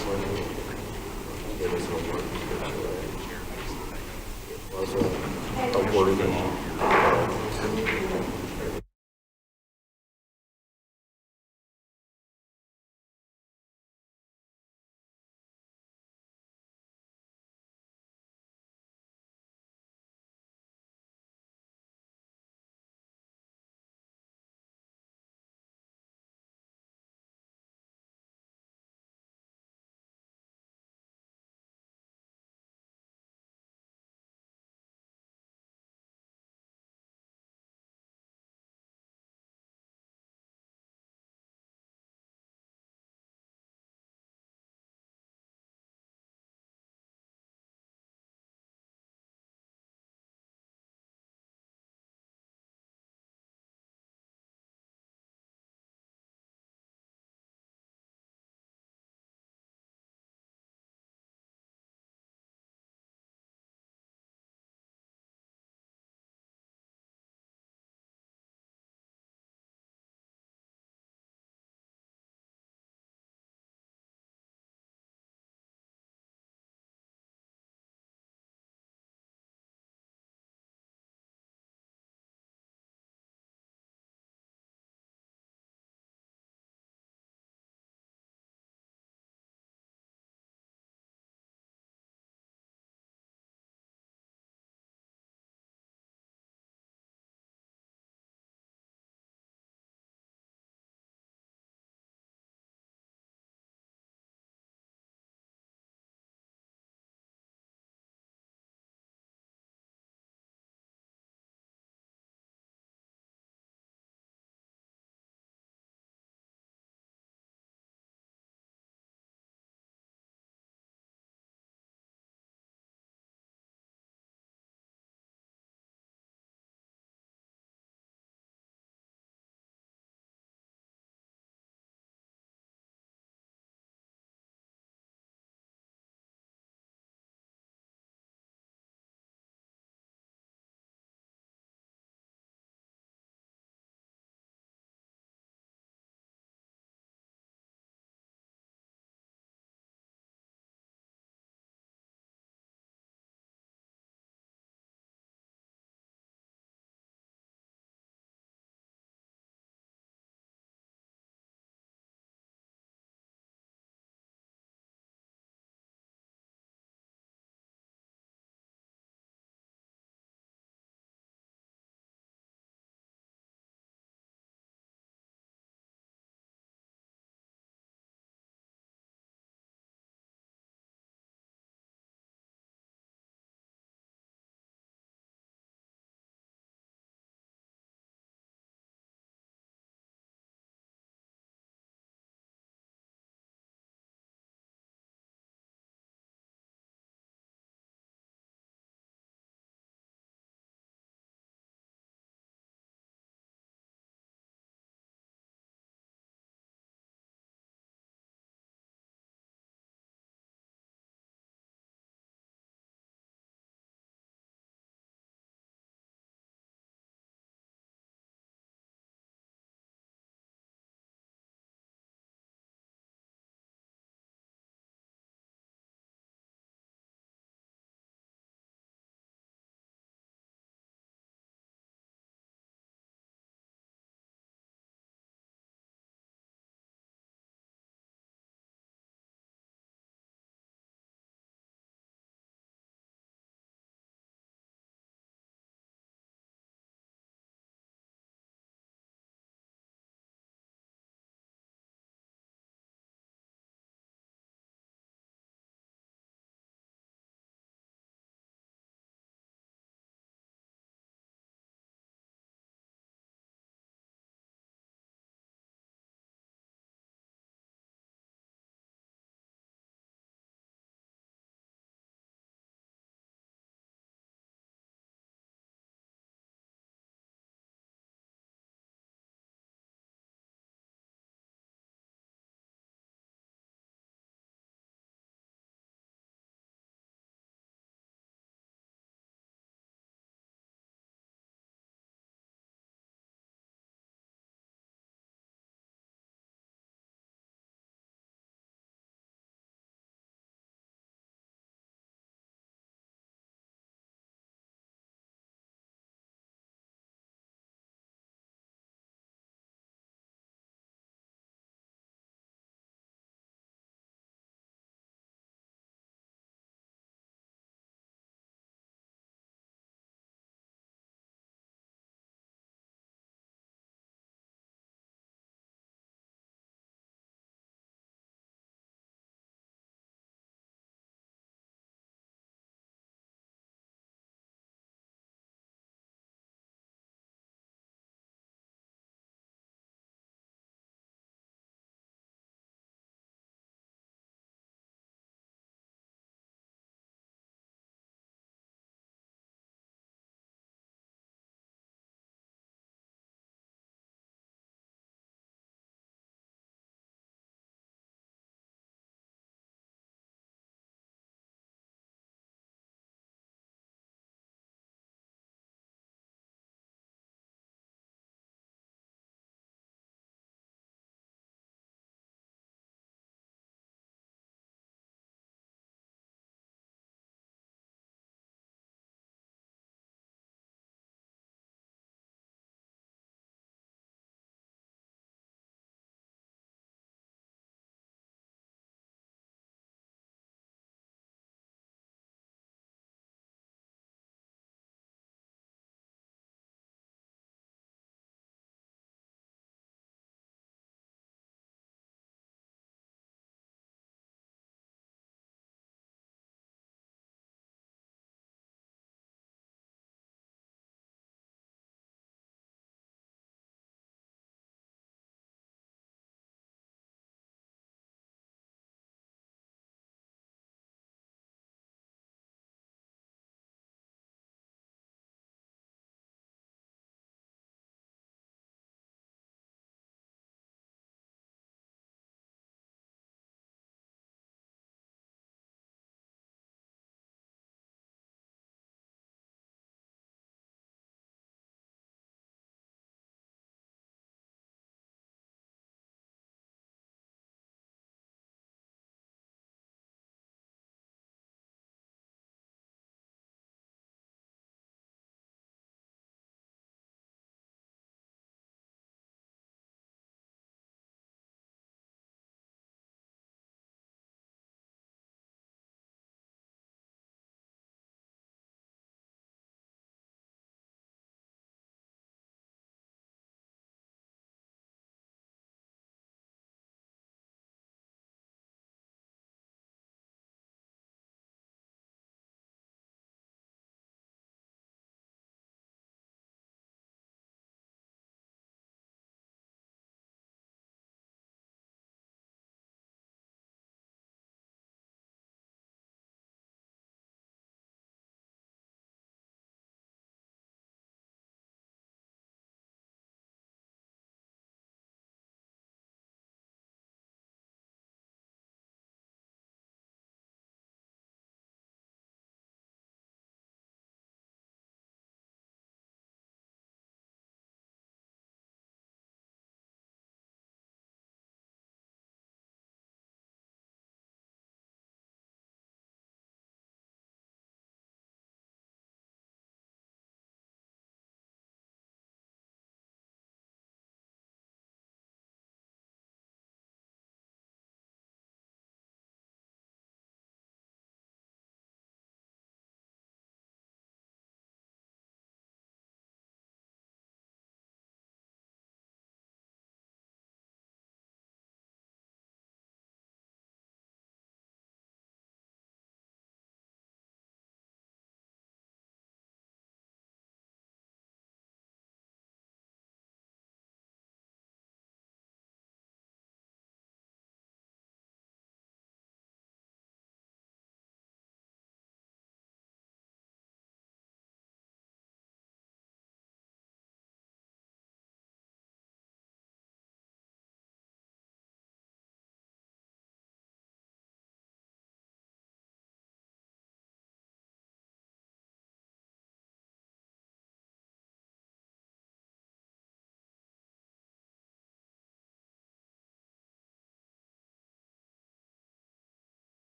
Give us homework. It was a worthy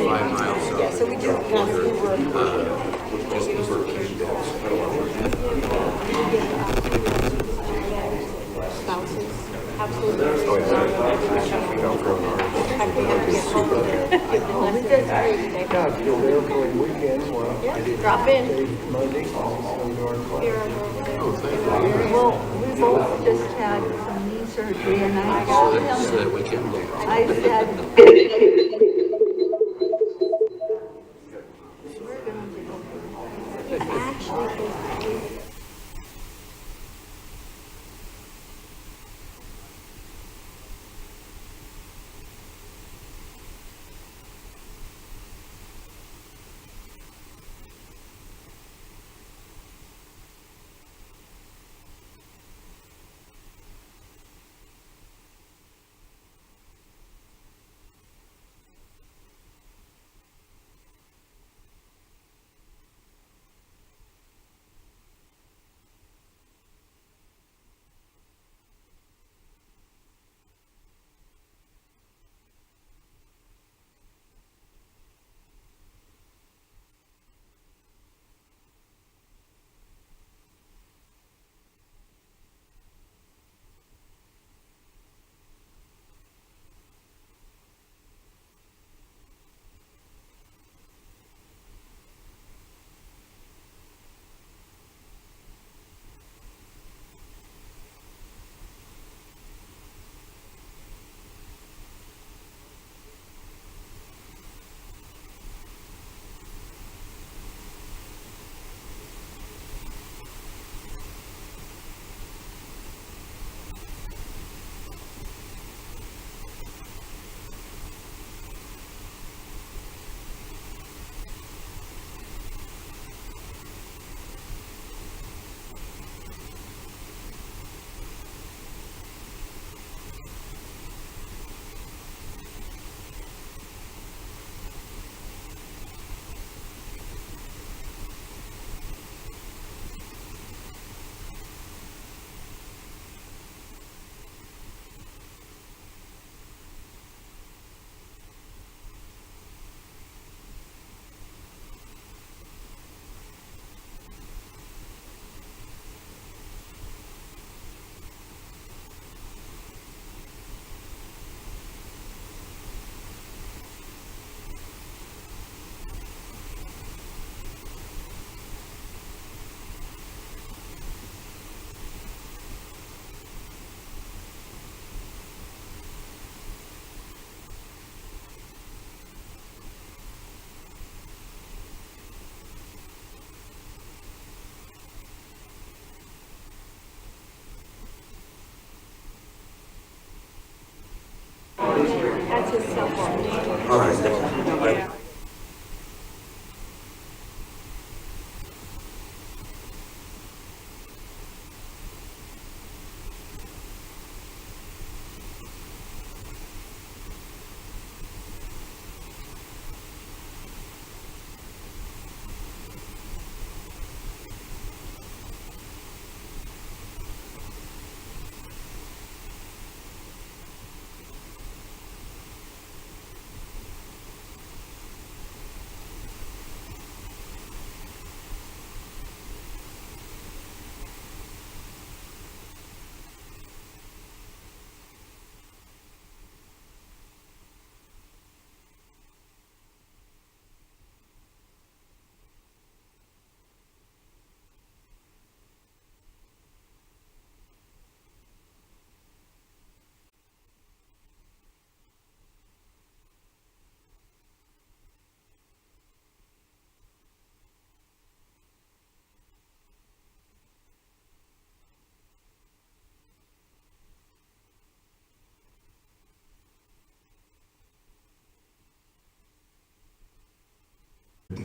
5 miles south. Yeah, so we just kind of Uber. Just Uber Kingdoms. Spouses. Absolutely. Oh, yeah. We don't throw ours. I can't get home there. Oh, we just Yeah, if you're there for a weekend, well, drop in. Monday, I'll go to our club. Here, over Oh, thank you. Well, we both just had some knee surgery, and I told So him, that we can look. I said,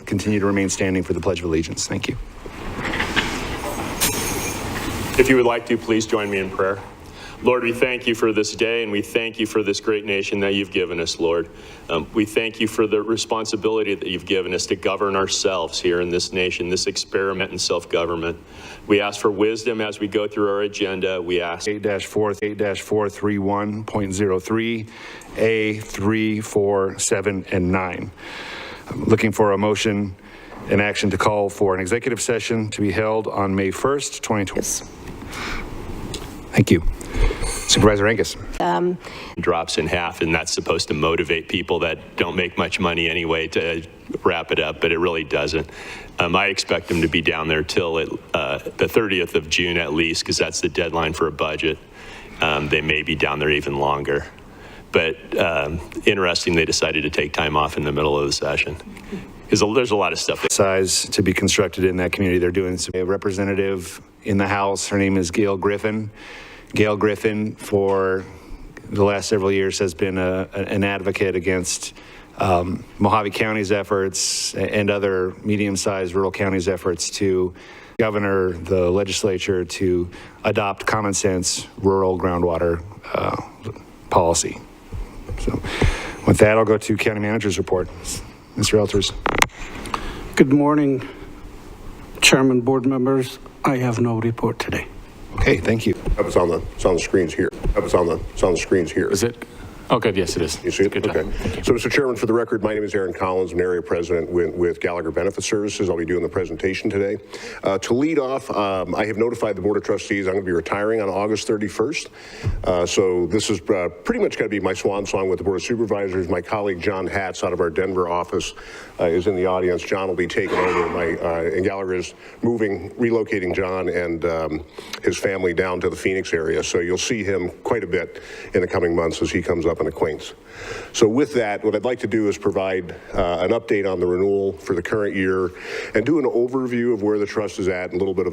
Continue to remain standing for the Pledge of Allegiance. Thank you. If you would like to, please join me in prayer. Lord, we thank you for this day, and we thank you for this great nation that you've given us, Lord. We thank you for the responsibility that you've given us to govern ourselves here in this nation, this experiment in self-government. We ask for wisdom as we go through our agenda. We ask 8-431.03, A, 3, 4, 7, and 9. I'm looking for a motion and action to call for an executive session to be held on May 1st, 2020. Yes. Thank you. Supervisor Angus. drops in half, and that's supposed to motivate people that don't make much money anyway to wrap it up, but it really doesn't. I expect them to be down there till the 30th of June at least, because that's the deadline for a budget. They may be down there even longer. But interesting, they decided to take time off in the middle of the session, because there's a lot of stuff. Size to be constructed in that community. They're doing a representative in the House. Her name is Gail Griffin. Gail Griffin, for the last several years, has been an advocate against Mojave County's efforts and other medium-sized rural counties' efforts to governor the legislature to adopt common sense rural groundwater policy. So with that, I'll go to County Manager's report. Mr. Elters. Good morning, Chairman, board members. I have no report today. Okay, thank you. That was on the screens here. It's on the screens here. Is it? Oh, good. Yes, it is. You see it? Good. Okay. So, Mr. Chairman, for the record, my name is Aaron Collins. I'm an area president with Gallagher Benefit Services. I'll be doing the presentation today. To lead off, I have notified the Board of Trustees I'm going to be retiring on August 31st. So this is pretty much going to be my swan song with the Board of Supervisors. My colleague John Hatz out of our Denver office is in the audience. John will be taking over. And Gallagher is relocating John and his family down to the Phoenix area. So you'll see him quite a bit in the coming months as he comes up an acquaintance. So with that, what I'd like to do is provide an update on the renewal for the current year and do an overview of where the trust is at and a little bit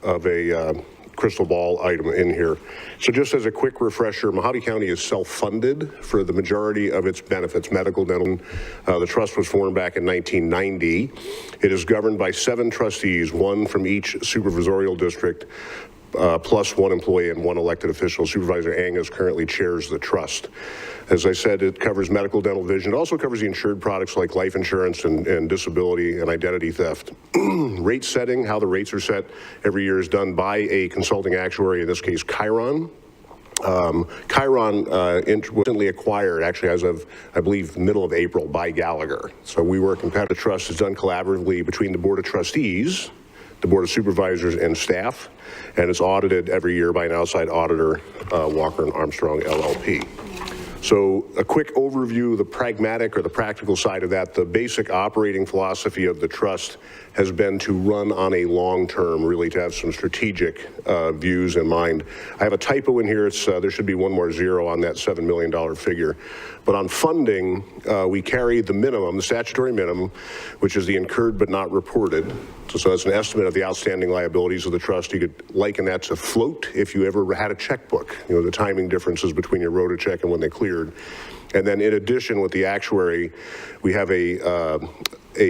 of a crystal ball item in here. So just as a quick refresher, Mojave County is self-funded for the majority of its benefits, medical, dental. The trust was formed back in 1990. It is governed by 7 trustees, 1 from each supervisorial district, plus 1 employee and 1 elected official. Supervisor Angus currently chairs the trust. As I said, it covers medical, dental, vision. It also covers the insured products like life insurance and disability and identity theft. Rate setting, how the rates are set every year, is done by a consulting actuary, in this case, Chiron. Chiron recently acquired, actually as of, I believe, middle of April, by Gallagher. So we work in the trust is done collaboratively between the Board of Trustees, the Board of Supervisors, and staff, and it's audited every year by an outside auditor, Walker & Armstrong LLP. So a quick overview, the pragmatic or the practical side of that. The basic operating philosophy of the trust has been to run on a long term, really to have some strategic views in mind. I have a typo in here. It's there should be 1 more 0 on that $7 million figure. But on funding, we carry the minimum, the statutory minimum, which is the incurred but not reported. So that's an estimate of the outstanding liabilities of the trust. You could liken that to float if you ever had a checkbook, you know, the timing differences between your wrote a check and when they cleared. And then in addition, with the actuary, we have a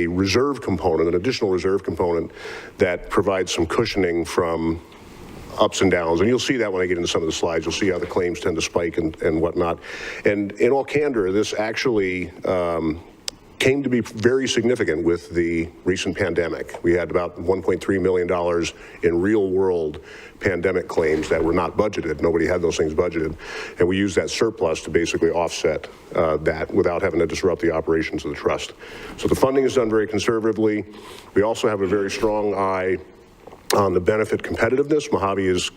reserve component, an additional reserve component that provides some cushioning from ups and downs. And you'll see that when I get into some of the slides. You'll see how the claims tend to spike and whatnot. And in all candor, this actually came to be very significant with the recent pandemic. We had about $1.3 million in real world pandemic claims that were not budgeted. Nobody had those things budgeted. And we used that surplus to basically offset that without having to disrupt the operations of the trust. So the funding is done very conservatively. We also have a very strong eye on the benefit competitiveness. Mojave is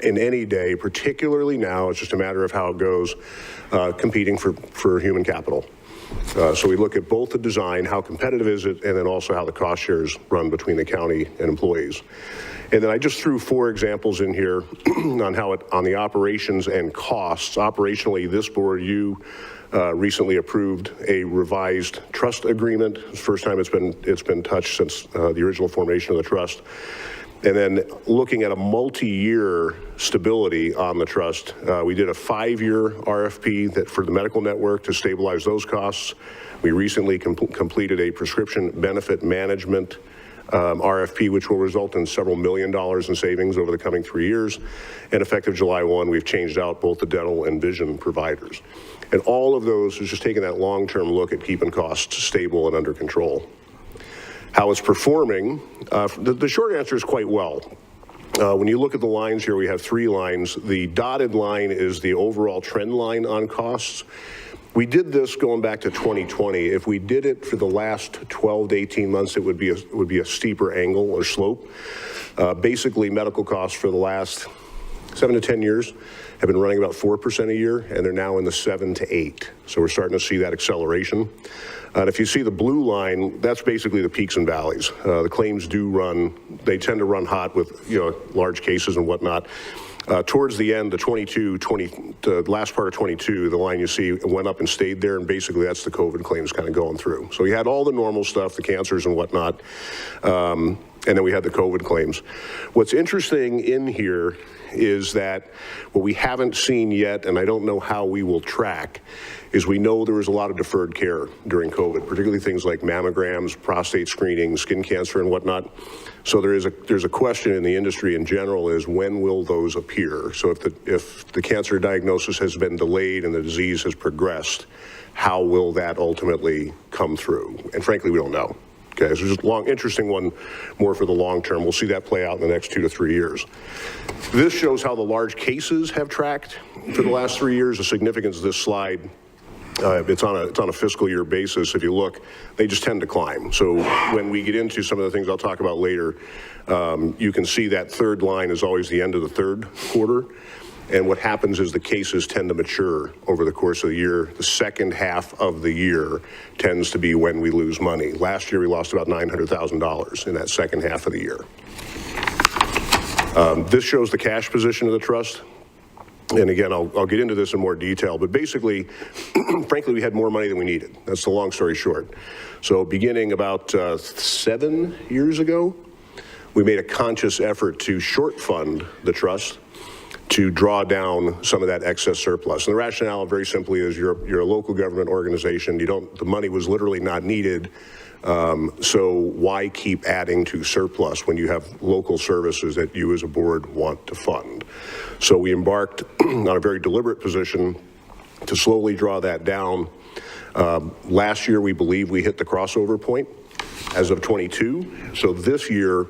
in any day, particularly now, it's just a matter of how it goes, competing for human capital. So we look at both the design, how competitive is it, and then also how the cost shares run between the county and employees. And then I just threw 4 examples in here on how it, on the operations and costs. Operationally, this board, you recently approved a revised trust agreement. It's the first time it's been touched since the original formation of the trust. And then looking at a multi-year stability on the trust, we did a 5-year RFP that for the medical network to stabilize those costs. We recently completed a prescription benefit management RFP, which will result in several $1 million in savings over the coming 3 years. And effective July 1, we've changed out both the dental and vision providers. And all of those is just taking that long-term look at keeping costs stable and under control. How it's performing, the short answer is quite well. When you look at the lines here, we have 3 lines. The dotted line is the overall trend line on costs. We did this going back to 2020. If we did it for the last 12 to 18 months, it would be a steeper angle or slope. Basically, medical costs for the last 7 to 10 years have been running about 4% a year, and they're now in the 7 to 8. So we're starting to see that acceleration. And if you see the blue line, that's basically the peaks and valleys. The claims do run, they tend to run hot with, large cases and whatnot. Towards the end, the last part of 22, the line you see went up and stayed there, and basically that's the COVID claims kind of going through. So we had all the normal stuff, the cancers and whatnot, and then we had the COVID claims. What's interesting in here is that what we haven't seen yet, and I don't know how we will track, is we know there was a lot of deferred care during COVID, particularly things like mammograms, prostate screening, skin cancer and whatnot. So there's a question in the industry in general is when will those appear? So if the cancer diagnosis has been delayed and the disease has progressed, how will that ultimately come through? And frankly, we don't know. Okay, so just interesting one more for the long term. We'll see that play out in the next 2 to 3 years. This shows how the large cases have tracked for the last 3 years. The significance of this slide, it's on a fiscal year basis. If you look, they just tend to climb. So when we get into some of the things I'll talk about later, you can see that third line is always the end of the third quarter. And what happens is the cases tend to mature over the course of the year. The second half of the year tends to be when we lose money. Last year, we lost about $900,000 in that second half of the year. This shows the cash position of the trust. And again, I'll get into this in more detail, but basically, frankly, we had more money than we needed. That's the long story short. So beginning about 7 years ago, we made a conscious effort to short fund the trust to draw down some of that excess surplus. And the rationale very simply is you're a local government organization. The money was literally not needed. So why keep adding to surplus when you have local services that you as a board want to fund? So we embarked on a very deliberate position to slowly draw that down. Last year, we believe we hit the crossover point as of 22. So this year,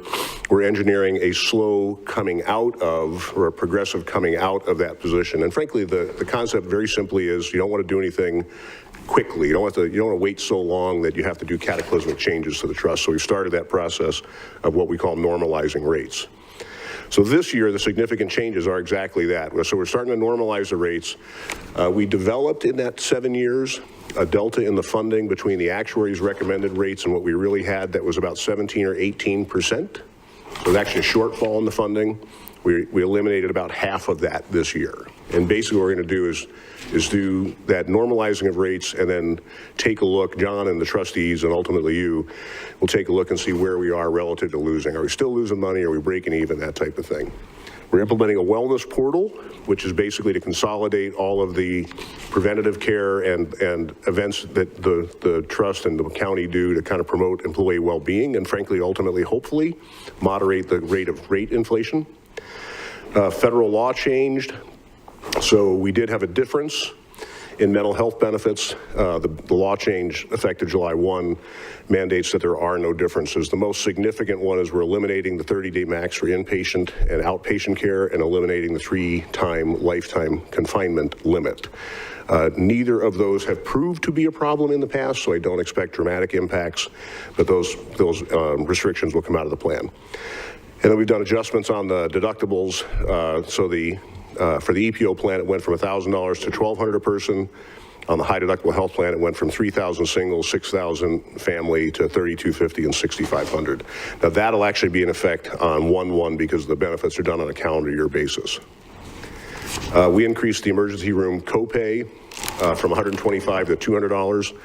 we're engineering a slow coming out of, or a progressive coming out of that position. And frankly, the concept very simply is you don't want to do anything quickly. You don't want to wait so long that you have to do cataclysmic changes to the trust. So we've started that process of what we call normalizing rates. So this year, the significant changes are exactly that. So we're starting to normalize the rates. We developed in that 7 years a delta in the funding between the actuaries' recommended rates and what we really had that was about 17 or 18%. So there's actually a shortfall in the funding. We eliminated about half of that this year. And basically what we're going to do is do that normalizing of rates and then take a look, John and the trustees and ultimately you, will take a look and see where we are relative to losing. Are we still losing money? Are we breaking even? That type of thing. We're implementing a wellness portal, which is basically to consolidate all of the preventative care and events that the trust and the county do to kind of promote employee well-being and frankly, ultimately, hopefully, moderate the rate of rate inflation. Federal law changed. So we did have a difference in mental health benefits. The law change effective July 1 mandates that there are no differences. The most significant one is we're eliminating the 30-day max for inpatient and outpatient care and eliminating the 3-time lifetime confinement limit. Neither of those have proved to be a problem in the past, so I don't expect dramatic impacts, but those restrictions will come out of the plan. And then we've done adjustments on the deductibles. For the EPO plan, it went from $1,000 to $1,200 a person. On the high deductible health plan, it went from 3,000 single, 6,000 family to 3,250 and 6,500. Now that'll actually be in effect on 1/1 because the benefits are done on a calendar year basis. We increased the emergency room copay from $125 to $200.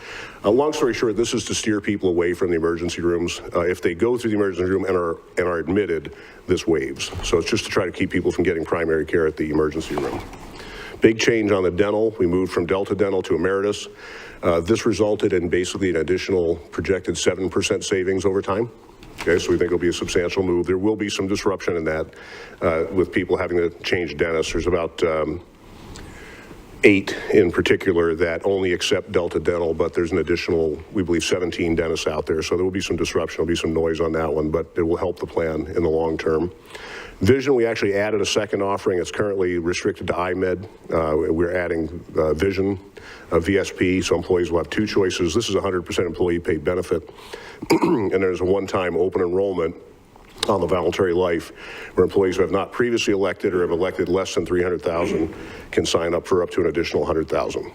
Long story short, this is to steer people away from the emergency rooms. If they go through the emergency room and are admitted, this waives. So it's just to try to keep people from getting primary care at the emergency room. Big change on the dental. We moved from Delta Dental to Emeritus. This resulted in basically an additional projected 7% savings over time. Okay, so we think it'll be a substantial move. There will be some disruption in that with people having to change dentists. There's about 8 in particular that only accept Delta Dental, but there's an additional, we believe, 17 dentists out there. So there will be some disruption, there'll be some noise on that one, but it will help the plan in the long term. Vision, we actually added a second offering. It's currently restricted to IMED. We're adding Vision, VSP, so employees will have 2 choices. This is 100% employee paid benefit. And there's a one-time open enrollment on the voluntary life where employees who have not previously elected or have elected less than 300,000 can sign up for up to an additional 100,000.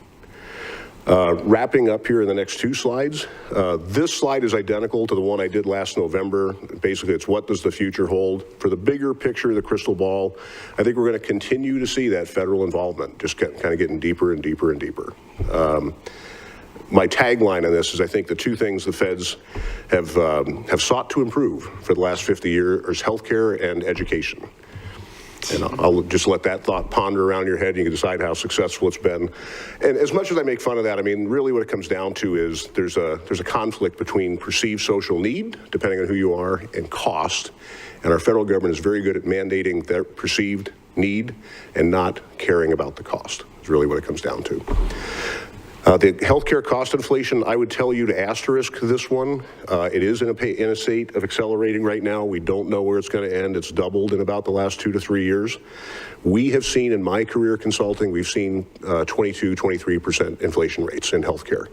Wrapping up here in the next 2 slides. This slide is identical to the one I did last November. Basically, it's what does the future hold? For the bigger picture of the crystal ball, I think we're going to continue to see that federal involvement, just kind of getting deeper and deeper and deeper. My tagline on this is I think the 2 things the feds have sought to improve for the last 50 years is healthcare and education. And I'll just let that thought ponder around your head. You can decide how successful it's been. And as much as I make fun of that, I mean, really what it comes down to is there's a conflict between perceived social need, depending on who you are, and cost. And our federal government is very good at mandating their perceived need and not caring about the cost. Is really what it comes down to. The healthcare cost inflation, I would tell you to asterisk this one. It is in a state of accelerating right now. We don't know where it's going to end. It's doubled in about the last 2 to 3 years. We have seen in my career consulting, we've seen 22, 23% inflation rates in healthcare.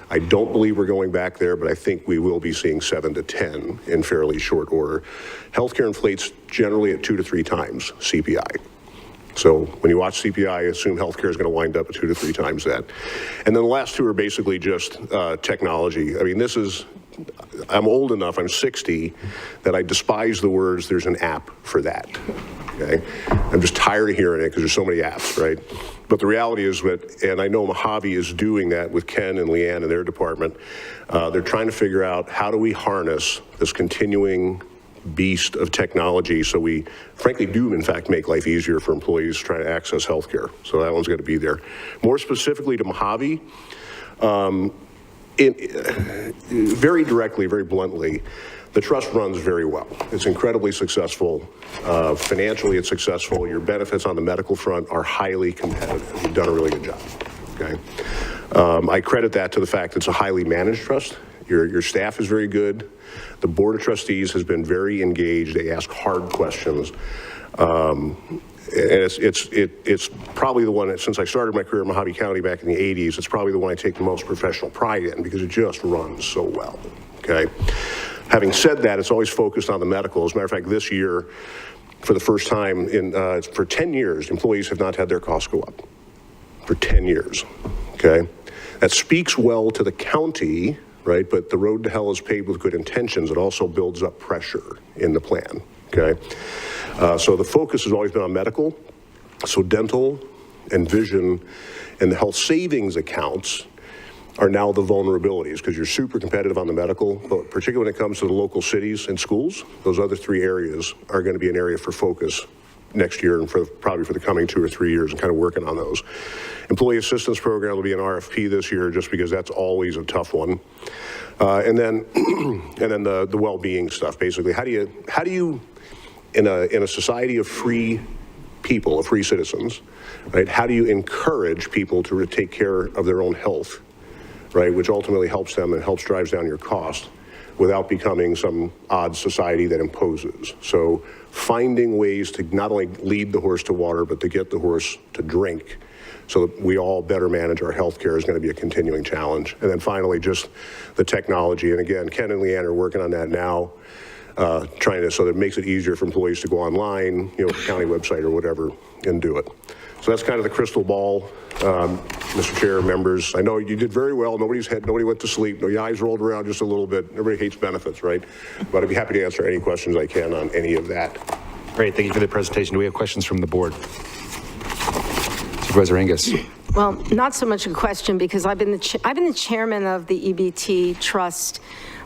I don't believe we're going back there, but I think we will be seeing 7 to 10 in fairly short order. Healthcare inflates generally at 2 to 3 times CPI. So when you watch CPI, I assume healthcare is going to wind up at 2 to 3 times that. And then the last 2 are basically just technology. I mean, I'm old enough, I'm 60, that I despise the words, there's an app for that. Okay? I'm just tired of hearing it because there's so many apps, right? But the reality is that, and I know Mojave is doing that with Ken and Leanne and their department, they're trying to figure out how do we harness this continuing beast of technology so we frankly do in fact make life easier for employees trying to access healthcare. So that one's going to be there. More specifically to Mojave, very directly, very bluntly, the trust runs very well. It's incredibly successful. Financially, it's successful. Your benefits on the medical front are highly competitive. You've done a really good job. Okay. I credit that to the fact it's a highly managed trust. Your staff is very good. The Board of Trustees has been very engaged. They ask hard questions. And it's probably the one that, since I started my career in Mojave County back in the 80s, it's probably the one I take the most professional pride in because it just runs so well, okay? Having said that, it's always focused on the medical. As a matter of fact, this year, for the first time for 10 years, employees have not had their costs go up. For 10 years, okay? That speaks well to the county, right? But the road to hell is paved with good intentions. It also builds up pressure in the plan, okay? So the focus has always been on medical. So dental and vision and the health savings accounts are now the vulnerabilities because you're super competitive on the medical, but particularly when it comes to the local cities and schools, those other 3 areas are going to be an area for focus next year and probably for the coming 2 or 3 years and kind of working on those. Employee assistance program will be an RFP this year just because that's always a tough one. And then the well-being stuff, basically. How do you in a society of free people, of free citizens, right? How do you encourage people to take care of their own health, right? Which ultimately helps them and drives down your cost without becoming some odd society that imposes. So finding ways to not only lead the horse to water, but to get the horse to drink so that we all better manage our health care is going to be a continuing challenge. And then finally, just the technology. And again, Ken and Leanne are working on that now, so that it makes it easier for employees to go online, the county website or whatever, and do it. So that's kind of the crystal ball, Mr. Chair, members. I know you did very well. Nobody went to sleep. No, your eyes rolled around just a little bit. Everybody hates benefits, right? But I'd be happy to answer any questions I can on any of that. Great, thank you for the presentation. Do we have questions from the board? Supervisor Angus. Well, not so much a question because I've been the chairman of the EBT Trust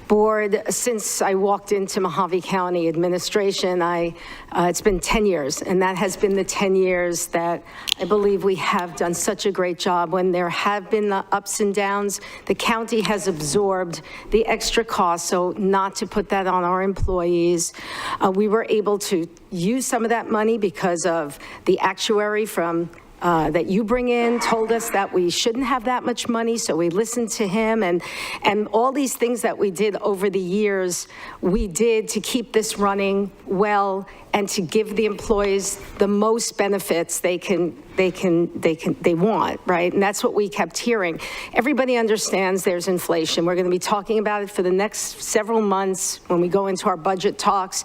Board since I walked into Mojave County administration. It's been 10 years, and that has been the 10 years that I believe we have done such a great job. When there have been the ups and downs, the county has absorbed the extra costs, so not to put that on our employees. We were able to use some of that money because of the actuary from that you bring in told us that we shouldn't have that much money, so we listened to him, and all these things that we did over the years, we did to keep this running well and to give the employees the most benefits they want, right? And that's what we kept hearing. Everybody understands there's inflation. We're going to be talking about it for the next several months when we go into our budget talks,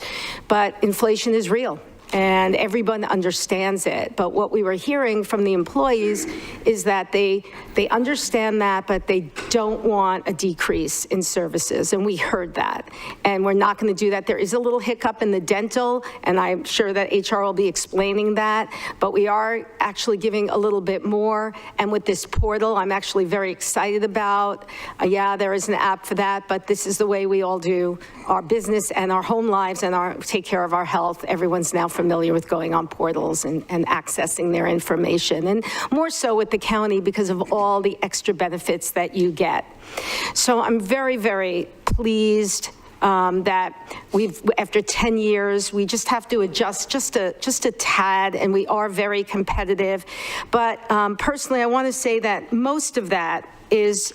but inflation is real. And everyone understands it. But what we were hearing from the employees is that they understand that, but they don't want a decrease in services. And we heard that. And we're not going to do that. There is a little hiccup in the dental, and I'm sure that HR will be explaining that. But we are actually giving a little bit more. And with this portal, I'm actually very excited about. Yeah, there is an app for that, but this is the way we all do our business and our home lives and take care of our health. Everyone's now familiar with going on portals and accessing their information, and more so with the county because of all the extra benefits that you get. So I'm very, very pleased that after 10 years, we just have to adjust just a tad, and we are very competitive. But personally, I want to say that most of that is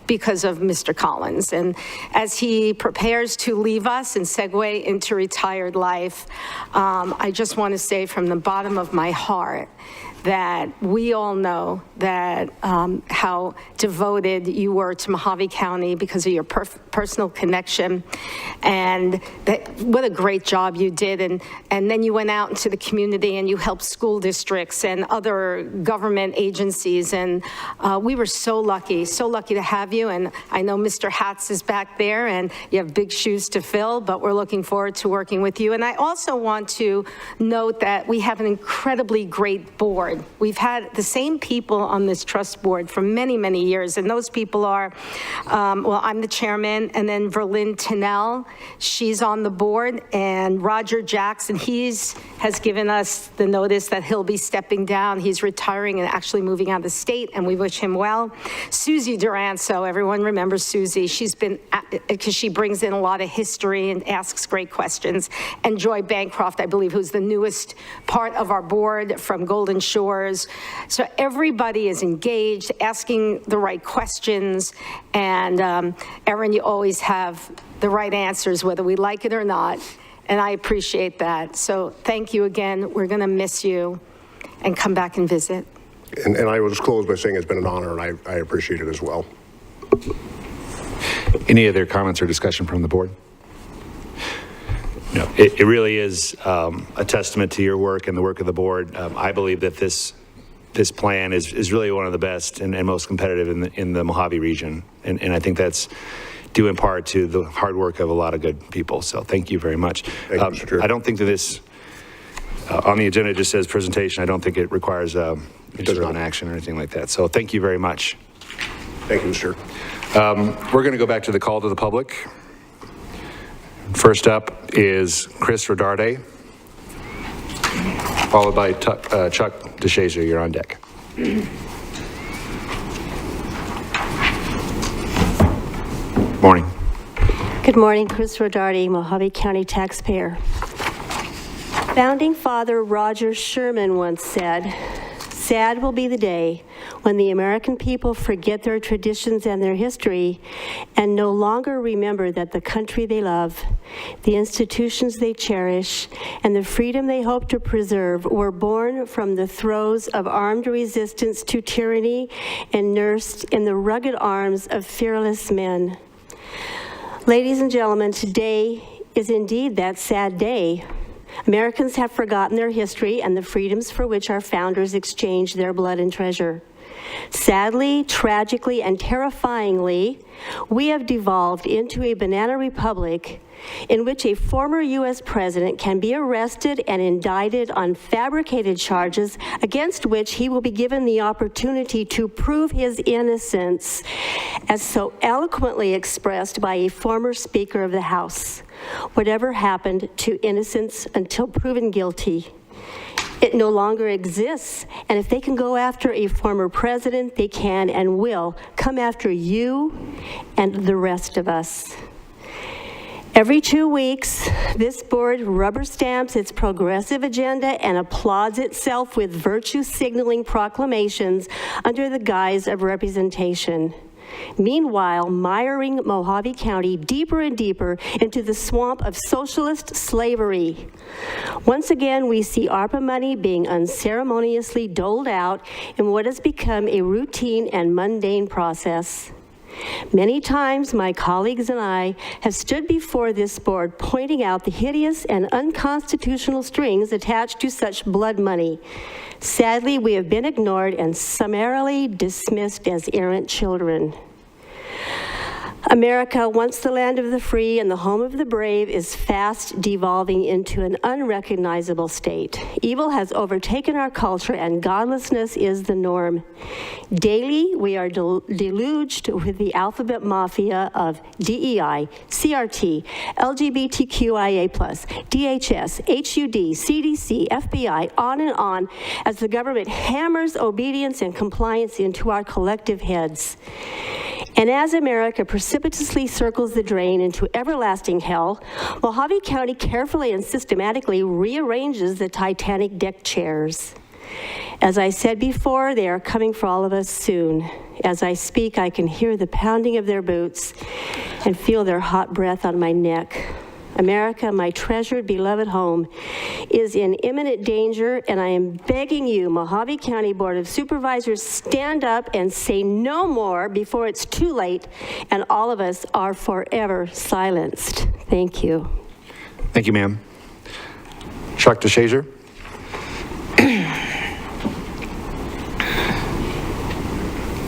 because of Mr. Collins. And as he prepares to leave us and segue into retired life, I just want to say from the bottom of my heart that we all know that how devoted you were to Mojave County because of your personal connection, and that what a great job you did. And then you went out into the community and you helped school districts and other government agencies, and we were so lucky to have you. And I know Mr. Hatz is back there and you have big shoes to fill, but we're looking forward to working with you. And I also want to note that we have an incredibly great board. We've had the same people on this trust board for many, many years, and those people are, well, I'm the chairman, and then Verlyn Tinnell, she's on the board, and Roger Jackson, has given us the notice that he'll be stepping down. He's retiring and actually moving out of the state, and we wish him well. Susie Duranzo, everyone remembers Susie. She's been, because she brings in a lot of history and asks great questions. And Joy Bancroft, I believe, who's the newest part of our board from Golden Shores. So everybody is engaged, asking the right questions, and Erin, you always have the right answers, whether we like it or not, and I appreciate that. So thank you again. We're going to miss you, and come back and visit. And I will just close by saying it's been an honor, and I appreciate it as well. Any other comments or discussion from the board? No, it really is a testament to your work and the work of the board. I believe that this plan is really one of the best and most competitive in the Mojave region. And I think that's due in part to the hard work of a lot of good people. So thank you very much. Thank you, Mr. Chair. I don't think that this, on the agenda, it just says presentation. I don't think it requires a action or anything like that. So thank you very much. Thank you, Mr. Chair. We're going to go back to the call to the public. First up is Chris Rodarte, followed by Chuck DeShazer. You're on deck. Morning. Good morning, Chris Rodarte, Mojave County taxpayer. Founding Father Roger Sherman once said, "Sad will be the day when the American people forget their traditions and their history and no longer remember that the country they love, the institutions they cherish, and the freedom they hope to preserve were born from the throes of armed resistance to tyranny and nursed in the rugged arms of fearless men." Ladies and gentlemen, today is indeed that sad day. Americans have forgotten their history and the freedoms for which our founders exchanged their blood and treasure. Sadly, tragically, and terrifyingly, we have devolved into a banana republic in which a former U.S. president can be arrested and indicted on fabricated charges against which he will be given the opportunity to prove his innocence, as so eloquently expressed by a former Speaker of the House. Whatever happened to innocence until proven guilty? It no longer exists, and if they can go after a former president, they can and will come after you and the rest of us. Every 2 weeks, this board rubber stamps its progressive agenda and applauds itself with virtue signaling proclamations under the guise of representation. Meanwhile, miring Mojave County deeper and deeper into the swamp of socialist slavery. Once again, we see ARPA money being unceremoniously doled out in what has become a routine and mundane process. Many times, my colleagues and I have stood before this board pointing out the hideous and unconstitutional strings attached to such blood money. Sadly, we have been ignored and summarily dismissed as errant children. America, once the land of the free and the home of the brave, is fast devolving into an unrecognizable state. Evil has overtaken our culture and godlessness is the norm. Daily, we are deluged with the alphabet mafia of DEI, CRT, LGBTQIA+, DHS, HUD, CDC, FBI, on and on, as the government hammers obedience and compliance into our collective heads. And as America precipitously circles the drain into everlasting hell, Mojave County carefully and systematically rearranges the Titanic deck chairs. As I said before, they are coming for all of us soon. As I speak, I can hear the pounding of their boots and feel their hot breath on my neck. America, my treasured, beloved home, is in imminent danger, and I am begging you, Mojave County Board of Supervisors, stand up and say no more before it's too late and all of us are forever silenced. Thank you. Thank you, ma'am. Chuck DeShazer.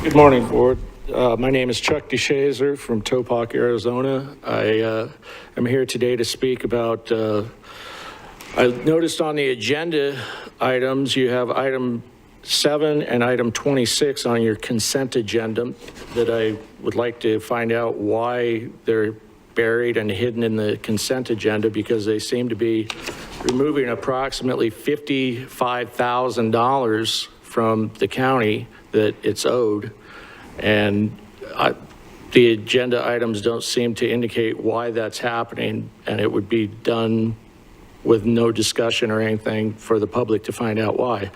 Good morning, Board. My name is Chuck DeShazer from Topeka, Arizona. I am here today to speak about, I noticed on the agenda items, you have item 7 and item 26 on your consent agenda that I would like to find out why they're buried and hidden in the consent agenda, because they seem to be removing approximately $55,000 from the county that it's owed. And the agenda items don't seem to indicate why that's happening, and it would be done with no discussion or anything for the public to find out why.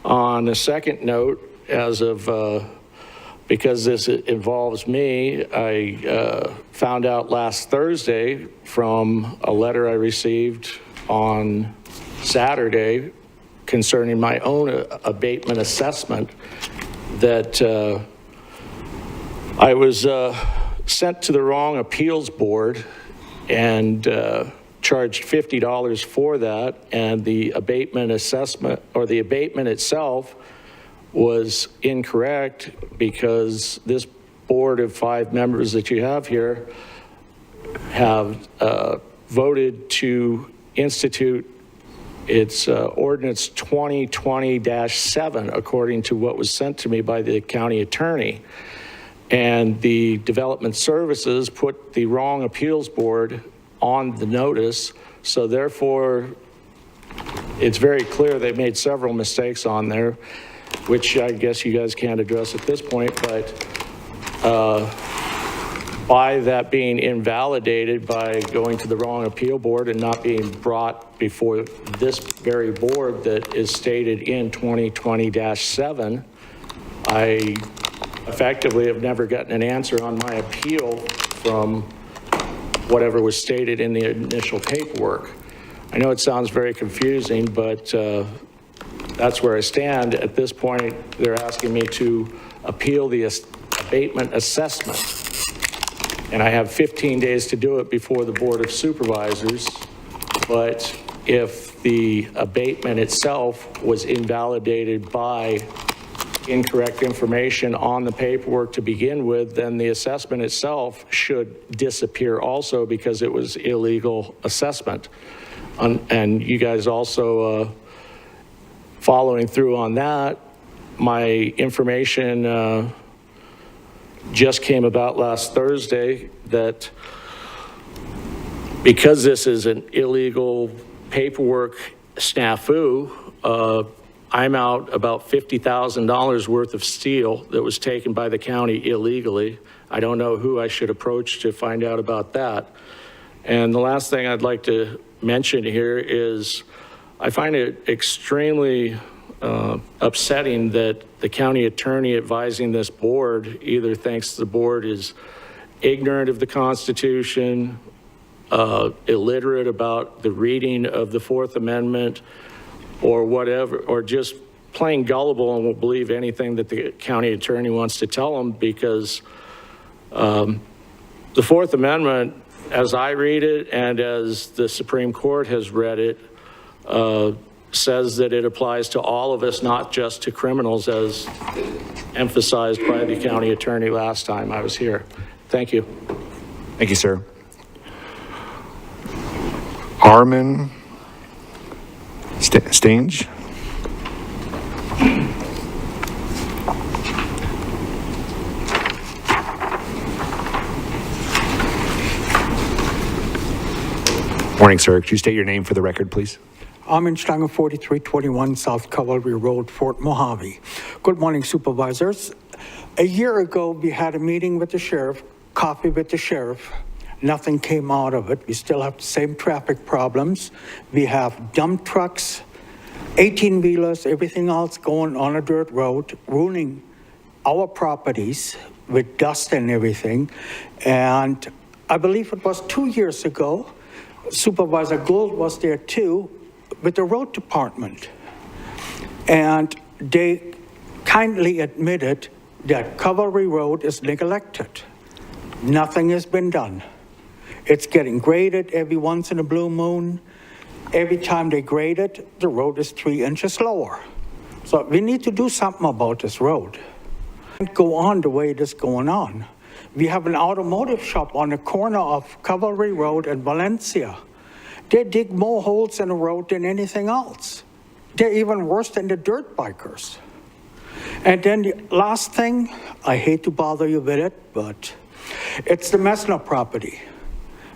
On a second note, because this involves me, I found out last Thursday from a letter I received on Saturday concerning my own abatement assessment that I was sent to the wrong appeals board and charged $50 for that, and the abatement assessment, or the abatement itself, was incorrect because this board of 5 members that you have here have voted to institute its ordinance 2020-7, according to what was sent to me by the county attorney. And the Development Services put the wrong appeals board on the notice, so therefore it's very clear they made several mistakes on there, which I guess you guys can't address at this point, but by that being invalidated by going to the wrong appeal board and not being brought before this very board that is stated in 2020-7, I effectively have never gotten an answer on my appeal from whatever was stated in the initial paperwork. I know it sounds very confusing, but that's where I stand. At this point, they're asking me to appeal the abatement assessment. And I have 15 days to do it before the Board of Supervisors. But if the abatement itself was invalidated by incorrect information on the paperwork to begin with, then the assessment itself should disappear also because it was illegal assessment. And you guys also following through on that, my information just came about last Thursday that because this is an illegal paperwork snafu, I'm out about $50,000 worth of steel that was taken by the county illegally. I don't know who I should approach to find out about that. And the last thing I'd like to mention here is I find it extremely upsetting that the county attorney advising this board either thinks the board is ignorant of the Constitution, illiterate about the reading of the Fourth Amendment, or whatever, or just plain gullible and will believe anything that the county attorney wants to tell them, because the Fourth Amendment, as I read it and as the Supreme Court has read it, says that it applies to all of us, not just to criminals, as emphasized by the county attorney last time I was here. Thank you. Thank you, sir. Armin Stange? Morning, sir. Could you state your name for the record, please? Armin Stanger, 4321 South Cavalry Road, Fort Mojave. Good morning, supervisors. A year ago, we had a meeting with the sheriff, coffee with the sheriff. Nothing came out of it. We still have the same traffic problems. We have dump trucks, 18-wheelers, everything else going on a dirt road, ruining our properties with dust and everything. And I believe it was 2 years ago, Supervisor Gould was there too, with the road department. And they kindly admitted that Cavalry Road is neglected. Nothing has been done. It's getting graded every once in a blue moon. Every time they grade it, the road is 3 inches lower. So we need to do something about this road. It can't go on the way it is going on. We have an automotive shop on the corner of Cavalry Road and Valencia. They dig more holes in the road than anything else. They're even worse than the dirt bikers. And then the last thing, I hate to bother you with it, but it's the Messner property.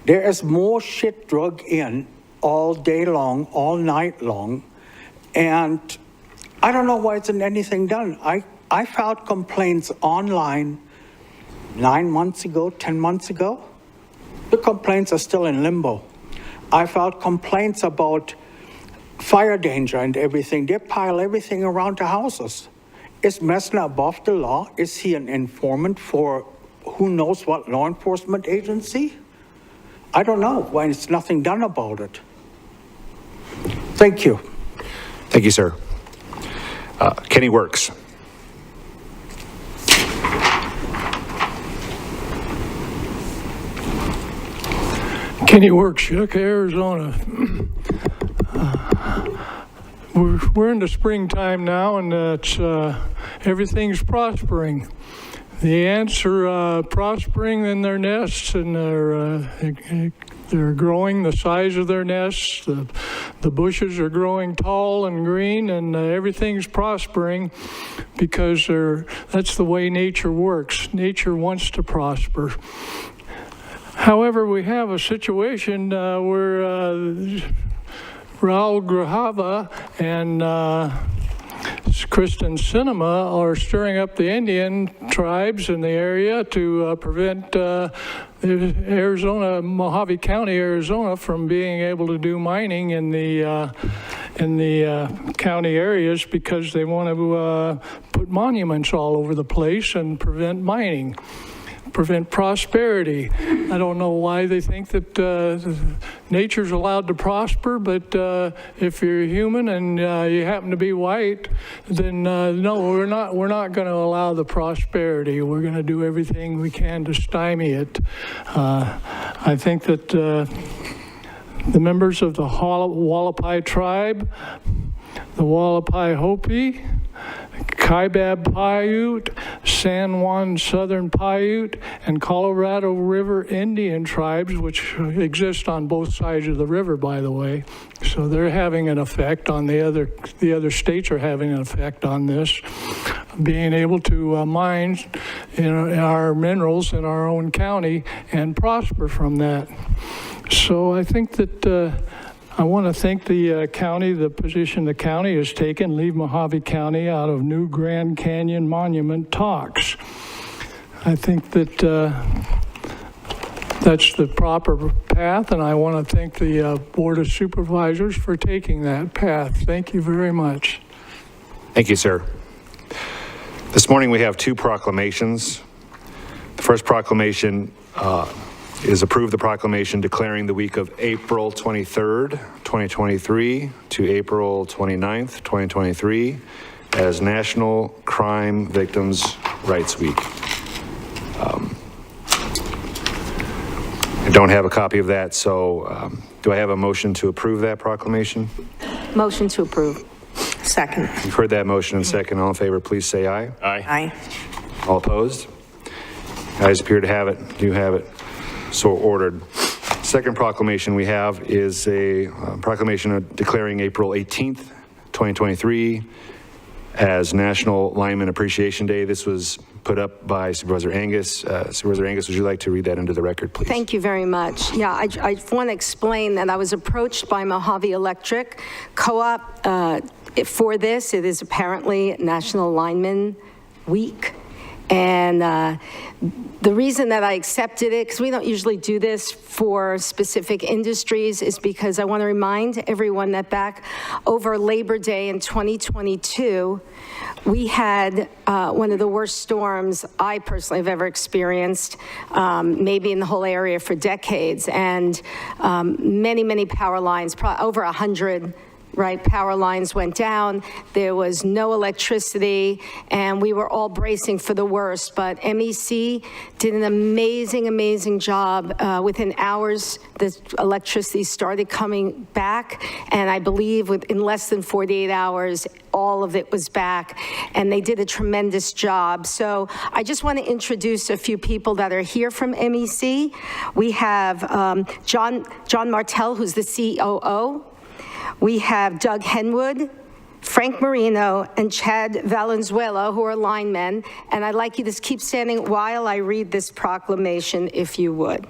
There is more shit drug in all day long, all night long, and I don't know why isn't anything done. I filed complaints online 9 months ago, 10 months ago. The complaints are still in limbo. I filed complaints about fire danger and everything. They pile everything around the houses. Is Messner above the law? Is he an informant for who knows what law enforcement agency? I don't know why it's nothing done about it. Thank you. Thank you, sir. Kenny Works. Kenny Works, Yucca, Arizona. We're in the springtime now, and it's, everything's prospering. The ants are prospering in their nests, and they're growing the size of their nests. The bushes are growing tall and green, and everything's prospering because that's the way nature works. Nature wants to prosper. However, we have a situation where Raul Grajava and Kristen Sinema are stirring up the Indian tribes in the area to prevent Arizona, Mojave County, Arizona, from being able to do mining in the county areas because they want to put monuments all over the place and prevent mining. Prevent prosperity. I don't know why they think that nature's allowed to prosper, but if you're human and you happen to be white, then no, we're not going to allow the prosperity. We're going to do everything we can to stymie it. I think that the members of the Hualapai tribe, the Hualapai Hopi, Kaibab Paiute, San Juan Southern Paiute, and Colorado River Indian tribes, which exist on both sides of the river, by the way. So they're having an effect on the other states are having an effect on this, being able to mine our minerals in our own county and prosper from that. So I think that I want to thank the county, the position the county has taken, leave Mojave County out of new Grand Canyon Monument talks. I think that that's the proper path, and I want to thank the Board of Supervisors for taking that path. Thank you very much. Thank you, sir. This morning we have two proclamations. The first proclamation is approve the proclamation declaring the week of April 23rd, 2023 to April 29th, 2023 as National Crime Victims' Rights Week. I don't have a copy of that, so do I have a motion to approve that proclamation? Motion to approve. Second. You've heard that motion and second. All in favor, please say aye. Aye. All opposed? Ayes appear to have it. Do have it. So ordered. Second proclamation we have is a proclamation declaring April 18th, 2023 as National Lineman Appreciation Day. This was put up by Supervisor Angus. Supervisor Angus, would you like to read that into the record, please? Thank you very much. Yeah, I want to explain that I was approached by Mojave Electric Co-op for this. It is apparently National Lineman Week. And the reason that I accepted it, because we don't usually do this for specific industries, is because I want to remind everyone that back over Labor Day in 2022, we had one of the worst storms I personally have ever experienced, maybe in the whole area for decades. And many, many power lines, over 100 power lines went down. There was no electricity, and we were all bracing for the worst. But MEC did an amazing, amazing job. Within hours, the electricity started coming back, and I believe in less than 48 hours, all of it was back, and they did a tremendous job. So I just want to introduce a few people that are here from MEC. We have John Martell, who's the COO. We have Doug Henwood, Frank Marino, and Chad Valenzuela, who are linemen. And I'd like you to keep standing while I read this proclamation, if you would.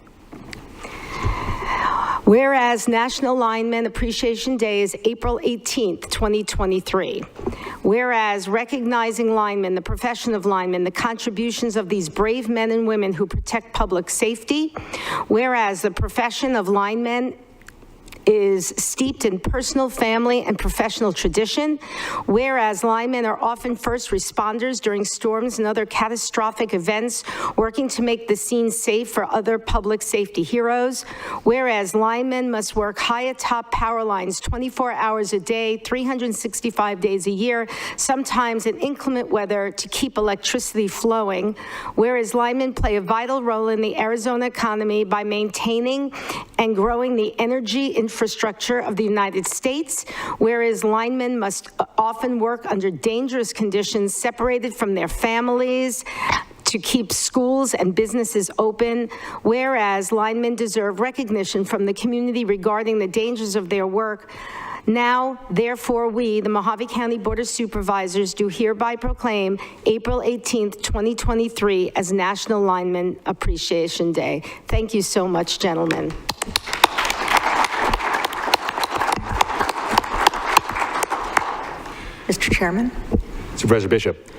Whereas National Lineman Appreciation Day is April 18th, 2023. Whereas recognizing linemen, the profession of linemen, the contributions of these brave men and women who protect public safety. Whereas the profession of linemen is steeped in personal, family, and professional tradition, whereas linemen are often first responders during storms and other catastrophic events, working to make the scene safe for other public safety heroes, whereas linemen must work high atop power lines 24 hours a day, 365 days a year, sometimes in inclement weather to keep electricity flowing, whereas linemen play a vital role in the Arizona economy by maintaining and growing the energy infrastructure of the United States, whereas linemen must often work under dangerous conditions, separated from their families, to keep schools and businesses open, whereas linemen deserve recognition from the community regarding the dangers of their work. Now, therefore, we, the Mojave County Board of Supervisors, do hereby proclaim April 18th, 2023 as National Lineman Appreciation Day. Thank you so much, gentlemen. Mr. Chairman, Supervisor Bishop.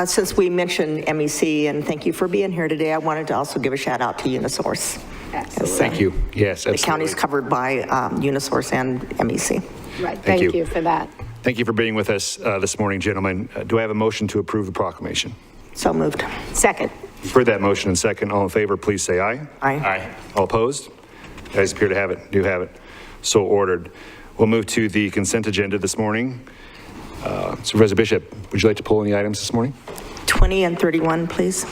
since we mentioned MEC, and thank you for being here today, I wanted to also give a shout out to Unisource. Thank you. Yes, absolutely. The county's covered by Unisource and MEC. Right, Thank you. thank you for that. Thank you for being with us this morning, gentlemen. Do I have a motion to approve the proclamation? So moved. Second. You've heard that motion and second. All in favor, please say aye. Aye. All opposed? The ayes appear to have it. Do have it. So ordered. We'll move to the consent agenda this morning. Supervisor Bishop, would you like to pull any items this morning? 20 and 31, please.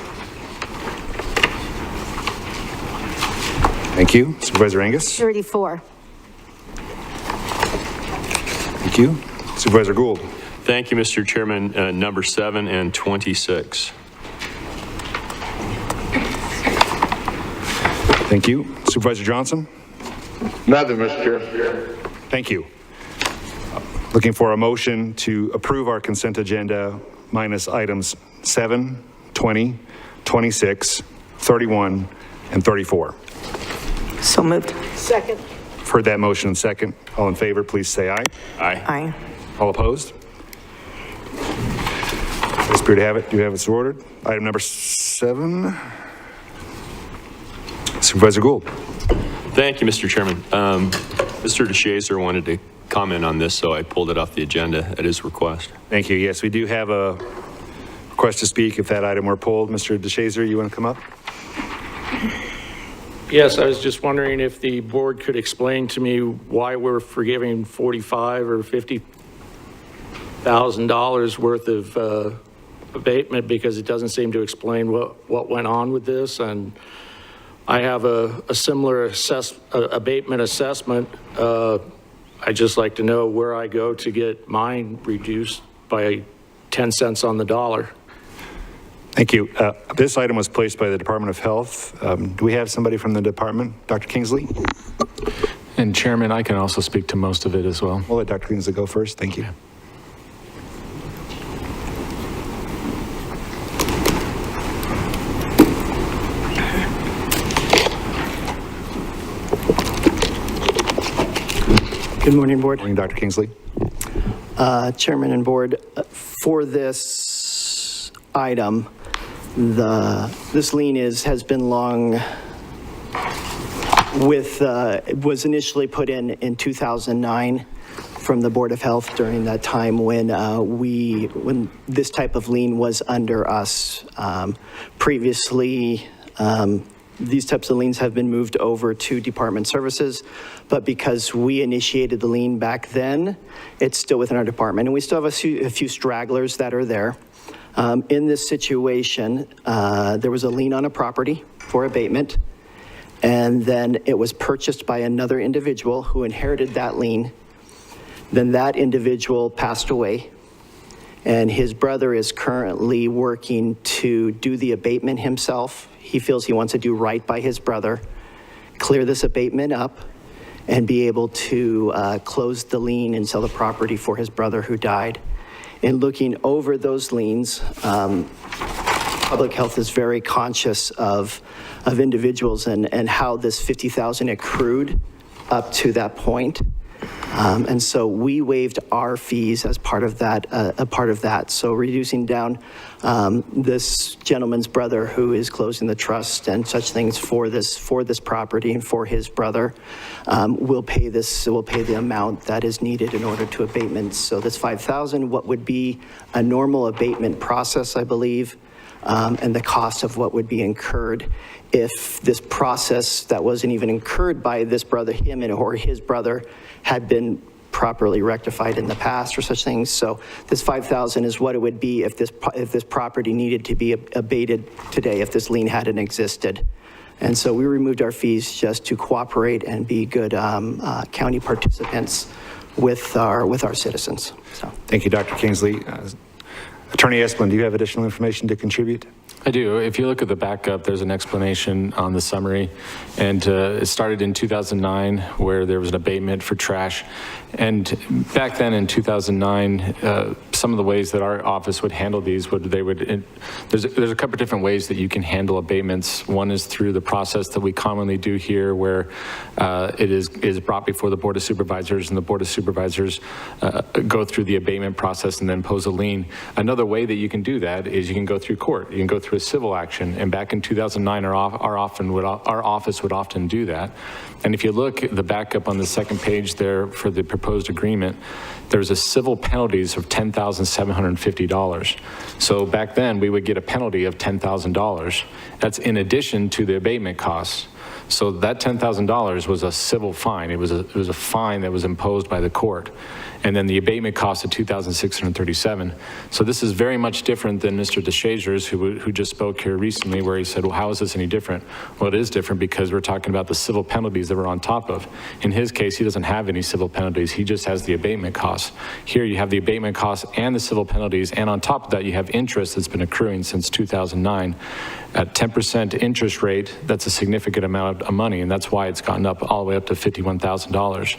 Thank you. Supervisor Angus? 34. Thank you. Supervisor Gould? Thank you, Mr. Chairman. Number 7 and 26. Thank you. Supervisor Johnson? Nothing, Mr. Chair. Thank you. Looking for a motion to approve our consent agenda minus items 7, 20, 26, 31, and 34. So moved. Second. Heard that motion and second. All in favor, please say aye. Aye. Aye. All opposed? The spirit have it. Do you have it so ordered? Item number 7. Supervisor Gould. Thank you, Mr. Chairman. Mr. DeShazer wanted to comment on this, so I pulled it off the agenda at his request. Thank you. Yes, we do have a request to speak if that item were pulled. Mr. DeShazer, you want to come up? Yes, I was just wondering if the board could explain to me why we're forgiving $45,000 or $50,000 worth of abatement, because it doesn't seem to explain what went on with this. And I have a similar abatement assessment. I'd just like to know where I go to get mine reduced by 10 cents on the dollar. Thank you. This item was placed by the Department of Health. Do we have somebody from the department? Dr. Kingsley? And Chairman, I can also speak to most of it as well. We'll let Dr. Kingsley go first. Thank you. Good morning, Board. Morning, Dr. Kingsley. Chairman and Board, for this item, this lien has been long was initially put in 2009 from the Board of Health during that time when this type of lien was under us. Previously, these types of liens have been moved over to Department Services, but because we initiated the lien back then, it's still within our department, and we still have a few stragglers that are there. In this situation, there was a lien on a property for abatement, and then it was purchased by another individual who inherited that lien. Then that individual passed away, and his brother is currently working to do the abatement himself. He feels he wants to do right by his brother, clear this abatement up, and be able to close the lien and sell the property for his brother who died. In looking over those liens, public health is very conscious of individuals and how this $50,000 accrued up to that point. And so we waived our fees as part of that, So reducing down this gentleman's brother who is closing the trust and such things for this property and for his brother, will pay the amount that is needed in order to abatement. So this $5,000, what would be a normal abatement process, I believe, and the cost of what would be incurred if this process that wasn't even incurred by this brother, him or his brother, had been properly rectified in the past or such things. So this $5,000 is what it would be if this property needed to be abated today, if this lien hadn't existed. And so we removed our fees just to cooperate and be good county participants with our citizens. So. Thank you, Dr. Kingsley. Attorney Esplin, do you have additional information to contribute? I do. If you look at the backup, there's an explanation on the summary. And it started in 2009 where there was an abatement for trash. And back then in 2009, some of the ways that our office would handle these there's a couple of different ways that you can handle abatements. One is through the process that we commonly do here where it is brought before the Board of Supervisors, and the Board of Supervisors go through the abatement process and then pose a lien. Another way that you can do that is you can go through court. You can go through a civil action. And back in 2009, our office would often do that. And if you look at the backup on the second page there for the proposed agreement, there's a civil penalties of $10,750. So back then we would get a penalty of $10,000. That's in addition to the abatement costs. So that $10,000 was a civil fine. It was a fine that was imposed by the court. and then the abatement cost of $2,637. So this is very much different than Mr. DeShazer's, who just spoke here recently, where he said, well, how is this any different? Well, it is different because we're talking about the civil penalties that we're on top of. In his case, he doesn't have any civil penalties. He just has the abatement costs. Here you have the abatement costs and the civil penalties, and on top of that, you have interest that's been accruing since 2009. At 10% interest rate, that's a significant amount of money, and that's why it's gotten up all the way up to $51,000.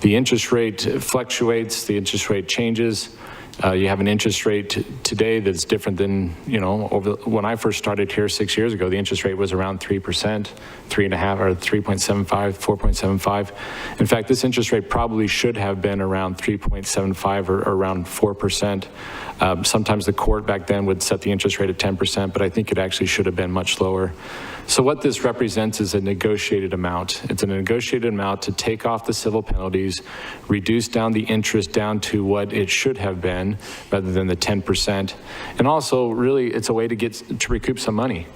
The interest rate fluctuates, the interest rate changes. You have an interest rate today that's different than, when I first started here 6 years ago, the interest rate was around 3%, 3.5 or 3.75, 4.75. In fact, this interest rate probably should have been around 3.75 or around 4%. Sometimes the court back then would set the interest rate at 10%, but I think it actually should have been much lower. So what this represents is a negotiated amount. It's a negotiated amount to take off the civil penalties, reduce down the interest down to what it should have been rather than the 10%. And also, really, it's a way to recoup some money.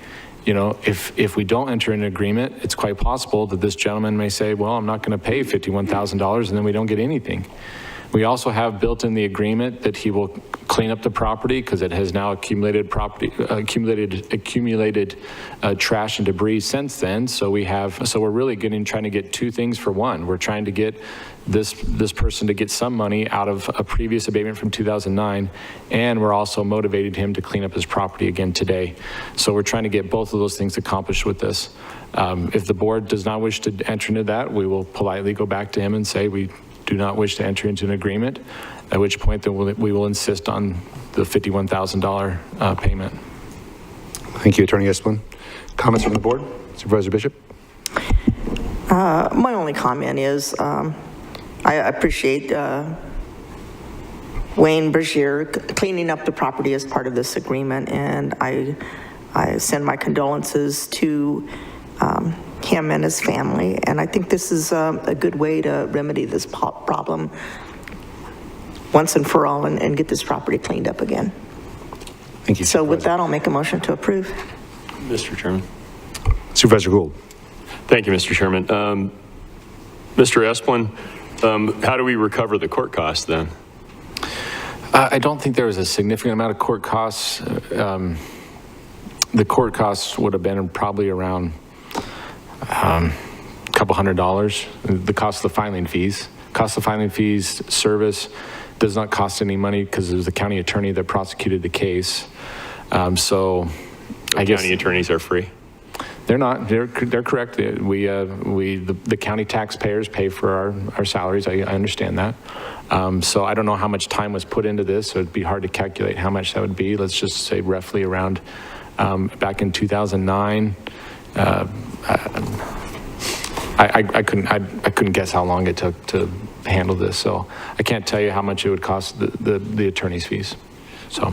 If we don't enter an agreement, it's quite possible that this gentleman may say, well, I'm not going to pay $51,000, and then we don't get anything. We also have built in the agreement that he will clean up the property because it has now accumulated trash and debris since then. So we're really trying to get two things for one. We're trying to get this person to get some money out of a previous abatement from 2009, and we're also motivating him to clean up his property again today. So we're trying to get both of those things accomplished with this. If the board does not wish to enter into that, we will politely go back to him and say we do not wish to enter into an agreement, at which point then we will insist on the $51,000 payment. Thank you, Attorney Esplin. Comments from the board? Supervisor Bishop? My only comment is I appreciate Wayne Brashear cleaning up the property as part of this agreement, and I send my condolences to him and his family, and I think this is a good way to remedy this problem once and for all and get this property cleaned up again. Thank you. So with that, I'll make a motion to approve. Mr. Chairman. Supervisor Gould. Thank you, Mr. Chairman. Mr. Esplin, how do we recover the court costs then? I don't think there was a significant amount of court costs. The court costs would have been probably around a couple $100. The cost of the filing fees. Cost of filing fees, service does not cost any money because it was the county attorney that prosecuted the case. So I guess county attorneys are free. They're not. They're correct. The county taxpayers pay for our salaries. I understand that. So I don't know how much time was put into this. So it'd be hard to calculate how much that would be. Let's just say roughly around back in 2009. I couldn't guess how long it took to handle this. So I can't tell you how much it would cost the attorney's fees. So,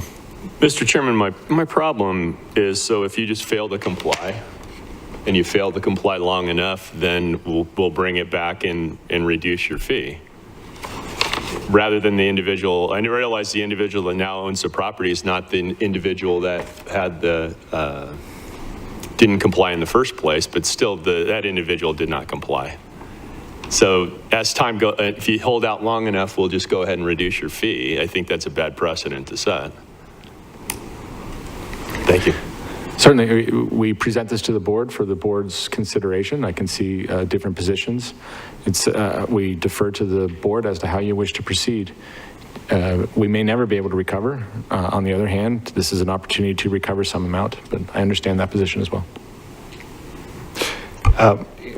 Mr. Chairman, my problem is, so if you just fail to comply, and you fail to comply long enough, then we'll bring it back and reduce your fee. Rather than the individual, I realize the individual that now owns the property is not the individual that had didn't comply in the first place, but still that individual did not comply. So as time goes, if you hold out long enough, we'll just go ahead and reduce your fee. I think that's a bad precedent to set. Thank you. Certainly, we present this to the board for the board's consideration. I can see different positions. We defer to the board as to how you wish to proceed. We may never be able to recover. On the other hand, this is an opportunity to recover some amount, but I understand that position as well.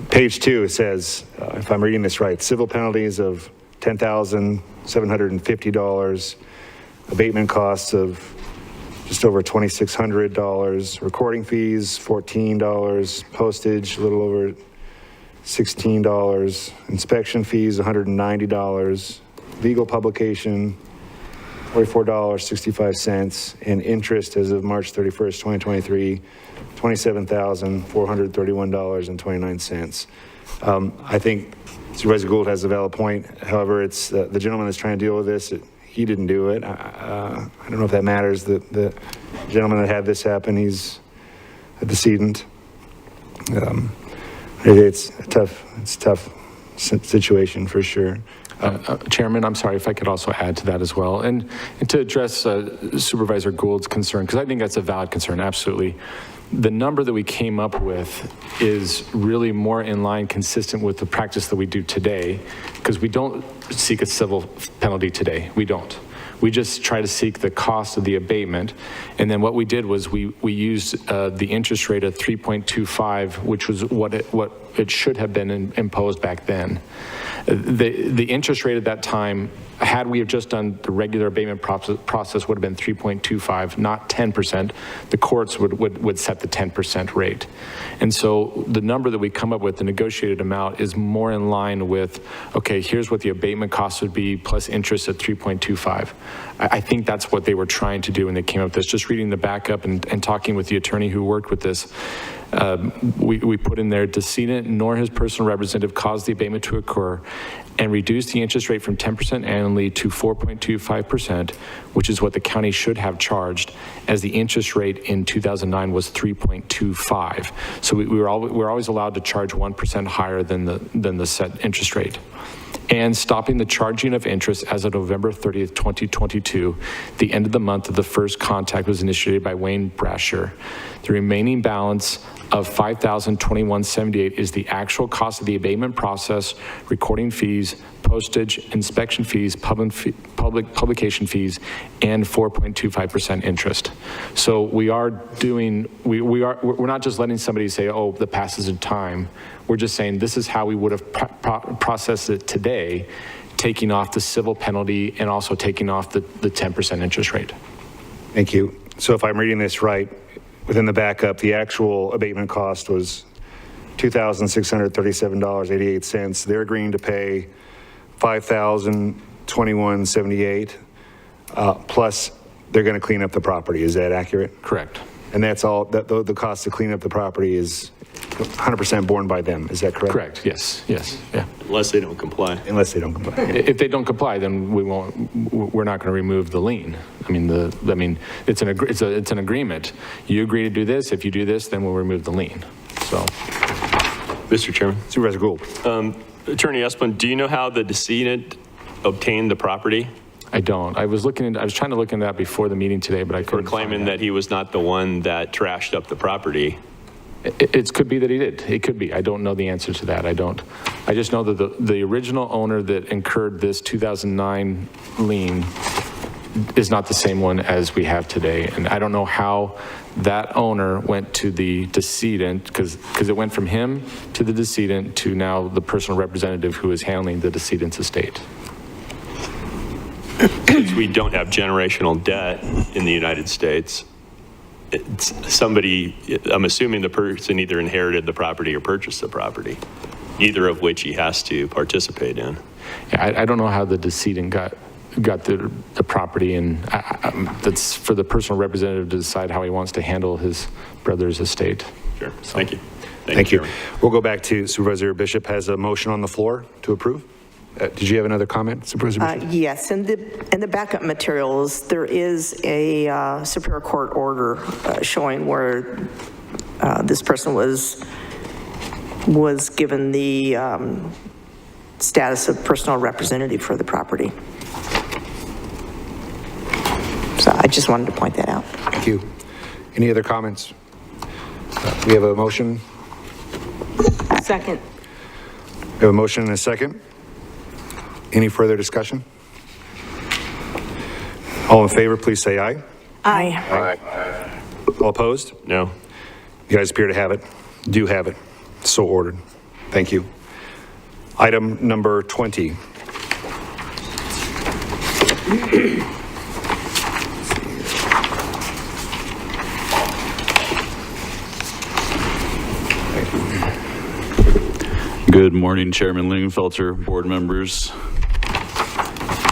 Page 2, it says, if I'm reading this right, civil penalties of $10,750, abatement costs of just over $2,600, recording fees, $14, postage, a little over $16, inspection fees, $190, legal publication, $44.65, and interest as of March 31st, 2023, $27,431.29. I think Supervisor Gould has a valid point. However, it's the gentleman that's trying to deal with this. He didn't do it. I don't know if that matters. The gentleman that had this happen, he's a decedent. It's a tough situation for sure. Chairman, I'm sorry if I could also add to that as well. And to address Supervisor Gould's concern, because I think that's a valid concern, absolutely. The number that we came up with is really more in line, consistent with the practice that we do today, because we don't seek a civil penalty today. We don't. We just try to seek the cost of the abatement. And then what we did was we used the interest rate of 3.25, which was what it should have been imposed back then. The interest rate at that time, had we have just done the regular abatement process, would have been 3.25, not 10%. The courts would set the 10% rate. And so the number that we come up with, the negotiated amount, is more in line with, okay, here's what the abatement cost would be plus interest at 3.25. I think that's what they were trying to do when they came up with this. Just reading the backup and talking with the attorney who worked with this, we put in there, decedent nor his personal representative caused the abatement to occur, and reduce the interest rate from 10% annually to 4.25%, which is what the county should have charged, as the interest rate in 2009 was 3.25. So we're always allowed to charge 1% higher than the set interest rate. And stopping the charging of interest as of November 30th, 2022, the end of the month of the first contact was initiated by Wayne Brasher. The remaining balance of $5,021.78 is the actual cost of the abatement process, recording fees, postage, inspection fees, publication fees, and 4.25% interest. So we're not just letting somebody say, oh, the passage of time. We're just saying this is how we would have processed it today, taking off the civil penalty and also taking off the 10% interest rate. Thank you. So if I'm reading this right, within the backup, the actual abatement cost was $2,637.88. They're agreeing to pay $5,021.78, plus they're going to clean up the property. Is that accurate? Correct. And that's all, the cost to clean up the property is 100% borne by them. Is that correct? Correct. Yes. Yeah. Unless they don't comply. Unless they don't comply. If they don't comply, then we're not going to remove the lien. I mean, it's an agreement. You agree to do this. If you do this, then we'll remove the lien. So, Mr. Chairman. Supervisor Gould. Attorney Esplin, do you know how the decedent obtained the property? I don't. I was trying to look into that before the meeting today, but I couldn't. For claiming that he was not the one that trashed up the property. It could be that he did. It could be. I don't know the answer to that. I don't. I just know that the original owner that incurred this 2009 lien is not the same one as we have today. And I don't know how that owner went to the decedent, because it went from him to the decedent to now the personal representative who is handling the decedent's estate. Since we don't have generational debt in the United States, I'm assuming the person either inherited the property or purchased the property, neither of which he has to participate in. Yeah, I don't know how the decedent got the property, and that's for the personal representative to decide how he wants to handle his brother's estate. Sure. So. Thank you. Thank you. We'll go back to Supervisor Bishop has a motion on the floor to approve. Did you have another comment, Supervisor Bishop? Yes, in the backup materials, there is a Superior Court order showing where this person was given the status of personal representative for the property. So I just wanted to point that out. Thank you. Any other comments? We have a motion. Second. We have a motion and a second. Any further discussion? All in favor, please say aye. Aye. Aye. All opposed? No. You guys appear to have it. Do have it. So ordered. Thank you. Item number 20. Good morning, Chairman Lingenfelter, board members.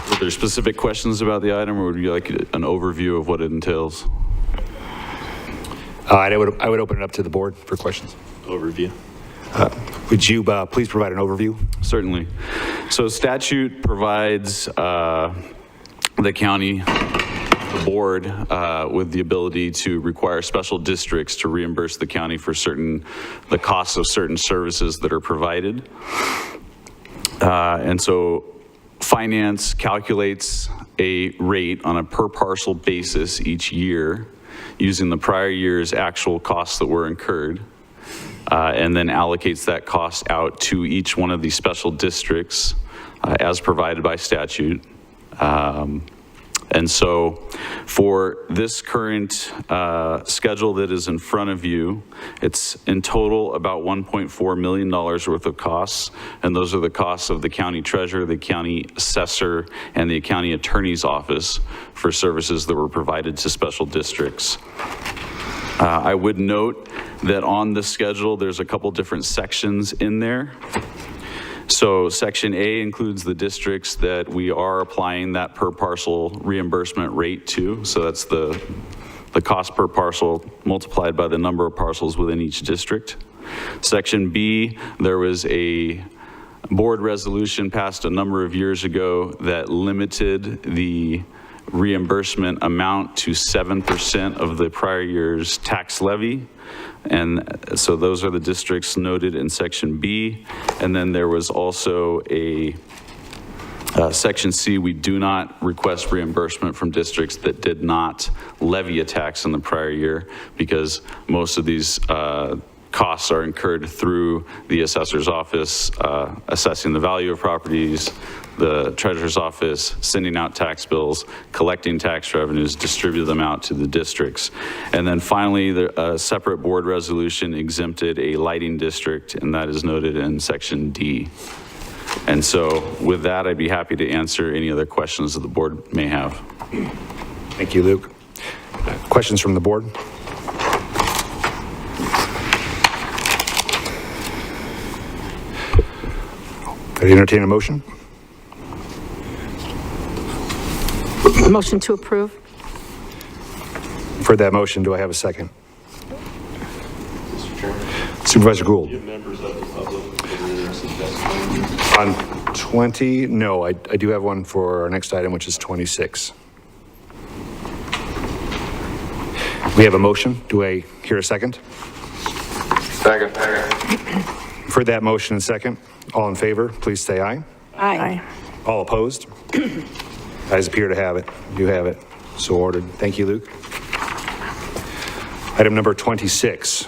Are there specific questions about the item, or would you like an overview of what it entails? I would open it up to the board for questions. Overview. Would you please provide an overview? Certainly. So statute provides the county board with the ability to require special districts to reimburse the county for the costs of certain services that are provided. And so Finance calculates a rate on a per parcel basis each year using the prior year's actual costs that were incurred, and then allocates that cost out to each one of these special districts as provided by statute. And so for this current schedule that is in front of you, it's in total about $1.4 million worth of costs. And those are the costs of the county treasurer, the county assessor, and the county attorney's office for services that were provided to special districts. I would note that on the schedule, there's a couple different sections in there. So section A includes the districts that we are applying that per parcel reimbursement rate to. So that's the cost per parcel multiplied by the number of parcels within each district. Section B, there was a board resolution passed a number of years ago that limited the reimbursement amount to 7% of the prior year's tax levy. And so those are the districts noted in section B. And then there was also a section C. We do not request reimbursement from districts that did not levy a tax in the prior year, because most of these costs are incurred through the assessor's office, assessing the value of properties, the treasurer's office, sending out tax bills, collecting tax revenues, distribute them out to the districts. And then finally, a separate board resolution exempted a lighting district, and that is noted in section D. And so with that, I'd be happy to answer any other questions that the board may have. Thank you, Luke. Questions from the board? Could I entertain a motion? Motion to approve. For that motion, do I have a second? Mr. Chairman. Supervisor Gould. Do you have members of the public that are interested in testifying? On 20, no, I do have one for our next item, which is 26. We have a motion. Do I hear a second? Second. For that motion and second, all in favor, please say aye. Aye. All opposed? Ayes appear to have it. You have it. So ordered. Thank you, Luke. Item number 26.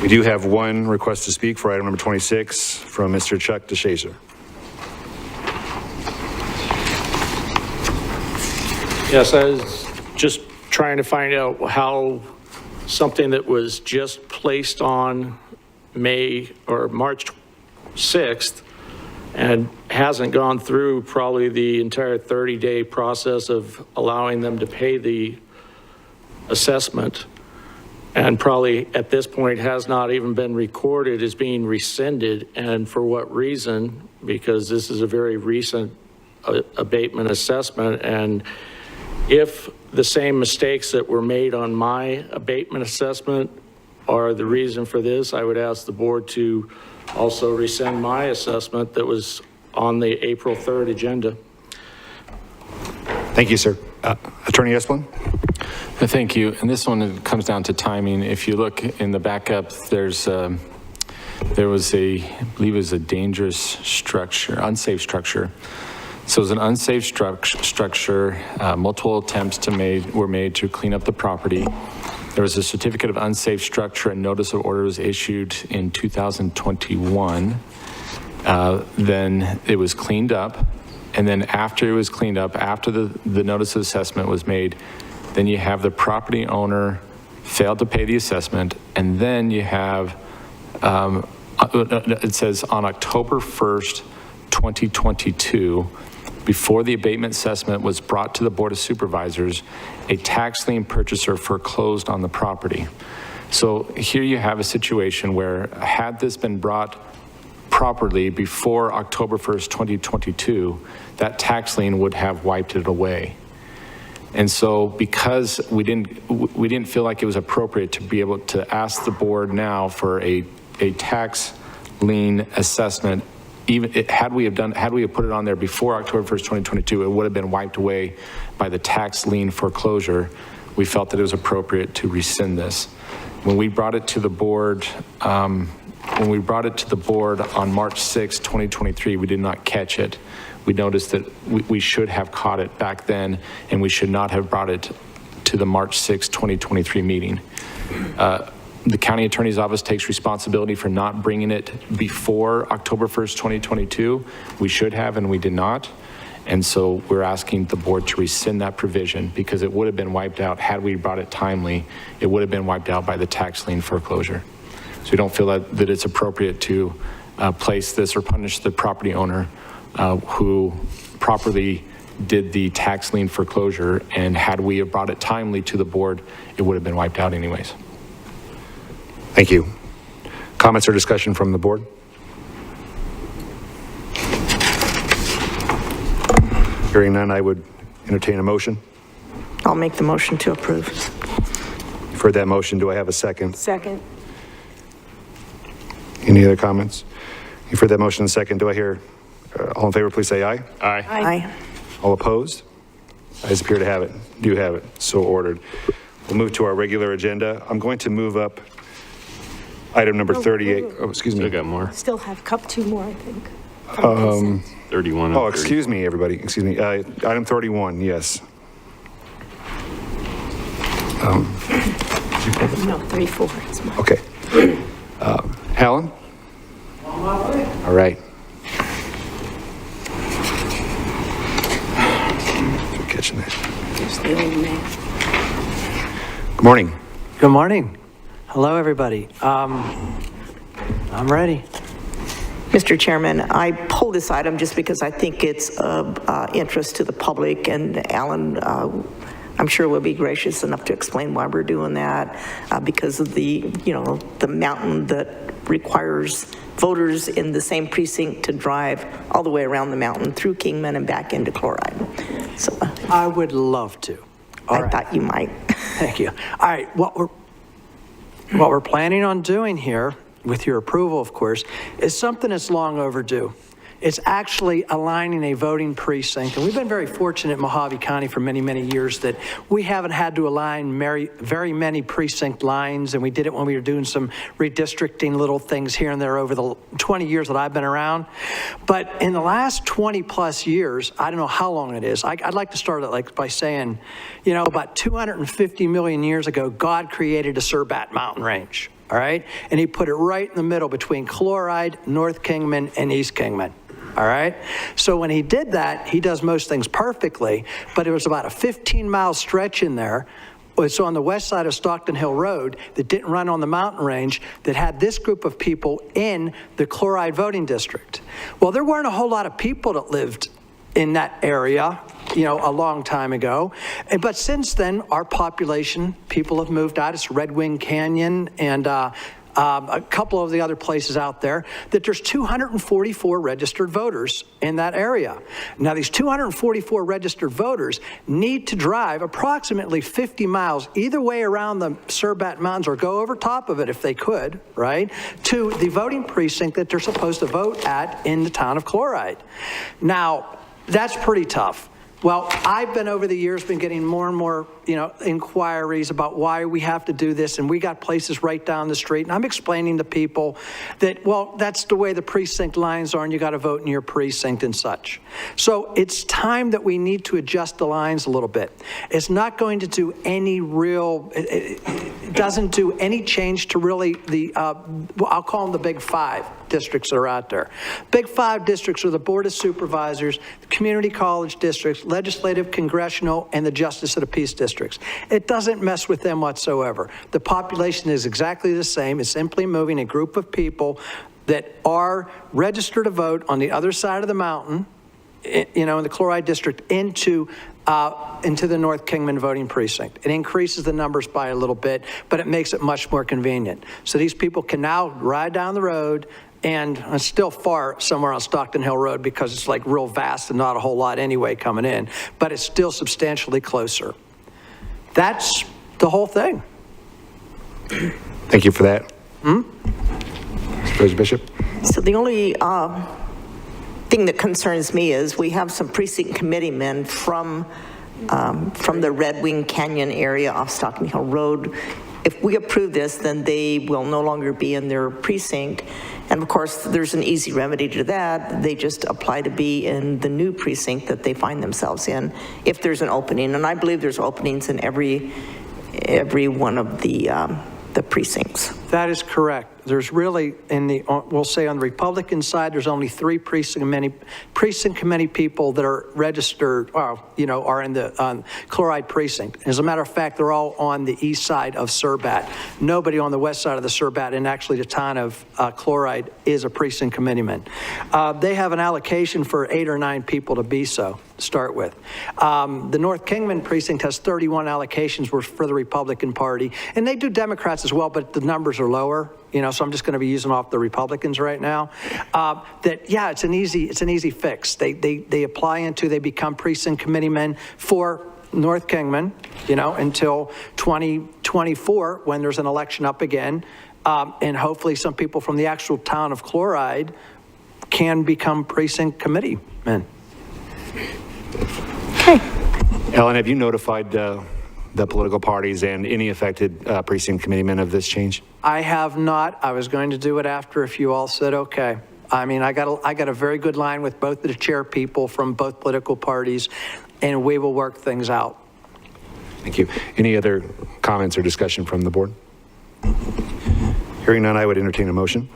We do have one request to speak for item number 26 from Mr. Chuck DeShazer. Yes, I was just trying to find out how something that was just placed on March 6th and hasn't gone through probably the entire 30-day process of allowing them to pay the assessment, and probably at this point has not even been recorded as being rescinded. And for what reason? Because this is a very recent abatement assessment, and if the same mistakes that were made on my abatement assessment are the reason for this, I would ask the board to also rescind my assessment that was on the April 3rd agenda. Thank you, sir. Attorney Esplin? Thank you. And this one comes down to timing. If you look in the backup, there was I believe it was a dangerous structure, unsafe structure. So it was an unsafe structure. Multiple attempts were made to clean up the property. There was a certificate of unsafe structure and notice of order was issued in 2021. Then it was cleaned up. And then after it was cleaned up, after the notice of assessment was made, then you have the property owner failed to pay the assessment. And then you have, it says on October 1st, 2022, before the abatement assessment was brought to the Board of Supervisors, a tax lien purchaser foreclosed on the property. So here you have a situation where had this been brought properly before October 1st, 2022, that tax lien would have wiped it away. And so because we didn't feel like it was appropriate to be able to ask the board now for a tax lien assessment, even had we put it on there before October 1st, 2022, it would have been wiped away by the tax lien foreclosure. We felt that it was appropriate to rescind this. When we brought it to the board, on March 6, 2023, we did not catch it. We noticed that we should have caught it back then, and we should not have brought it to the March 6, 2023 meeting. The county attorney's office takes responsibility for not bringing it before October 1st, 2022. We should have, and we did not. And so we're asking the board to rescind that provision because it would have been wiped out had we brought it timely. It would have been wiped out by the tax lien foreclosure. So we don't feel that it's appropriate to place this or punish the property owner who properly did the tax lien foreclosure. And had we have brought it timely to the board, it would have been wiped out anyways. Thank you. Comments or discussion from the board? Hearing none, I would entertain a motion. I'll make the motion to approve. You've heard that motion. Do I have a second? Second. Any other comments? You've heard that motion and second. Do I hear, all in favor, please say aye. Aye. Aye. All opposed? Ayes appear to have it. Do have it. So ordered. We'll move to our regular agenda. I'm going to move up item number 38. Oh, excuse me. Still got more. Still have two more, I think. 31. and Oh, 30. excuse me, everybody. Excuse me. Item 31, yes. No, 34 is mine. Okay. Alan? All right. Catching that. There's the old man. Good morning. Good morning. Hello, everybody. I'm ready. Mr. Chairman, I pulled this item just because I think it's of interest to the public, and Alan, I'm sure will be gracious enough to explain why we're doing that, because of the mountain that requires voters in the same precinct to drive all the way around the mountain through Kingman and back into Chloride. So I would love to. I thought you might. Thank you. All right, what we're planning on doing here, with your approval, of course, is something that's long overdue. It's actually aligning a voting precinct. And we've been very fortunate in Mojave County for many, many years that we haven't had to align very many precinct lines. And we did it when we were doing some redistricting little things here and there over the 20 years that I've been around. But in the last 20 plus years, I don't know how long it is. I'd like to start it by saying, about 250 million years ago, God created a Surbat mountain range. All right? And he put it right in the middle between Chloride, North Kingman, and East Kingman. All right? So when he did that, he does most things perfectly, but it was about a 15-mile stretch in there. So on the west side of Stockton Hill Road that didn't run on the mountain range that had this group of people in the Chloride voting district. Well, there weren't a whole lot of people that lived in that area, a long time ago. But since then, our population, people have moved out. It's Red Wing Canyon and a couple of the other places out there, that there's 244 registered voters in that area. Now, these 244 registered voters need to drive approximately 50 miles either way around the Surbat Mountains or go over top of it if they could, right, to the voting precinct that they're supposed to vote at in the town of Chloride. Now, that's pretty tough. Well, I've been over the years been getting more and more, inquiries about why we have to do this, and we got places right down the street, and I'm explaining to people that, well, that's the way the precinct lines are, and you got to vote in your precinct and such. So it's time that we need to adjust the lines a little bit. It's not going to do any real, it doesn't do any change to really the, I'll call them the big five districts that are out there. Big five districts are the Board of Supervisors, the community college districts, legislative, congressional, and the Justice of the Peace districts. It doesn't mess with them whatsoever. The population is exactly the same. It's simply moving a group of people that are registered to vote on the other side of the mountain, in the Chloride district into the North Kingman voting precinct. It increases the numbers by a little bit, but it makes it much more convenient. So these people can now ride down the road, and it's still far somewhere on Stockton Hill Road because it's like real vast and not a whole lot anyway coming in, but it's still substantially closer. That's the whole thing. Thank you for that. Supervisor Bishop? So the only thing that concerns me is we have some precinct committee men from the Red Wing Canyon area off Stockton Hill Road. if we approve this, then they will no longer be in their precinct. And of course, there's an easy remedy to that. They just apply to be in the new precinct that they find themselves in, if there's an opening. And I believe there's openings in every one of the precincts. That is correct. There's really, we'll say on the Republican side, there's only 3 precinct committee people that are registered, are in the chloride precinct. As a matter of fact, they're all on the east side of Surbat. Nobody on the west side of the Surbat, and actually the town of chloride is a precinct committeeman. They have an allocation for 8 or 9 people to be so, to start with. The North Kingman precinct has 31 allocations for the Republican Party, and they do Democrats as well, but the numbers are lower. So I'm just going to be using off the Republicans right now. It's an easy fix. They apply they become precinct committeemen for North Kingman, until 2024 when there's an election up again, and hopefully some people from the actual town of Chloride can become precinct committeemen. Okay. Ellen, have you notified the political parties and any affected precinct committeemen of this change? I have not. I was going to do it after if you all said okay. I mean, I got a very good line with both of the chair people from both political parties, and we will work things out. Thank you. Any other comments or discussion from the board? Hearing none, I would entertain a motion.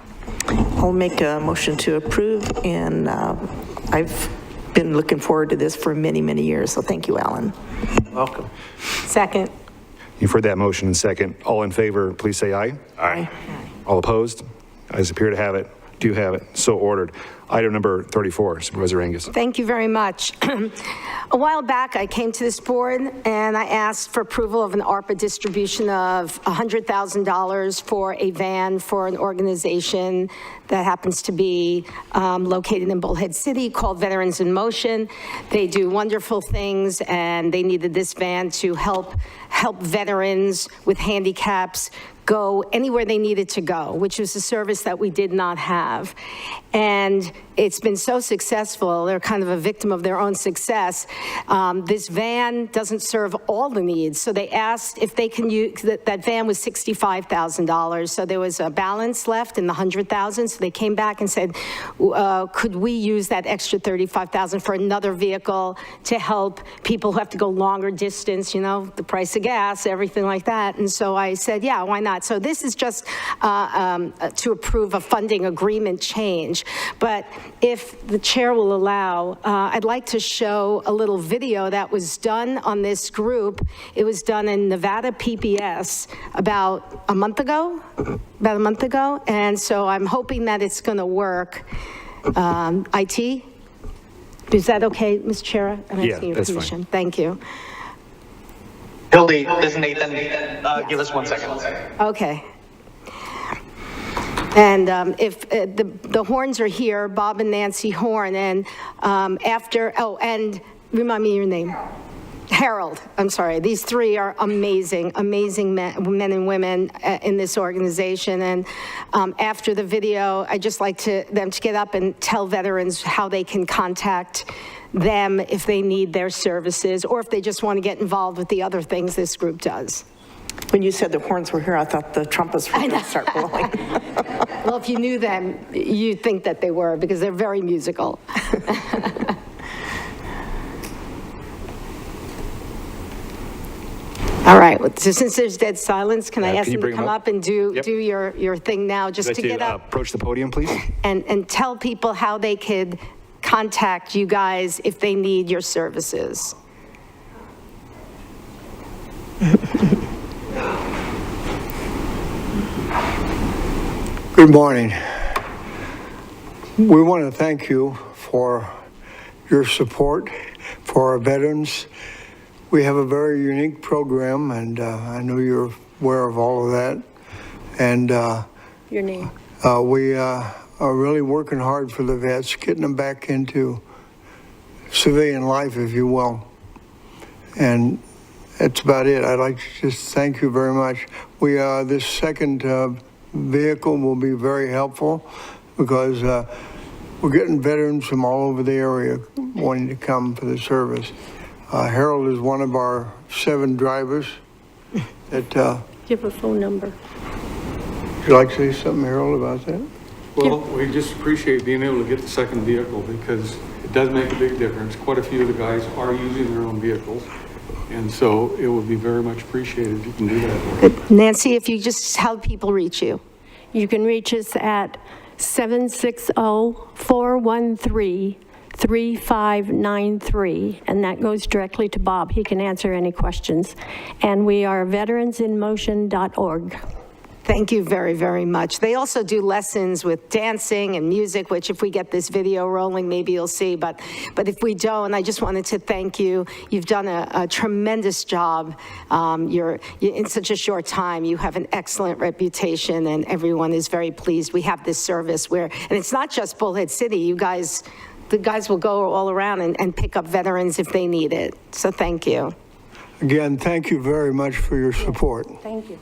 I'll make a motion to approve, and I've been looking forward to this for many, many years, so thank you, Alan. Welcome. Second. You've heard that motion and second. All in favor, please say aye. Aye. All opposed? Ayes appear to have it. Do have it. So ordered. Item number 34, Supervisor Angus. Thank you very much. A while back, I came to this board and I asked for approval of an ARPA distribution of $100,000 for a van for an organization that happens to be located in Bullhead City called Veterans in Motion. They do wonderful things, and they needed this van to help veterans with handicaps go anywhere they needed to go, which was a service that we did not have. And it's been so successful, they're kind of a victim of their own success. This van doesn't serve all the needs, so they asked if they can use, that van was $65,000, so there was a balance left in the $100,000, so they came back and said, could we use that extra $35,000 for another vehicle to help people who have to go longer distance, the price of gas, everything like that. And so I said, yeah, why not? So this is just to approve a funding agreement change. But if the chair will allow, I'd like to show a little video that was done on this group. It was done in Nevada PPS about a month ago. And so I'm hoping that it's going to work. IT? Is that okay, Ms. Chair? I'm asking your permission. Thank you. Hildy, this is Nathan. Give us 1 second. Okay. And if the Horns are here, Bob and Nancy Horn, and and remind me your name. Harold, I'm sorry. These 3 are amazing men and women in this organization. And after the video, I'd just like them to get up and tell veterans how they can contact them if they need their services, or if they just want to get involved with the other things this group does. When you said the Horns were here, I thought the trumpets were going to start blowing. Well, if you knew them, you'd think that they were, because they're very musical. All right, so since there's dead silence, can I ask them to come up and do your thing now, just to get up? Approach the podium, please. And tell people how they could contact you guys if they need your services. Good morning. We want to thank you for your support for our veterans. We have a very unique program, and I know you're aware of all of that. And your name? We are really working hard for the vets, getting them back into civilian life, if you will. And that's about it. I'd like to just thank you very much. This second vehicle will be very helpful, because we're getting veterans from all over the area wanting to come for the service. Harold is one of our 7 drivers that Give a phone number. Would you like to say something, Harold, about that? Well, we just appreciate being able to get the second vehicle because it does make a big difference. Quite a few of the guys are using their own vehicles. And so it would be very much appreciated if you can do that. Nancy, if you just, how people reach you? You can reach us at 760-413-3593, and that goes directly to Bob. He can answer any questions. And we are veteransinmotion.org. Thank you very, very much. They also do lessons with dancing and music, which if we get this video rolling, maybe you'll see. But if we don't, I just wanted to thank you. You've done a tremendous job. You're in such a short time. You have an excellent reputation, and everyone is very pleased. We have this service where, and it's not just Bullhead City. You guys, the guys will go all around and pick up veterans if they need it. So thank you. Again, thank you very much for your support. Thank you.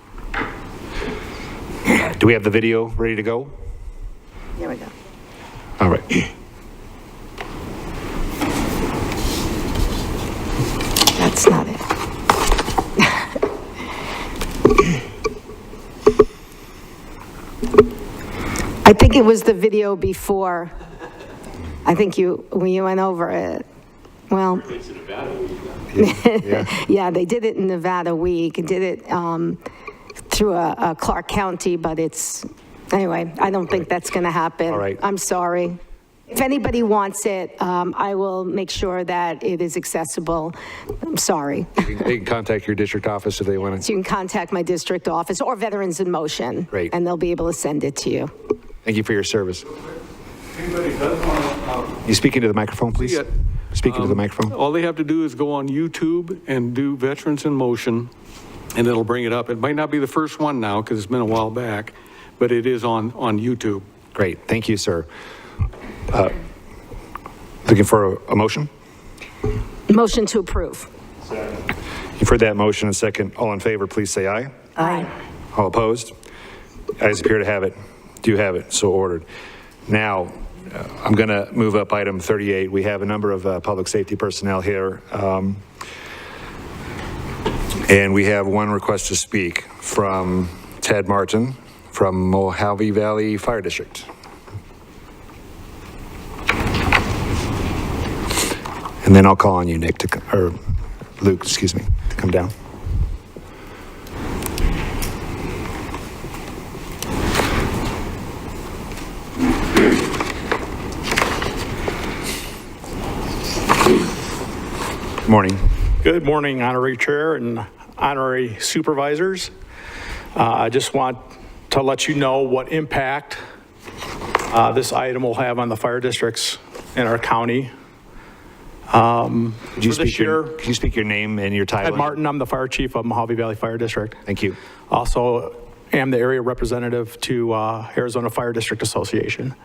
Do we have the video ready to go? There we go. All right. That's not it. I think it was the video before. I think when you went over it. Well, yeah, they did it in Nevada Week. Did it through a Clark County, but it's, anyway, I don't think that's going to happen. All right. I'm sorry. If anybody wants it, I will make sure that it is accessible. I'm sorry. They can contact your district office if they want So to. you can contact my district office or Veterans in Motion. Great. And they'll be able to send it to you. Thank you for your service. Anybody does want You speaking to the microphone, please? to Speaking to the microphone. all they have to do is go on YouTube and do Veterans in Motion, and it'll bring it up. It might not be the first one now because it's been a while back, but it is on YouTube. Great. Thank you, sir. Looking for a motion? Motion to approve. You've heard that motion. A second. All in favor, please say aye. Aye. All opposed? Ayes appear to have it. Do you have it? So ordered. Now, I'm going to move up item 38. We have a number of public safety personnel here. And we have one request to speak from Ted Martin from Mojave Valley Fire District. And then I'll call on you, Nick, or Luke, excuse me, to come down. Good morning. Good morning, Honorary Chair and Honorary Supervisors. I just want to let you know what impact this item will have on the fire districts in our county. Could you speak your name and your title? Ted Martin, I'm the Fire Chief of Mojave Valley Fire District. Thank you. Also am the area representative to Arizona Fire District Association.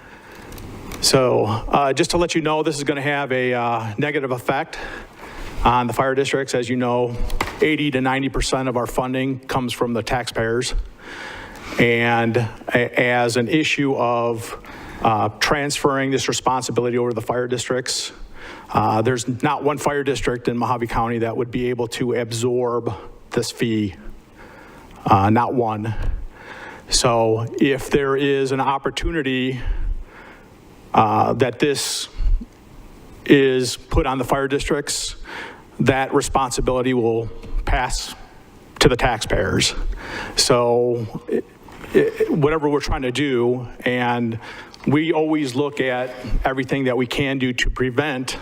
So just to let you know, this is going to have a negative effect on the fire districts. As you know, 80 to 90% of our funding comes from the taxpayers. And as an issue of transferring this responsibility over to the fire districts, there's not one fire district in Mojave County that would be able to absorb this fee, not one. So if there is an opportunity that this is put on the fire districts, that responsibility will pass to the taxpayers. So whatever we're trying to do, and we always look at everything that we can do to prevent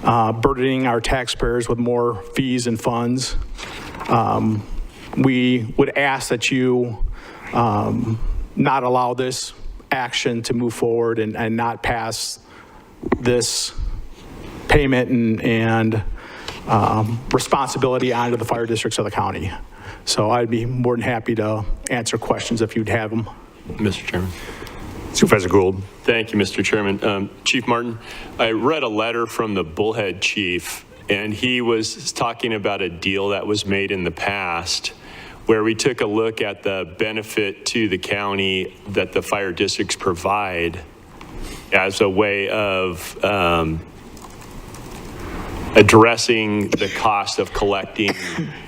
burdening our taxpayers with more fees and funds. We would ask that you not allow this action to move forward and not pass this payment and responsibility onto the fire districts of the county. So I'd be more than happy to answer questions if you'd have them. Mr. Chairman. Supervisor Gould. Thank you, Mr. Chairman. Chief Martin, I read a letter from the Bullhead chief, and he was talking about a deal that was made in the past where we took a look at the benefit to the county that the fire districts provide as a way of addressing the cost of collecting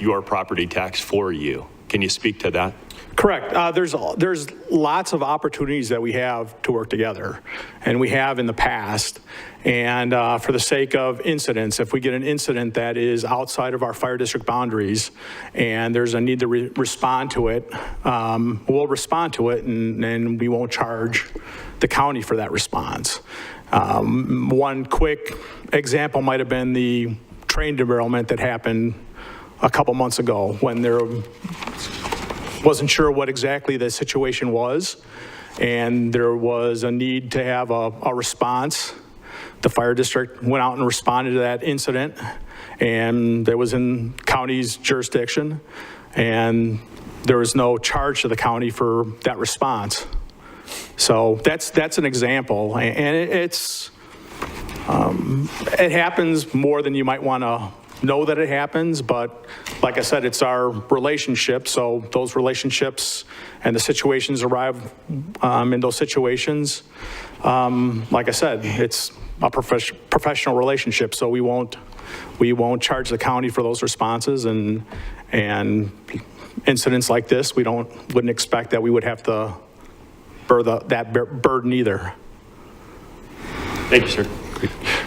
your property tax for you. Can you speak to that? Correct. There's lots of opportunities that we have to work together, and we have in the past. And for the sake of incidents, if we get an incident that is outside of our fire district boundaries and there's a need to respond to it, we'll respond to it, and we won't charge the county for that response. One quick example might have been the train derailment that happened a couple months ago when there wasn't sure what exactly the situation was, and there was a need to have a response. The fire district went out and responded to that incident, and it was in county's jurisdiction, and there was no charge to the county for that response. So that's an example, and it happens more than you might want to know that it happens, but like I said, it's our relationship, so those relationships and the situations arrive in those situations. Like I said, it's a professional relationship, so we won't charge the county for those responses, and incidents like this, wouldn't expect that we would have to bear that burden either. Thank you, sir.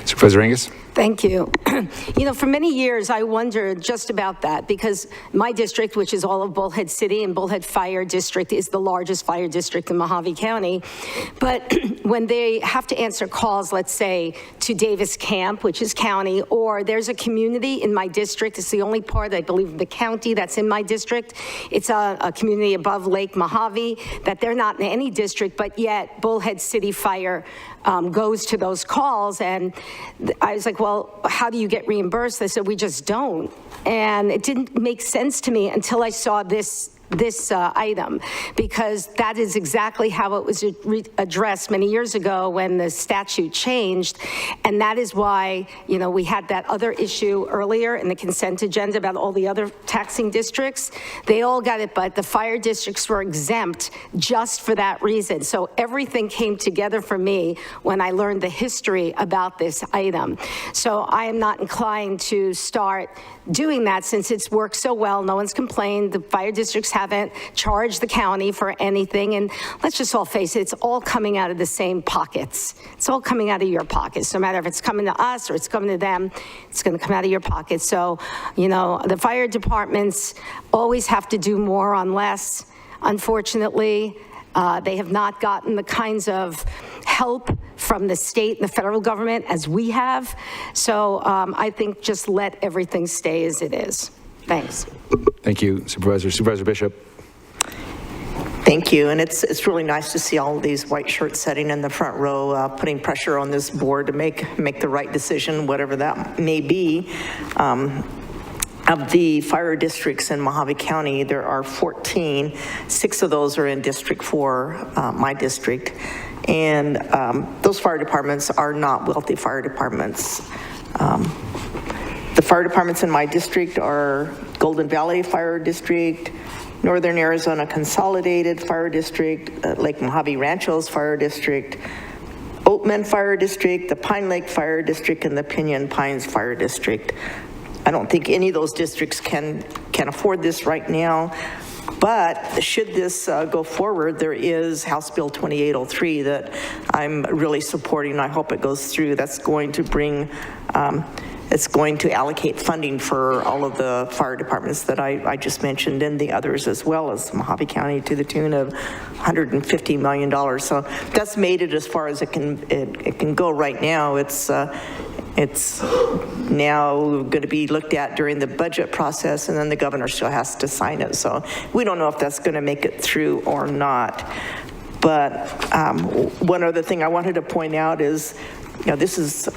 Supervisor Angus? Thank you. You know, for many years, I wondered just about that because my district, which is all of Bullhead City, and Bullhead Fire District is the largest fire district in Mojave County. But when they have to answer calls, let's say, to Davis Camp, which is county, or there's a community in my district, it's the only part, I believe, of the county that's in my district. It's a community above Lake Mojave that they're not in any district, but yet Bullhead City Fire goes to those calls. And I was like, well, how do you get reimbursed? They said, we just don't. And it didn't make sense to me until I saw this item, because that is exactly how it was addressed many years ago when the statute changed. And that is why, you know, we had that other issue earlier in the consent agenda about all the other taxing districts. They all got it, but the fire districts were exempt just for that reason. So everything came together for me when I learned the history about this item. So I am not inclined to start doing that since it's worked so well. No one's complained. The fire districts haven't charged the county for anything. And let's just all face it, it's all coming out of the same pockets. It's all coming out of your pockets. No matter if it's coming to us or it's coming to them, it's going to come out of your pockets. So, you know, the fire departments always have to do more on less. Unfortunately, they have not gotten the kinds of help from the state and the federal government as we have. So I think just let everything stay as it is. Thanks. Thank you, Supervisor. Supervisor Bishop. Thank you, and it's really nice to see all of these white shirts sitting in the front row, putting pressure on this board to make the right decision, whatever that may be. Of the fire districts in Mojave County, there are 14. 6 of those are in District 4, my district. And those fire departments are not wealthy fire departments. The fire departments in my district are Golden Valley Fire District, Northern Arizona Consolidated Fire District, Lake Mojave Ranchos Fire District, Oatman Fire District, the Pine Lake Fire District, and the Pinyon Pines Fire District. I don't think any of those districts can afford this right now, but should this go forward, there is House Bill 2803 that I'm really supporting. I hope it goes through. That's going to bring, it's going to allocate funding for all of the fire departments that I just mentioned, and the others as well as Mojave County, to the tune of $150 million. So that's made it as far as it can go right now. It's now going to be looked at during the budget process, and then the governor still has to sign it. So we don't know if that's going to make it through or not. But one other thing I wanted to point out is, you know, this is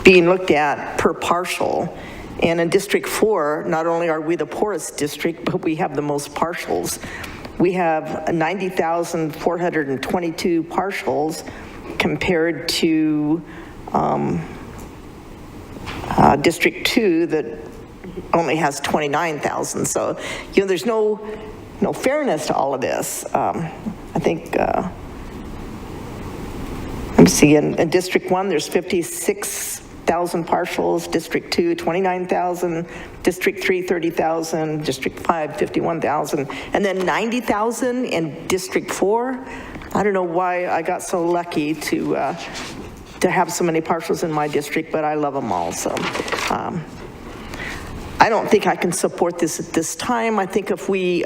being looked at per partial. And in District 4, not only are we the poorest district, but we have the most partials. We have 90,422 partials compared to District 2 that only has 29,000. So, you know, there's no fairness to all of this. I think, let me see, in District 1, there's 56 30,000 parcels, District 2, 29,000, District 3, 30,000, District 5, 51,000, and then 90,000 in District 4. I don't know why I got so lucky to have so many parcels in my district, but I love them all, so. I don't think I can support this at this time. I think if we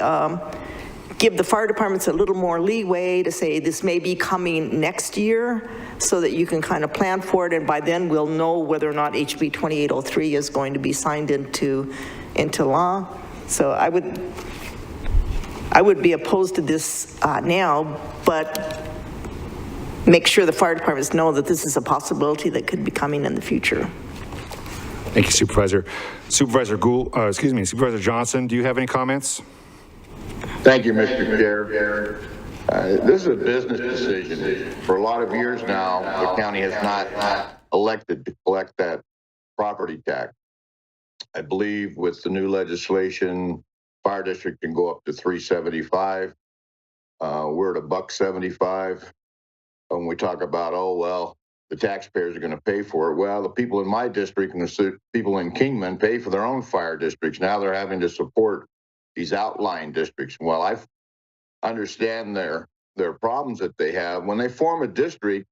give the fire departments a little more leeway to say this may be coming next year so that you can kind of plan for it, and by then we'll know whether or not HB 2803 is going to be signed into law. So I would be opposed to this now, but make sure the fire departments know that this is a possibility that could be coming in the future. Thank you, Supervisor. Supervisor Supervisor Johnson, do you have any comments? Thank you, Mr. Chair. This is a business decision. For a lot of years now, the county has not elected to collect that property tax. I believe with the new legislation, fire district can go up to $3.75. We're at $1.75. When we talk about, oh, well, the taxpayers are going to pay for it. Well, the people in my district and the people in Kingman pay for their own fire districts. Now they're having to support these outlying districts. Well, I understand their problems that they have. When they form a district,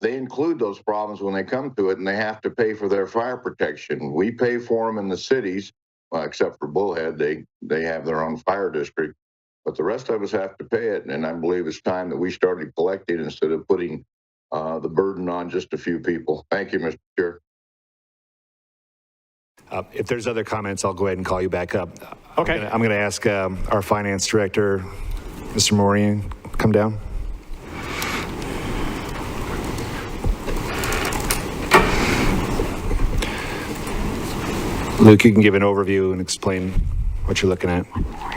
they include those problems when they come to it, and they have to pay for their fire protection. We pay for them in the cities, well, except for Bullhead. They have their own fire district, but the rest of us have to pay it. And I believe it's time that we started collecting instead of putting the burden on just a few people. Thank you, Mr. Chair. If there's other comments, I'll go ahead and call you back up. Okay. I'm going to ask our finance director, Mr. Maureen, come down. Luke, you can give an overview and explain what you're looking at.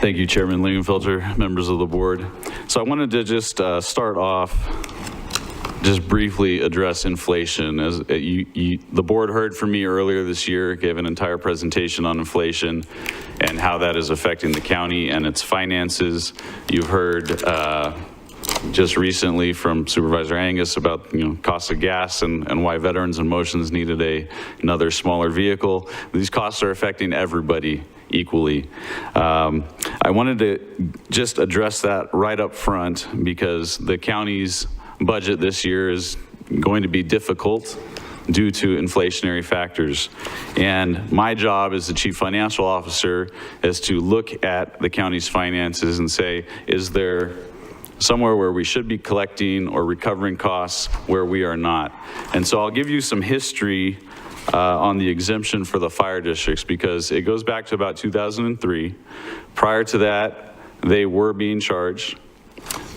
Thank you, Chairman Lingenfelter, members of the board. So I wanted to just start off, just briefly address inflation. As the board heard from me earlier this year, gave an entire presentation on inflation and how that is affecting the county and its finances. You've heard just recently from Supervisor Angus about costs of gas and why Veterans in Motions needed another smaller vehicle. These costs are affecting everybody equally. I wanted to just address that right up front because the county's budget this year is going to be difficult due to inflationary factors. And my job as the chief financial officer is to look at the county's finances and say, is there somewhere where we should be collecting or recovering costs where we are not? And so I'll give you some history on the exemption for the fire districts because it goes back to about 2003. Prior to that, they were being charged.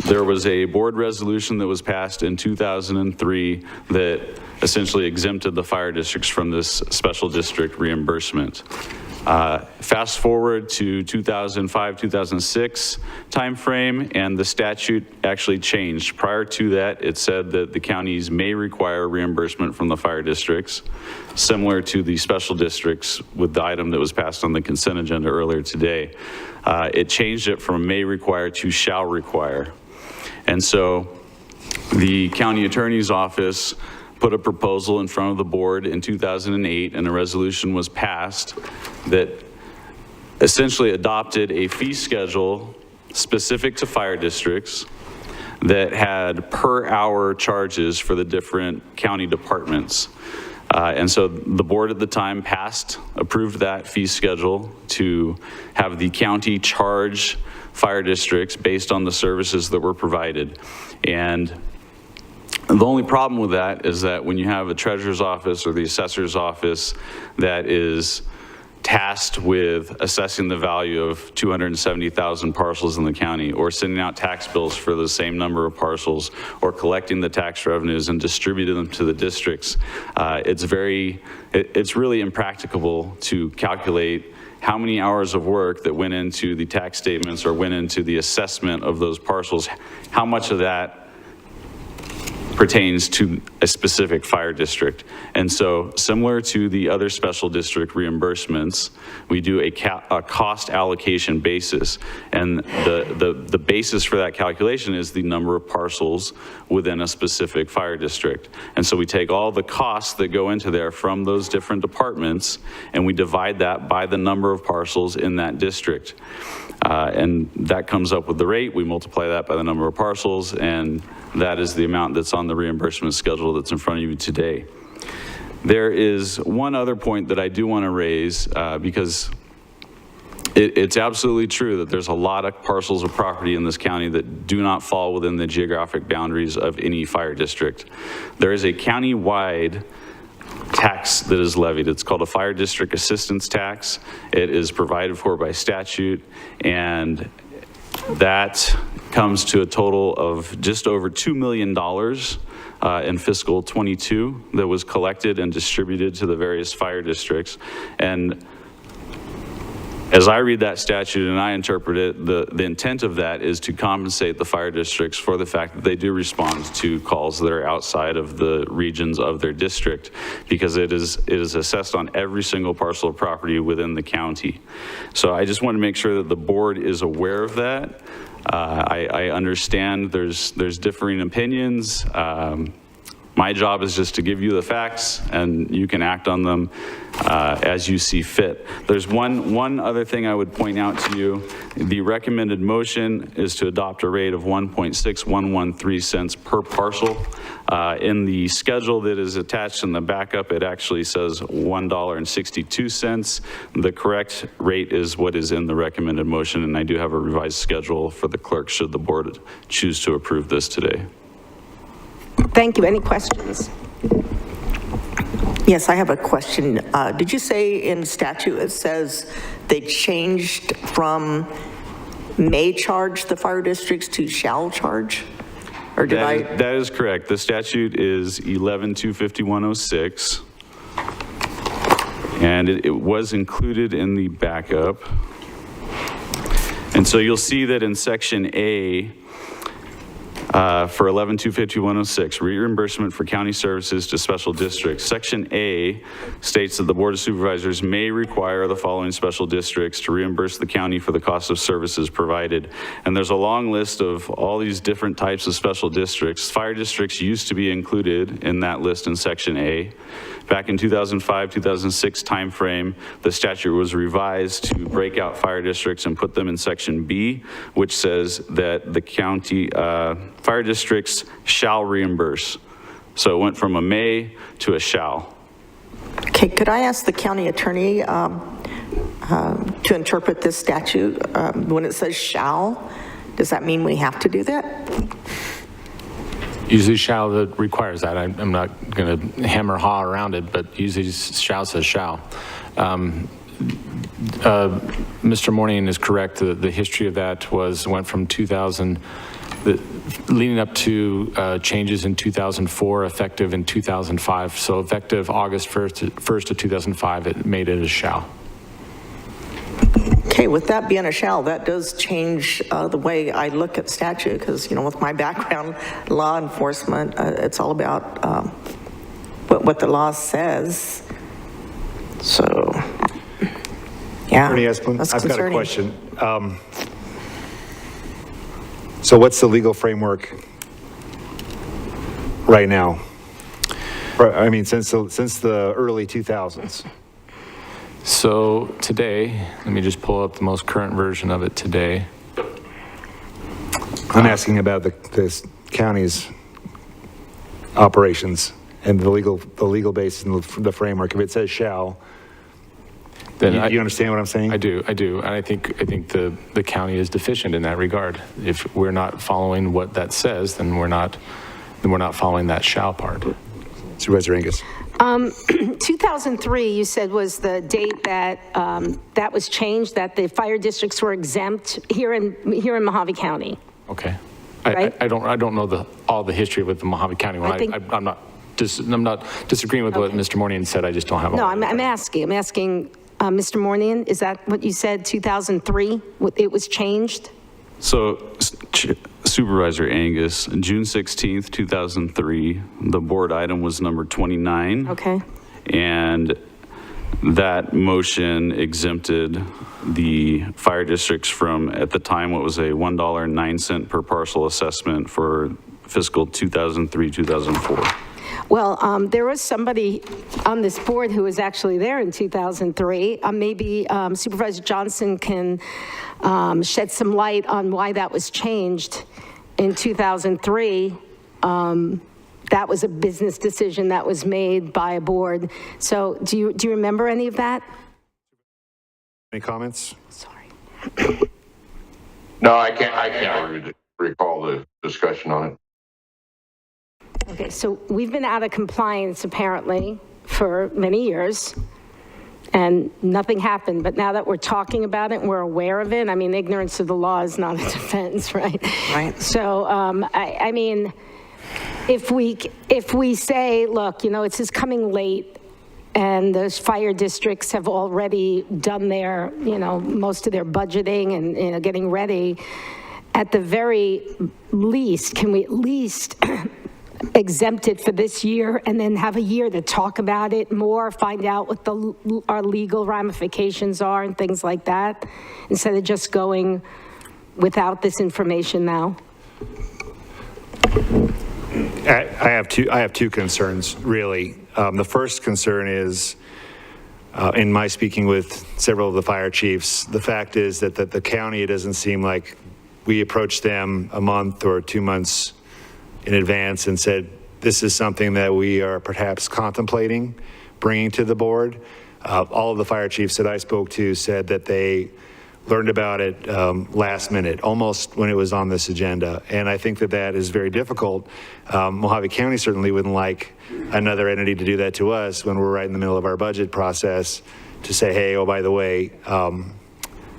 There was a board resolution that was passed in 2003 that essentially exempted the fire districts from this special district reimbursement. Fast forward to 2005, 2006 timeframe, and the statute actually changed. Prior to that, it said that the counties may require reimbursement from the fire districts, similar to the special districts with the item that was passed on the consent agenda earlier today. It changed it from may require to shall require. And so the county attorney's office put a proposal in front of the board in 2008, and a resolution was passed that essentially adopted a fee schedule specific to fire districts that had per hour charges for the different county departments. And so the board at the time approved that fee schedule to have the county charge fire districts based on the services that were provided. And the only problem with that is that when you have a treasurer's office or the assessor's office that is tasked with assessing the value of 270,000 parcels in the county, or sending out tax bills for the same number of parcels, or collecting the tax revenues and distributing them to the districts, it's really impracticable to calculate how many hours of work that went into the tax statements or went into the assessment of those parcels, how much of that pertains to a specific fire district. And so similar to the other special district reimbursements, we do a cost allocation basis. And the basis for that calculation is the number of parcels within a specific fire district. And so we take all the costs that go into there from those different departments, and we divide that by the number of parcels in that district. And that comes up with the rate. We multiply that by the number of parcels, and that is the amount that's on the reimbursement schedule that's in front of you today. There is one other point that I do want to raise because it's absolutely true that there's a lot of parcels of property in this county that do not fall within the geographic boundaries of any fire district. There is a county-wide tax that is levied. It's called a fire district assistance tax. It is provided for by statute, and that comes to a total of just over $2 million in fiscal 22 that was collected and distributed to the various fire districts. And as I read that statute and I interpret it, the intent of that is to compensate the fire districts for the fact that they do respond to calls that are outside of the regions of their district, because it is assessed on every single parcel of property within the county. So I just want to make sure that the board is aware of that. I understand there's differing opinions. My job is just to give you the facts, and you can act on them as you see fit. There's one other thing I would point out to you. The recommended motion is to adopt a rate of 1.6113 cents per parcel. In the schedule that is attached in the backup, it actually says $1.62. The correct rate is what is in the recommended motion, and I do have a revised schedule for the clerk should the board choose to approve this today. Thank you. Any questions? Yes, I have a question. Did you say in statute it says they changed from may charge the fire districts to shall charge? Or did That is correct. The statute is 11-25106, and it was included in the backup. And so you'll see that in section A, for 11-25106, reimbursement for county services to special districts. Section A states that the Board of Supervisors may require the following special districts to reimburse the county for the cost of services provided. And there's a long list of all these different types of special districts. Fire districts used to be included in that list in Section A. Back in 2005-2006 timeframe, the statute was revised to break out fire districts and put them in Section B, which says that the county fire districts shall reimburse. So it went from a may to a shall. Okay, could I ask the county attorney to interpret this statute? When it says shall, does that mean we have to do that? Usually shall that requires that. I'm not going to hammer haw around it, but usually shall says shall. Mr. Mourning is correct. The history of that went from 2000, leading up to changes in 2004, effective in 2005. So effective August 1st of 2005, it made it a shall. Okay, with that being a shall, that does change the way I look at statute, because, you know, with my background, law enforcement, it's all about what the law says. So, yeah, Attorney Esplin, that's I've got a concerning. question. So what's the legal framework right now? I mean, since the early 2000s. So today, let me just pull up the most current version of it today. I'm asking about the county's operations and the legal base and the framework. If it says shall, then you understand what I'm saying? I do, and I think the county is deficient in that regard. If we're not following what that says, then we're not following that shall part. Supervisor Angus. 2003, you said, was the date that that was changed, that the fire districts were exempt here in Mojave County. Okay. Right? I don't know all the history with the Mojave County one. I'm not disagreeing with what Mr. Mourning said. I just don't have all. No, I'm asking, Mr. Mourning, is that what you said, 2003? It was changed? So Supervisor Angus, June 16th, 2003, the board item was number 29. Okay. And that motion exempted the fire districts from, at the time, what was a $1.09 per parcel assessment for fiscal 2003, 2004. Well, there was somebody on this board who was actually there in 2003. Maybe Supervisor Johnson can shed some light on why that was changed in 2003. That was a business decision that was made by a board. So do you remember any of that? Any comments? Sorry. No, I can't recall the discussion on it. Okay, so we've been out of compliance apparently for many years and nothing happened. But now that we're talking about it and we're aware of it, I mean, ignorance of the law is not a defense, right? Right. So, I mean, if we say, look, you know, it's just coming late and those fire districts have already done their, you know, most of their budgeting and, you know, getting ready, at the very least, can we at least exempt it for this year and then have a year to talk about it more, find out what our legal ramifications are and things like that, instead of just going without this information now? I have two concerns, really. The first concern is, in my speaking with several of the fire chiefs, the fact is that the county, it doesn't seem like we approached them a month or 2 months in advance and said, this is something that we are perhaps contemplating bringing to the board. All of the fire chiefs that I spoke to said that they learned about it last minute, almost when it was on this agenda. And I think that is very difficult. Mojave County certainly wouldn't like another entity to do that to us when we're right in the middle of our budget process, to say, hey, oh, by the way,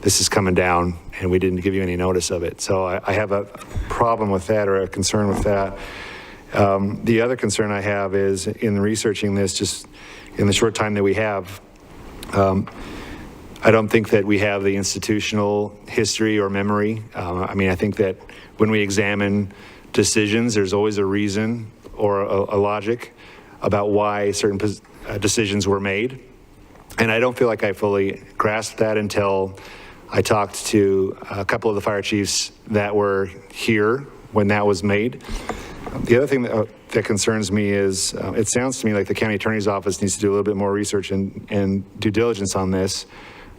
this is coming down and we didn't give you any notice of it. So I have a problem with that, or a concern with that. The other concern I have is, in researching this, just in the short time that we have, I don't think that we have the institutional history or memory. I mean, I think that when we examine decisions, there's always a reason or a logic about why certain decisions were made. And I don't feel like I fully grasped that until I talked to a couple of the fire chiefs that were here when that was made. The other thing that concerns me is, it sounds to me like the county attorney's office needs to do a little bit more research and due diligence on this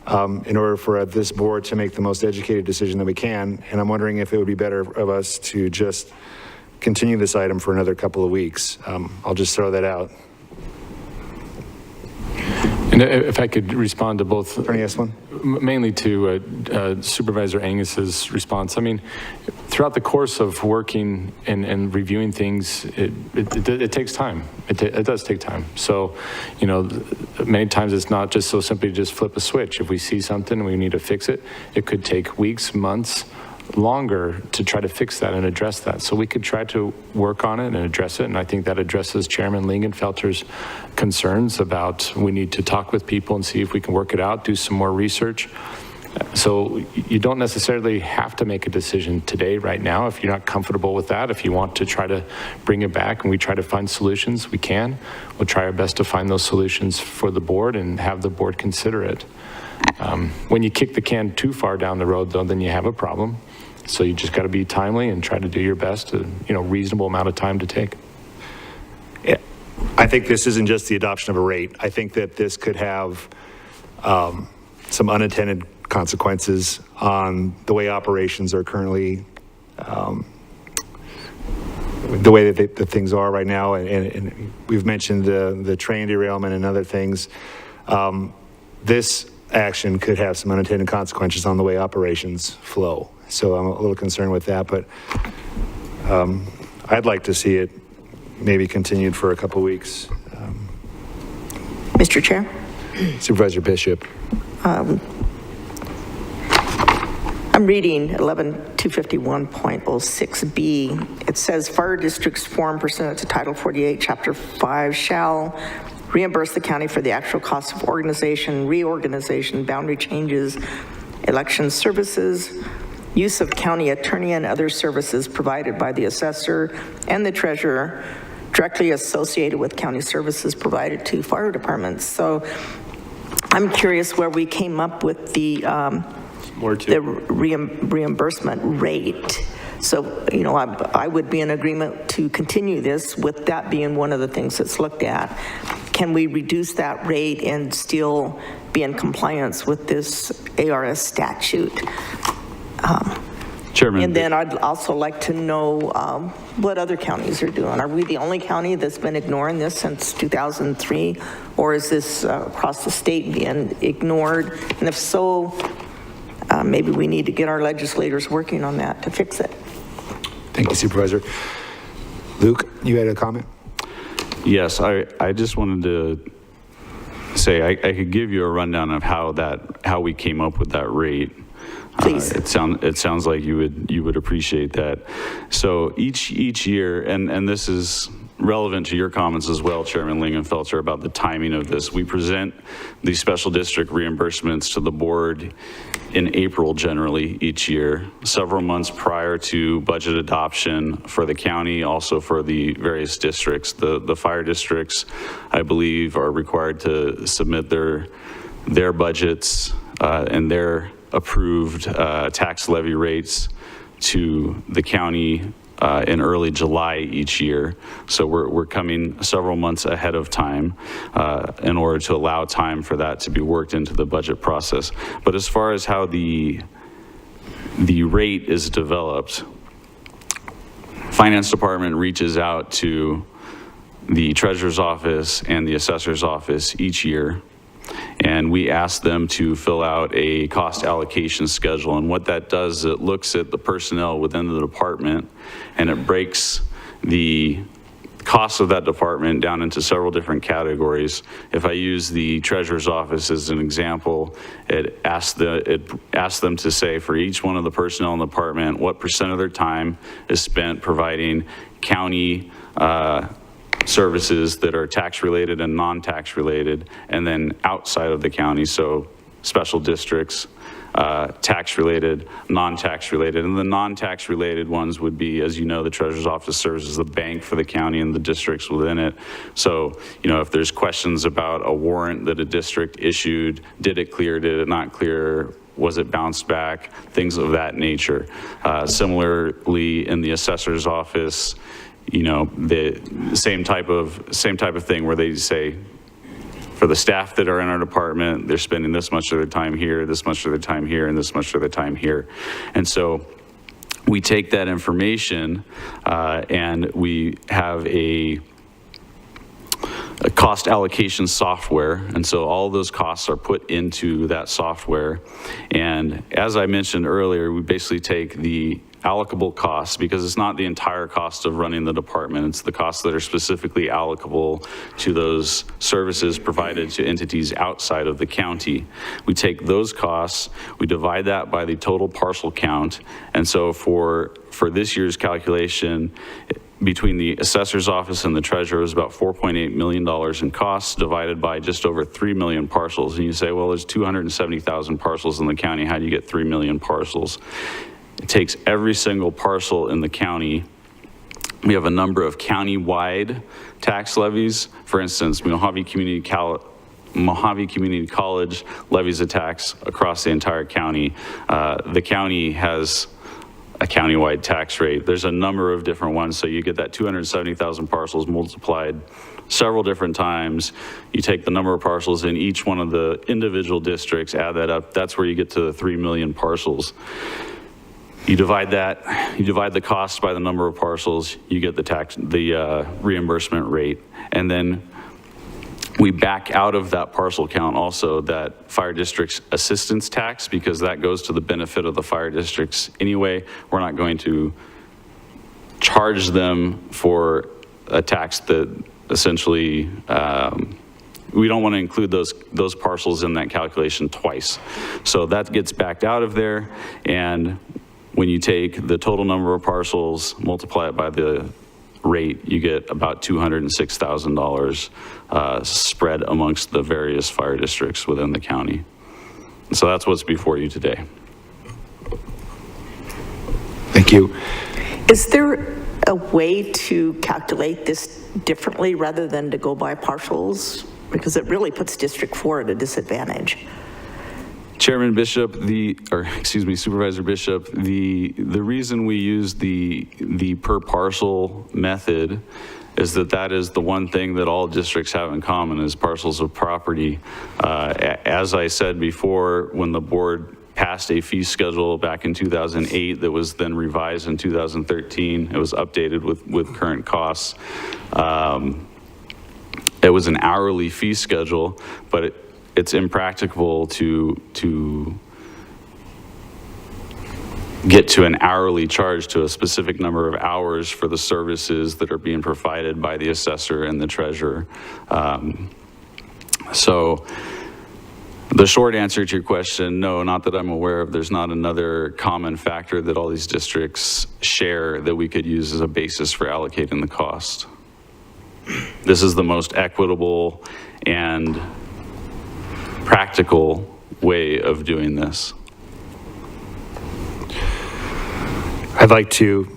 in order for this board to make the most educated decision that we can. And I'm wondering if it would be better of us to just continue this item for another couple of weeks. I'll just throw that out. And if I could respond to both. Attorney Esplin? Mainly to Supervisor Angus's response. I mean, throughout the course of working and reviewing things, it takes time. It does take time. So, you know, many times it's not just so simply to just flip a switch. If we see something and we need to fix it, it could take weeks, months, longer to try to fix that and address that. So we could try to work on it and address it. And I think that addresses Chairman Lingenfelter's concerns about we need to talk with people and see if we can work it out, do some more research. So you don't necessarily have to make a decision today, right now, if you're not comfortable with that. If you want to try to bring it back and we try to find solutions, we can. We'll try our best to find those solutions for the board and have the board consider it. When you kick the can too far down the road, though, then you have a problem. So you just got to be timely and try to do your best to, you know, reasonable amount of time to take. Yeah, I think this isn't just the adoption of a rate. I think that this could have some unintended consequences on the way operations are currently, the way that things are right now. And we've mentioned the train derailment and other things. This action could have some unintended consequences on the way operations flow. So I'm a little concerned with that, but I'd like to see it maybe continued for a couple weeks. Mr. Chair? Supervisor Bishop. I'm reading 11251.06B. It says fire districts formed pursuant to Title 48, Chapter 5 shall reimburse the county for the actual cost of organization, reorganization, boundary changes, election services, use of county attorney and other services provided by the assessor and the treasurer directly associated with county services provided to fire departments. So I'm curious where we came up with the reimbursement rate. So, you know, I would be in agreement to continue this with that being one of the things that's looked at. Can we reduce that rate and still be in compliance with this ARS statute? Chairman. And then I'd also like to know what other counties are doing. Are we the only county that's been ignoring this since 2003? Or is this across the state being ignored? And if so, maybe we need to get our legislators working on that to fix it. Thank you, Supervisor. Luke, you had a comment? Yes, I just wanted to say I could give you a rundown of how we came up with that rate. Please. It sounds like you would appreciate that. So each year, and this is relevant to your comments as well, Chairman Lingenfelter, about the timing of this. We present these special district reimbursements to the board in April generally each year, several months prior to budget adoption for the county, also for the various districts. The fire districts, I believe, are required to submit their budgets and their approved tax levy rates to the county in early July each year. So we're coming several months ahead of time in order to allow time for that to be worked into the budget process. But as far as how the rate is developed, Finance Department reaches out to the Treasurer's Office and the Assessor's Office each year, and we ask them to fill out a cost allocation schedule. And what that does is it looks at the personnel within the department and it breaks the cost of that department down into several different categories. If I use the Treasurer's Office as an example, it asks them to say for each one of the personnel in the department what % of their time is spent providing county services that are tax related and non-tax related, and then outside of the county, so special districts, tax related, non-tax related. And the non-tax related ones would be, as you know, the Treasurer's Office serves as the bank for the county and the districts within it. So, you know, if there's questions about a warrant that a district issued, did it clear, did it not clear, was it bounced back, things of that nature. Similarly, in the Assessor's Office, you know, the same type of thing where they say, for the staff that are in our department, they're spending this much of their time here, this much of their time here, and this much of their time here. And so we take that information and we have a cost allocation software. And so all those costs are put into that software. And as I mentioned earlier, we basically take the allocable costs, because it's not the entire cost of running the department, it's the costs that are specifically allocable to those services provided to entities outside of the county. We take those costs, we divide that by the total parcel count, and so for this year's calculation, between the Assessor's Office and the Treasurer is about $4.8 million in costs divided by just over 3 million parcels. And you say, well, there's 270,000 parcels in the county, how do you get 3 million parcels? It takes every single parcel in the county. We have a number of county-wide tax levies. For instance, Mojave Community College levies a tax across the entire county. The county has a county-wide tax rate. There's a number of different ones, so you get that 270,000 parcels multiplied several different times. You take the number of parcels in each one of the individual districts, add that up, that's where you get to the 3 million parcels. You divide that, you divide the cost by the number of parcels, you get the reimbursement rate. And then we back out of that parcel count also that fire district's assistance tax, because that goes to the benefit of the fire districts anyway. We're not going to charge them for a tax that essentially, we don't want to include those parcels in that calculation twice. So that gets backed out of there, and when you take the total number of parcels, multiply it by the rate, you get about $206,000 spread amongst the various fire districts within the county. So that's what's before you today. you. Is there a way to calculate this differently rather than to go by partials? Because it really puts District 4 at a disadvantage. Chairman Bishop, Supervisor Bishop, the reason we use the per parcel method is that is the one thing that all districts have in common is parcels of property. As I said before, when the board passed a fee schedule back in 2008 that was then revised in 2013, it was updated with current costs. It was an hourly fee schedule, but it's impracticable to get to an hourly charge to a specific number of hours for the services that are being provided by the assessor and the treasurer. So the short answer to your question, no, not that I'm aware of. There's not another common factor that all these districts share that we could use as a basis for allocating the cost. This is the most equitable and practical way of doing this. I'd like to,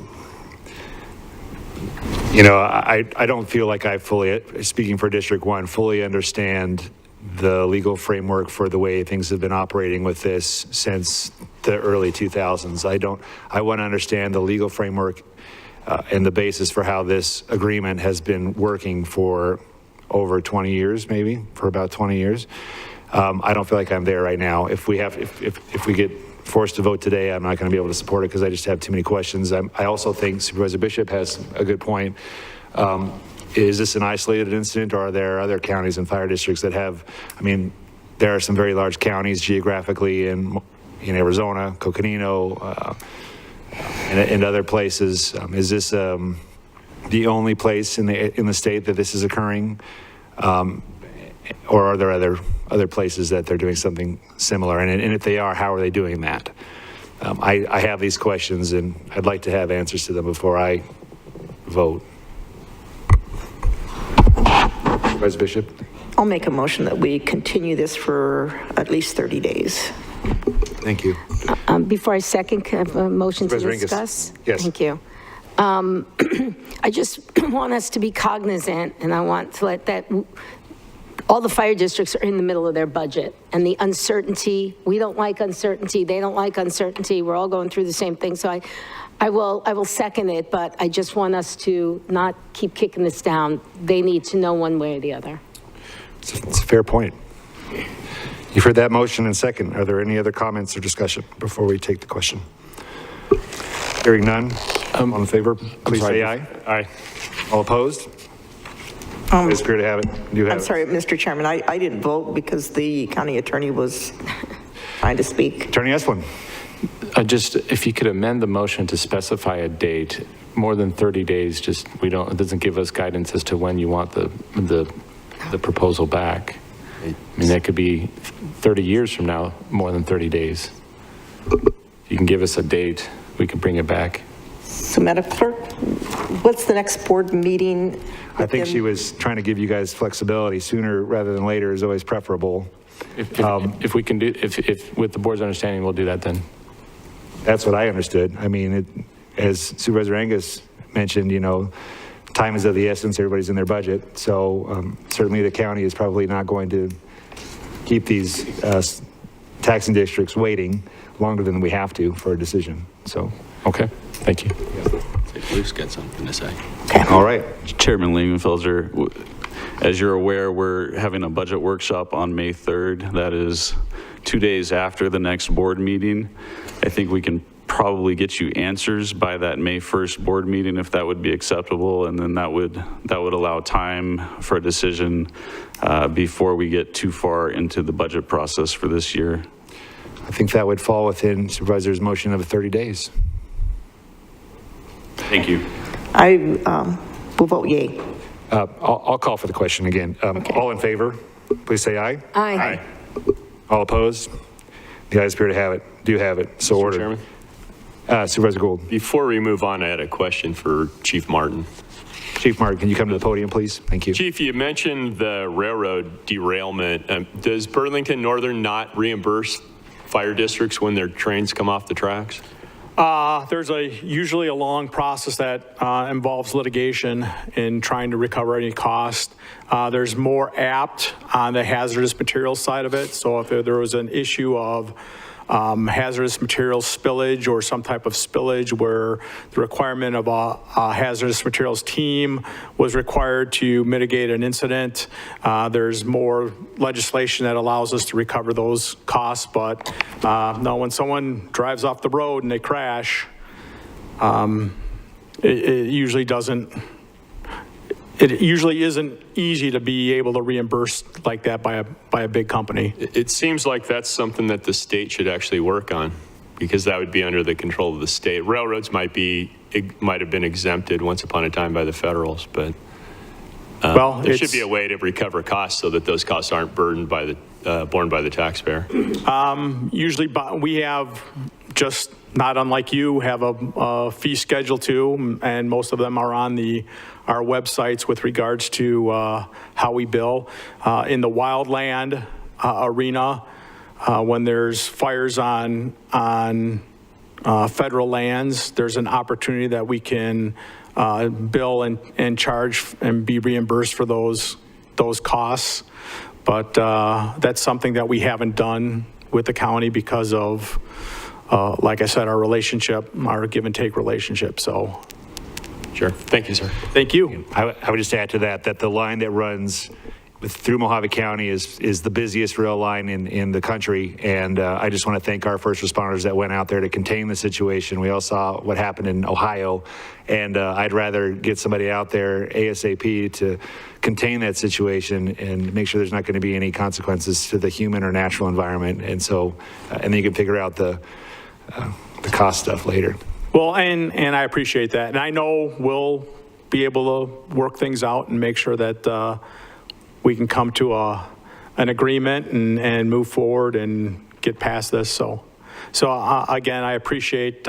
I don't feel like I fully, speaking for District 1, fully understand the legal framework for the way things have been operating with this since the early 2000s. I want to understand the legal framework and the basis for how this agreement has been working for over 20 years, maybe, for about 20 years. I don't feel like I'm there right now. If we get forced to vote today, I'm not going to be able to support it because I just have too many questions. I also think Supervisor Bishop has a good point. Is this an isolated incident, or are there other counties and fire districts that have, there are some very large counties geographically in Arizona, Coconino, and other places. Is this the only place in the state that this is occurring? Or are there other places that they're doing something similar? And if they are, how are they doing that? I have these questions, and I'd like to have answers to them before I vote. Supervisor Bishop? I'll make a motion that we continue this for at least 30 days. Thank you. Before I second, can I have a motion to Supervisor discuss? Inges. Yes. Thank you. I just want us to be cognizant, and I want to let that, all the fire districts are in the middle of their budget, and the uncertainty, we don't like uncertainty, they don't like uncertainty, we're all going through the same thing, so I will second it, but I just want us to not keep kicking this down. They need to know one way or the other. It's a fair point. You've heard that motion and second. Are there any other comments or discussion before we take the question? Hearing none. All in favor, please say aye. Aye. All opposed? It's clear to have it. You have I'm sorry, Mr. Chairman, I didn't vote because the county attorney was trying to speak. Attorney Esplin. Just, if you could amend the motion to specify a date, more than 30 days, it doesn't give us guidance as to when you want the proposal back. That could be 30 years from now, more than 30 days. You can give us a date, we can bring it back. So, Madam Clerk, what's the next board meeting? I think she was trying to give you guys flexibility. Sooner rather than later is always preferable. If we can do, if with the board's understanding, we'll do that then. That's what I understood. As Supervisor Angus mentioned, time is of the essence. Everybody's in their budget. So certainly the county is probably not going to keep these taxing districts waiting longer than we have to for a decision. So. Okay, thank you. Luke's got something to say. All right. Chairman Lehman-Felser, as you're aware, we're having a budget workshop on May 3rd. That is 2 days after the next board meeting. I think we can probably get you answers by that May 1st board meeting if that would be acceptable, and then that would allow time for a decision before we get too far into the budget process for this year. I think that would fall within Supervisor's motion of 30 days. Thank you. I will vote yay. I'll call for the question again. Okay. All in favor, please say aye. Aye. All opposed? The ayes appear to have it. Do have it. So ordered. Chairman? Supervisor Gould. Before we move on, I had a question for Chief Martin. Chief Martin, can you come to the podium, please? Thank you. Chief, you mentioned the railroad derailment. Does Burlington Northern not reimburse fire districts when their trains come off the tracks? There's usually a long process that involves litigation in trying to recover any cost. There's more apt on the hazardous materials side of it. So if there was an issue of hazardous materials spillage or some type of spillage where the requirement of a hazardous materials team was required to mitigate an incident, there's more legislation that allows us to recover those costs. But no, when someone drives off the road and they crash, it usually doesn't. It usually isn't easy to be able to reimburse like that by a big company. It seems like that's something that the state should actually work on, because that would be under the control of the state. Railroads might have been exempted once upon a time by the federals, but there should be a way to recover costs so that those costs aren't borne by the taxpayer. Usually we have, just not unlike you, have a fee schedule too, and most of them are on our websites with regards to how we bill. In the wildland arena, when there's fires on federal lands, there's an opportunity that we can bill and charge and be reimbursed for those costs. But that's something that we haven't done with the county because of, like I said, our relationship, our give and take relationship. So. Sure. Thank you, sir. Thank you. I would just add to that the line that runs through Mojave County is the busiest rail line in the country. And I just want to thank our first responders that went out there to contain the situation. We all saw what happened in Ohio. And I'd rather get somebody out there ASAP to contain that situation and make sure there's not going to be any consequences to the human or natural environment. And so, and then you can figure out the cost stuff later. Well, and I appreciate that. And I know we'll be able to work things out and make sure that we can come to an agreement and move forward and get past this. So again, I appreciate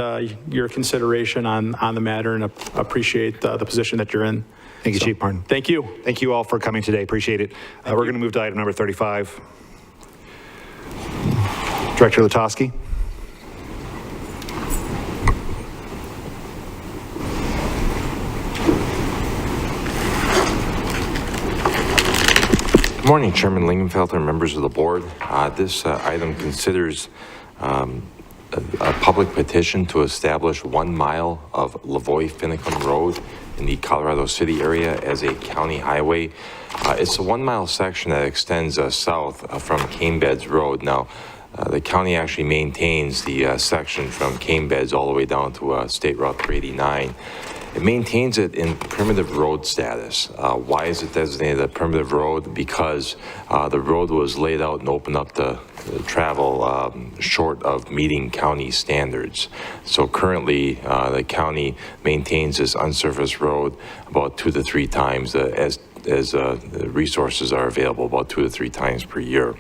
your consideration on the matter and appreciate the position that you're in. Thank you, Chief Martin. Thank you. Thank you all for coming today. Appreciate it. We're going to move to item number 35. Director Lutowski. Good morning, Chairman Lingenfelter and members of the board. This item considers a public petition to establish 1 mile of Lavoie-Finicum Road in the Colorado City area as a county highway. It's a 1 mile section that extends south from Cane Beds Road. Now, the county actually maintains the section from Cane Beds all the way down to State Route 389. It maintains it in primitive road status. Why is it designated a primitive road? Because the road was laid out and opened up to travel short of meeting county standards. So currently, the county maintains this unsurfaced road about 2 to 3 times as resources are available, about 2 to 3 times per year.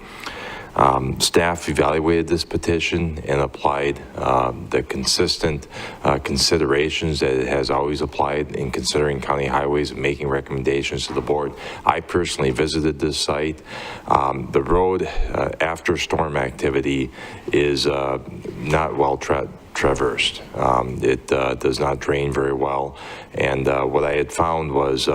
Staff evaluated this petition and applied the consistent considerations that it has always applied in considering county highways and making recommendations to the board. I personally visited this site. The road after storm activity is not well traversed. It does not drain very well. And what I had found was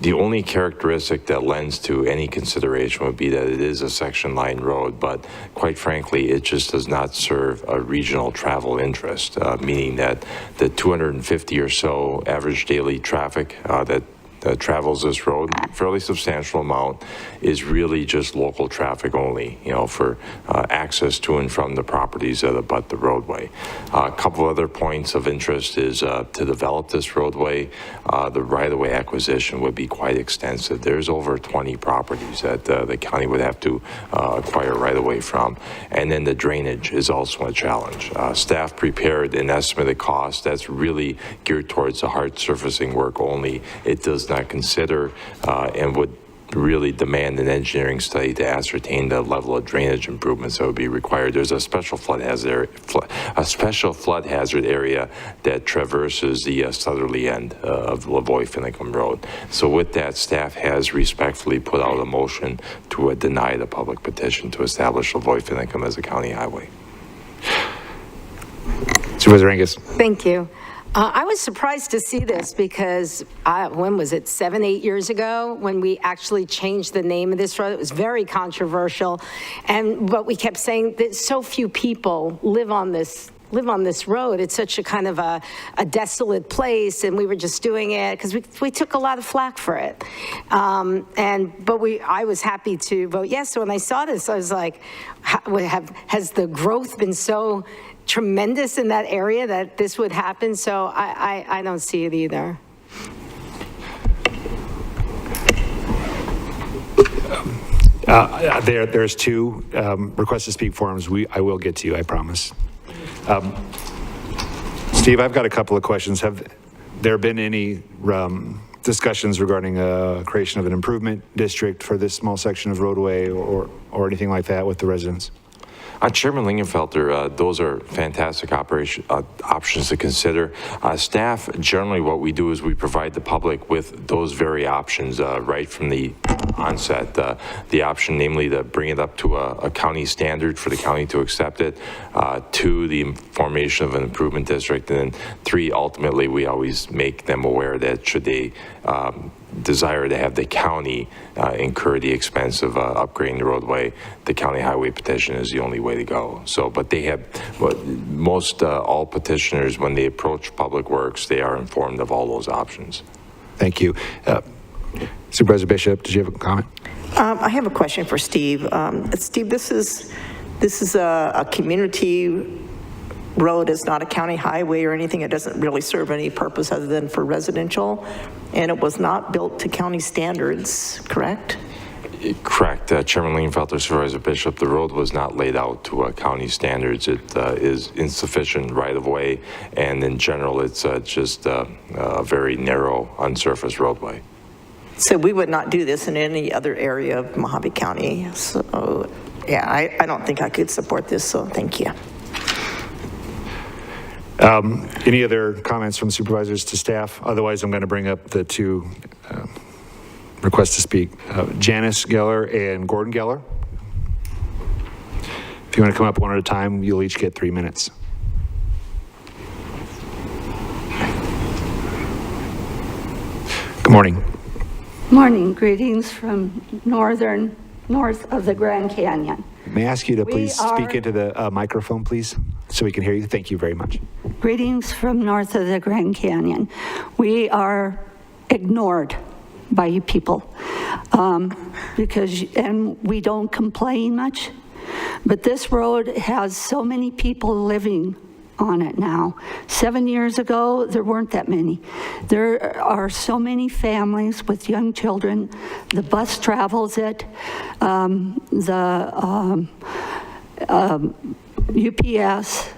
the only characteristic that lends to any consideration would be that it is a section line road, but quite frankly, it just does not serve a regional travel interest, meaning that the 250 or so average daily traffic that travels this road, fairly substantial amount, is really just local traffic only, for access to and from the properties that abut the roadway. A couple other points of interest is to develop this roadway, the right-of-way acquisition would be quite extensive. There's over 20 properties that the county would have to acquire right-of-way from. And then the drainage is also a challenge. Staff prepared an estimated cost that's really geared towards the hard surfacing work only. It does not consider and would really demand an engineering study to ascertain the level of drainage improvements that would be required. There's a special flood hazard area that traverses the southerly end of Lavoie-Finicum Road. So with that, staff has respectfully put out a motion to deny the public petition to establish Lavoie-Finicum as a county highway. Supervisor Angus. Thank you. I was surprised to see this because, when was it, 7, 8 years ago, when we actually changed the name of this road? It was very controversial. But we kept saying that so few people live on this road. It's such a kind of a desolate place, and we were just doing it because we took a lot of flack for it. But I was happy to vote yes. So when I saw this, I was like, has the growth been so tremendous in that area that this would happen? So I don't see it either. There's two request to speak forms. I will get to you, I promise. Steve, I've got a couple of questions. Have there been any discussions regarding creation of an improvement district for this small section of roadway or anything like that with the residents? Chairman Lingenfelter, those are fantastic options to consider. Staff, generally what we do is we provide the public with those very options right from the onset. The option, namely, to bring it up to a county standard for the county to accept it, 2, the formation of an improvement district, and then 3, ultimately, we always make them aware that should they desire to have the county incur the expense of upgrading the roadway, the county highway petition is the only way to go. So, but they have, most all petitioners, when they approach Public Works, they are informed of all those options. Thank you. Supervisor Bishop, did you have a comment? I have a question for Steve. Steve, this is a community road. It's not a county highway or anything. It doesn't really serve any purpose other than for residential, and it was not built to county standards, correct? Correct. Chairman Lingenfelter, Supervisor Bishop, the road was not laid out to county standards. It is insufficient right-of-way, and in general, it's just a very narrow, unsurfaced roadway. So we would not do this in any other area of Mojave County. So, yeah, I don't think I could support this, so thank you. Any other comments from supervisors to staff? Otherwise, I'm going to bring up the two requests to speak. Janice Geller and Gordon Geller. If you want to come up one at a time, you'll each get 3 minutes. Good morning. Morning. Greetings from north of the Grand Canyon. May I ask you to please speak into the microphone, please, so we can hear you? Thank you very much. Greetings from north of the Grand Canyon. We are ignored by you people and we don't complain much, but this road has so many people living on it now. 7 years ago, there weren't that many. There are so many families with young children. The bus travels it. UPS,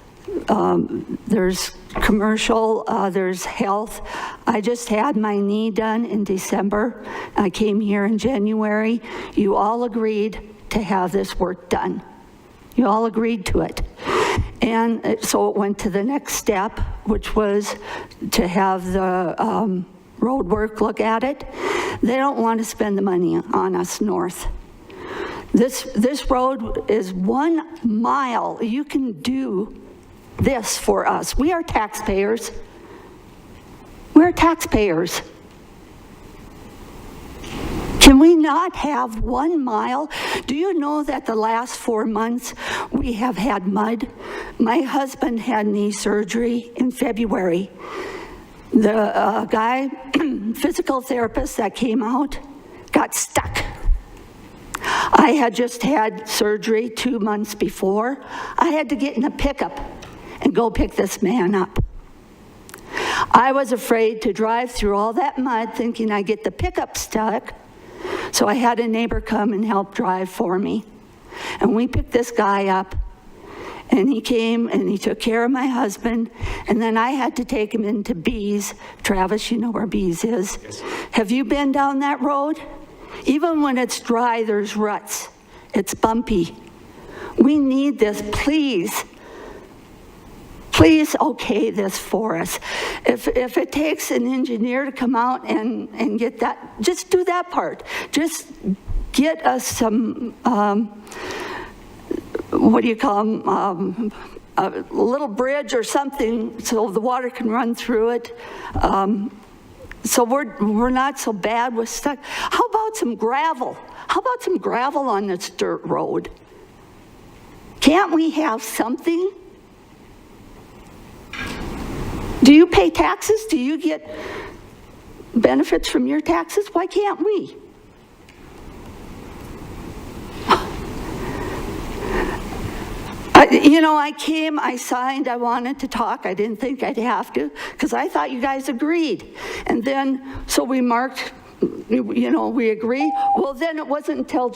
there's commercial, there's health. I just had my knee done in December. I came here in January. You all agreed to have this work done. You all agreed to it. And so it went to the next step, which was to have the road work look at it. They don't want to spend the money on us north. This road is 1 mile. You can do this for us. We are taxpayers. We're taxpayers. Can we not have 1 mile? Do you know that the last 4 months we have had mud? My husband had knee surgery in February. The guy, physical therapist that came out, got stuck. I had just had surgery 2 months before. I had to get in a pickup and go pick this man up. I was afraid to drive through all that mud thinking I'd get the pickup stuck. So I had a neighbor come and help drive for me. And we picked this guy up, and he came and he took care of my husband, and then I had to take him into Bees. Travis, you know where Bees is. Yes. Have you been down that road? Even when it's dry, there's ruts. It's bumpy. We need this, please. Please okay this for us. If it takes an engineer to come out and get that, just do that part. Just get us some, what do you call them, a little bridge or something so the water can run through it. So we're not so bad with stuff. How about some gravel? How about some gravel on this dirt road? Can't we have something? Do you pay taxes? Do you get benefits from your taxes? Why can't we? I came, I signed, I wanted to talk. I didn't think I'd have to because I thought you guys agreed. And then, so we marked, we agree. Well, then it wasn't until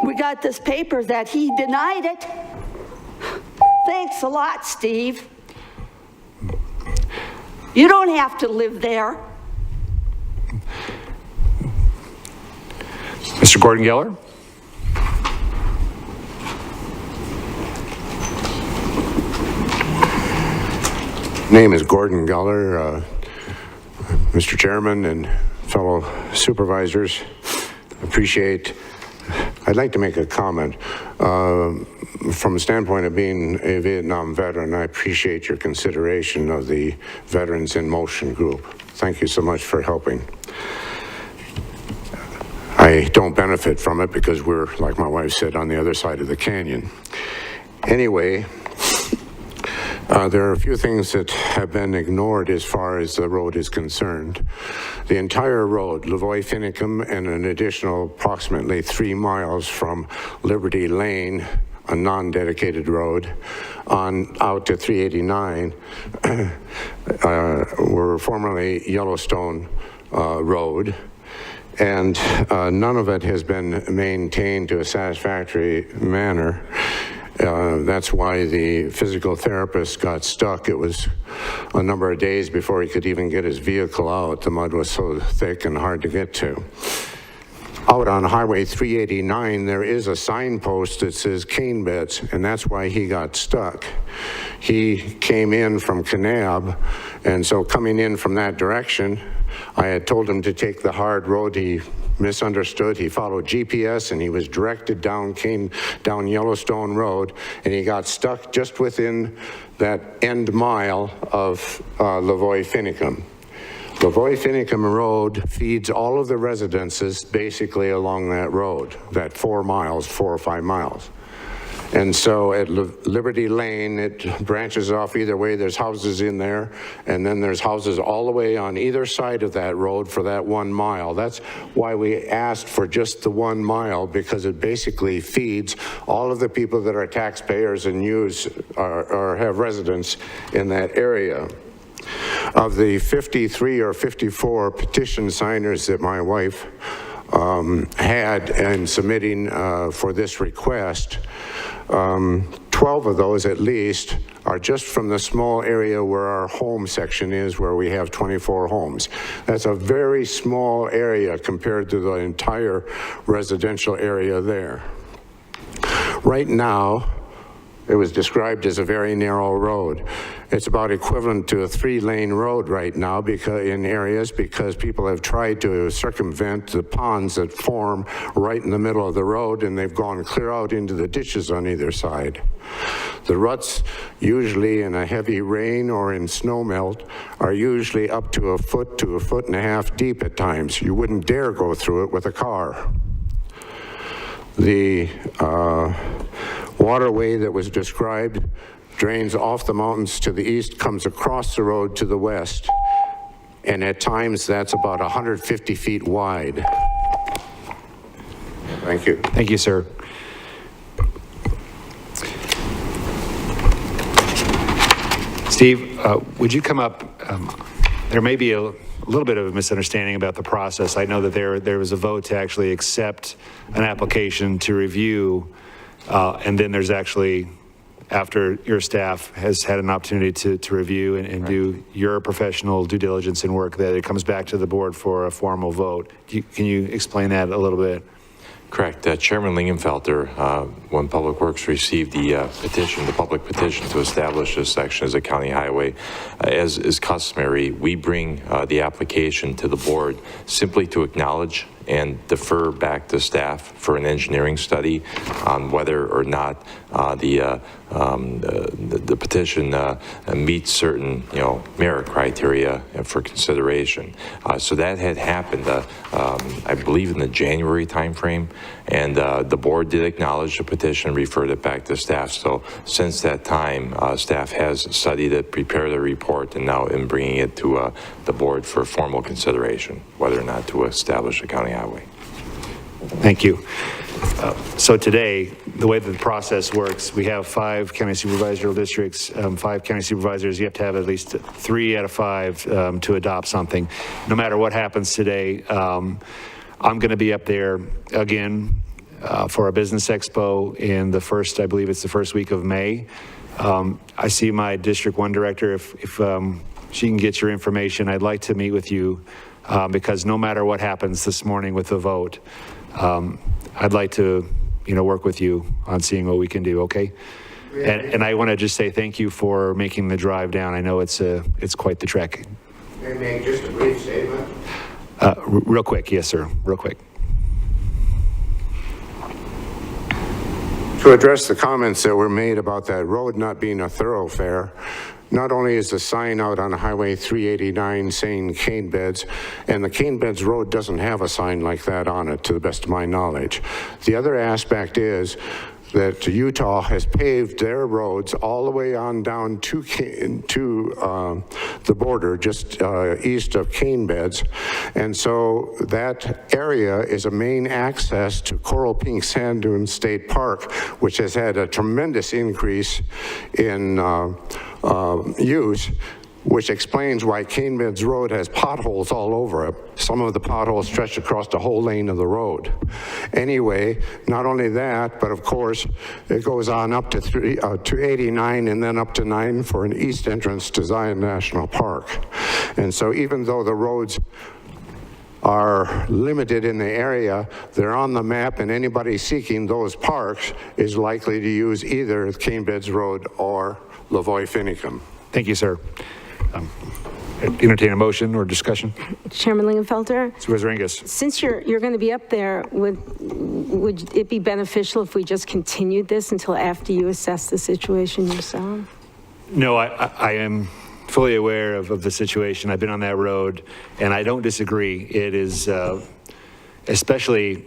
we got this paper that he denied it. Thanks a lot, Steve. You don't have to live there. Mr. Gordon Geller? Name is Gordon Geller, Mr. Chairman and fellow supervisors. I'd like to make a comment. From a standpoint of being a Vietnam veteran, I appreciate your consideration of the Veterans in Motion group. Thank you so much for helping. I don't benefit from it because we're, like my wife said, on the other side of the canyon. Anyway, there are a few things that have been ignored as far as the road is concerned. The entire road, Lavoie-Finicum, and an additional approximately 3 miles from Liberty Lane, a non-dedicated road, on out to 389, were formerly Yellowstone Road. And none of it has been maintained to a satisfactory manner. That's why the physical therapist got stuck. It was a number of days before he could even get his vehicle out. The mud was so thick and hard to get to. Out on Highway 389, there is a signpost that says cane beds, and that's why he got stuck. He came in from Kanab, and so coming in from that direction, I had told him to take the hard road. He misunderstood. He followed GPS and he was directed down Yellowstone Road, and he got stuck just within that end mile of Lavoie-Finicum. Lavoie-Finicum Road feeds all of the residences basically along that road, that 4 or 5 miles. And so at Liberty Lane, it branches off either way. There's houses in there, and then there's houses all the way on either side of that road for that 1 mile. That's why we asked for just the 1 mile, because it basically feeds all of the people that are taxpayers and use or have residence in that area. Of the 53 or 54 petition signers that my wife had in submitting for this request, 12 of those at least are just from the small area where our home section is, where we have 24 homes. That's a very small area compared to the entire residential area there. Right now, it was described as a very narrow road. It's about equivalent to a 3-lane road right now in areas because people have tried to circumvent the ponds that form right in the middle of the road, and they've gone clear out into the ditches on either side. The ruts, usually in a heavy rain or in snow melt, are usually up to 1 foot to 1.5 foot deep at times. You wouldn't dare go through it with a car. The waterway that was described drains off the mountains to the east, comes across the road to the west, and at times that's about 150 feet wide. Thank you. Thank you, sir. Steve, would you come up? There may be a little bit of a misunderstanding about the process. I know that there was a vote to actually accept an application to review, and then there's actually, after your staff has had an opportunity to review and do your professional due diligence and work, that it comes back to the board for a formal vote. Can you explain that a little bit? Correct. Chairman Lingenfelter, when Public Works received the petition, the public petition to establish this section as a county highway, as is customary, we bring the application to the board simply to acknowledge and defer back to staff for an engineering study on whether or not the petition meets certain, merit criteria for consideration. So that had happened, I believe, in the January timeframe, and the board did acknowledge the petition and referred it back to staff. So since that time, staff has studied it, prepared a report, and now in bringing it to the board for formal consideration, whether or not to establish a county highway. Thank you. So today, the way that the process works, we have 5 county supervisory districts, 5 county supervisors. You have to have at least 3 out of 5 to adopt something. No matter what happens today, I'm going to be up there again for a business expo in the first, I believe it's the first week of May. I see my District 1 director. If she can get your information, I'd like to meet with you because no matter what happens this morning with the vote, I'd like to, work with you on seeing what we can do, okay? And I want to just say thank you for making the drive down. I know it's quite the trek. May I make just a brief statement? Real quick, yes, sir, real quick. To address the comments that were made about that road not being a thoroughfare, not only is the sign out on Highway 389 saying cane beds, and the cane beds road doesn't have a sign like that on it, to the best of my knowledge. The other aspect is that Utah has paved their roads all the way on down to the border, just east of cane beds. And so that area is a main access to Coral Pink Sand Dune State Park, which has had a tremendous increase in use, which explains why Cane Beds Road has potholes all over it. Some of the potholes stretch across the whole lane of the road. Anyway, not only that, but of course, it goes on up to 89 and then up to 9 for an east entrance to Zion National Park. And so even though the roads are limited in the area, they're on the map, and anybody seeking those parks is likely to use either Cane Beds Road or Lavoy-Finicum. Thank you, sir. Entertain a motion or discussion. Chairman Lingenfelter? Supervisor Angus. Since you're going to be up there, would it be beneficial if we just continued this until after you assess the situation yourself? No, I am fully aware of the situation. I've been on that road, and I don't disagree. It is, especially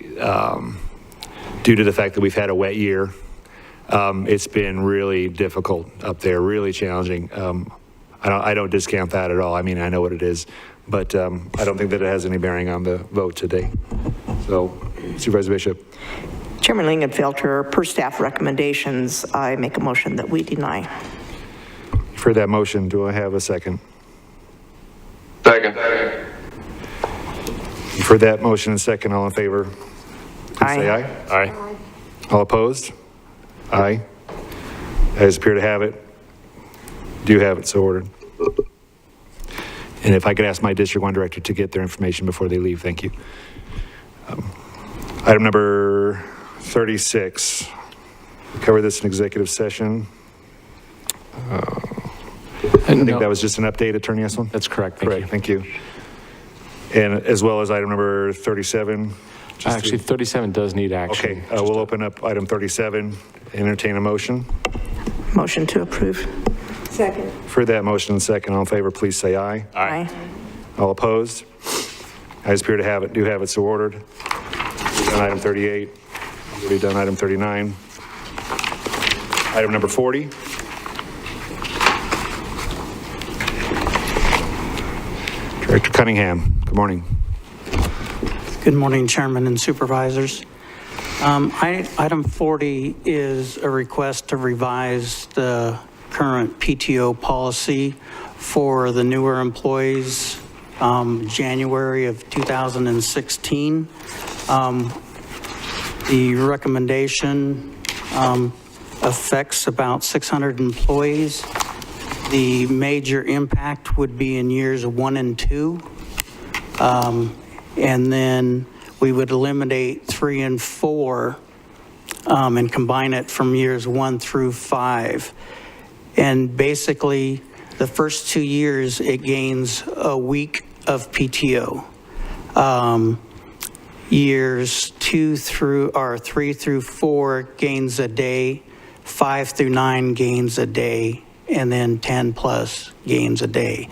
due to the fact that we've had a wet year, it's been really difficult up there, really challenging. I don't discount that at all. I mean, I know what it is, but I don't think that it has any bearing on the vote today. So, Supervisor Bishop. Chairman Lingenfelter, per staff recommendations, I make a motion that we deny. For that motion, do I have a second? Second. For that motion and second, all in favor, please Aye. say aye. Aye. All opposed? Aye. Ayes appear to have it. Do have it, so ordered. And if I could ask my District 1 director to get their information before they leave, thank you. Item number 36. We covered this in executive session. I think that was just an update, Attorney Esselin? That's correct, Thank you. And as well as item number 37. Actually, 37 does need action. Okay, we'll open up item 37, entertain a motion. Motion to approve. Second. For that motion and second, all in favor, please say aye. Aye. All opposed? Ayes appear to have it, do have it, so ordered. We've done item 38, we've done item 39. Item number 40. Director Cunningham, good morning. Good morning, Chairman and Supervisors. Item 40 is a request to revise the current PTO policy for the newer employees, January of 2016. The recommendation affects about 600 employees. The major impact would be in years 1 and 2. And then we would eliminate 3 and 4 and combine it from years 1 through 5. And basically, the first 2 years, it gains a week of PTO. Years 3 through 4 gains a day, 5 through 9 gains a day, and then 10 plus gains a day.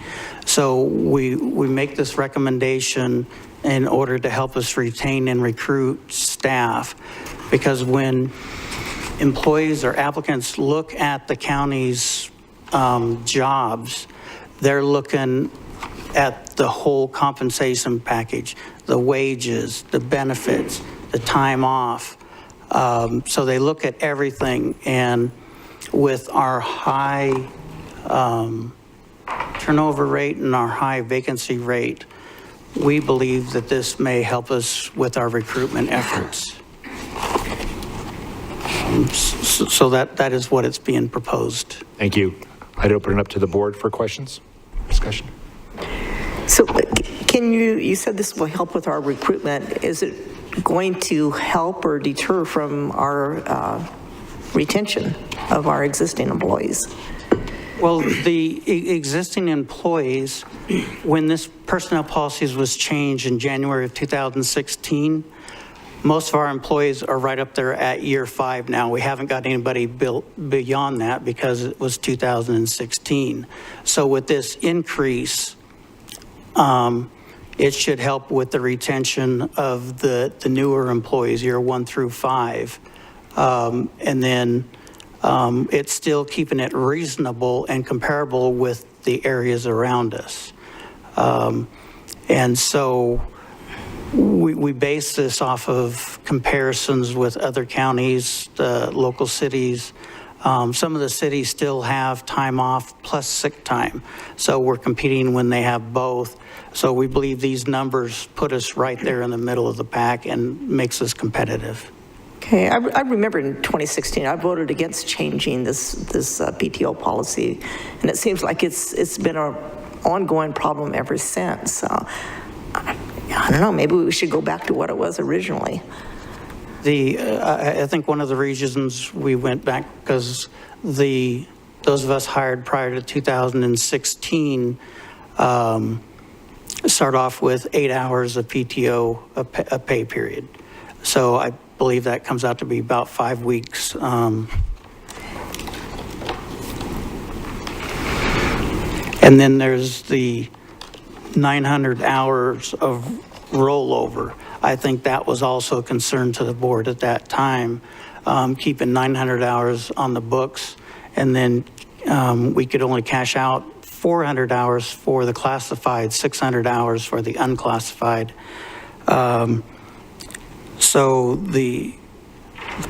So we make this recommendation in order to help us retain and recruit staff, because when employees or applicants look at the county's jobs, they're looking at the whole compensation package, the wages, the benefits, the time off. So they look at everything, and with our high turnover rate and our high vacancy rate, we believe that this may help us with our recruitment efforts. So that is what it's being proposed. Thank you. I'd open it up to the board for questions, discussion. So can you said this will help with our recruitment. Is it going to help or deter from our retention of our existing employees? Well, the existing employees, when this personnel policies was changed in January of 2016, most of our employees are right up there at year 5 now. We haven't got anybody built beyond that because it was 2016. So with this increase, it should help with the retention of the newer employees, year 1 through 5. And then it's still keeping it reasonable and comparable with the areas around us. And so we base this off of comparisons with other counties, local cities. Some of the cities still have time off plus sick time. So we're competing when they have both. So we believe these numbers put us right there in the middle of the pack and makes us competitive. Okay, I remember in 2016, I voted against changing this PTO policy, and it seems like it's been an ongoing problem ever since. I don't know, maybe we should go back to what it was originally. I think one of the reasons we went back because those of us hired prior to 2016 start off with 8 hours of PTO a pay period. So I believe that comes out to be about 5 weeks. And then there's the 900 hours of rollover. I think that was also a concern to the board at that time, keeping 900 hours on the books, and then we could only cash out 400 hours for the classified, 600 hours for the unclassified. So the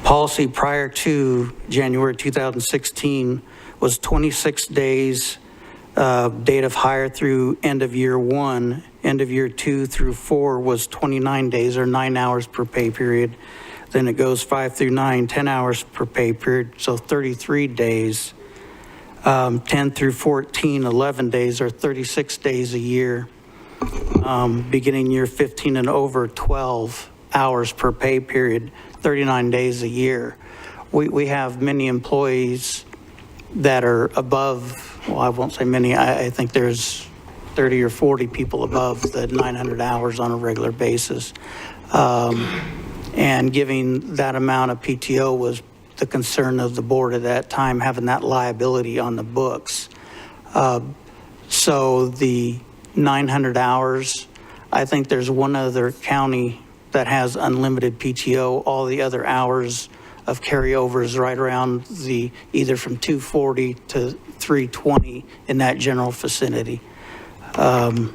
policy prior to January 2016 was 26 days date of hire through end of year 1. End of year 2 through 4 was 29 days or 9 hours per pay period. Then it goes 5 through 9, 10 hours per pay period, so 33 days. 10 through 14, 11 days or 36 days a year. Beginning year 15 and over, 12 hours per pay period, 39 days a year. We have many employees that are above, well, I won't say many, I think there's 30 or 40 people above the 900 hours on a regular basis. And giving that amount of PTO was the concern of the board at that time, having that liability on the books. So the 900 hours, I think there's one other county that has unlimited PTO. All the other hours of carryovers right around the either from 240 to 320 in that general vicinity. I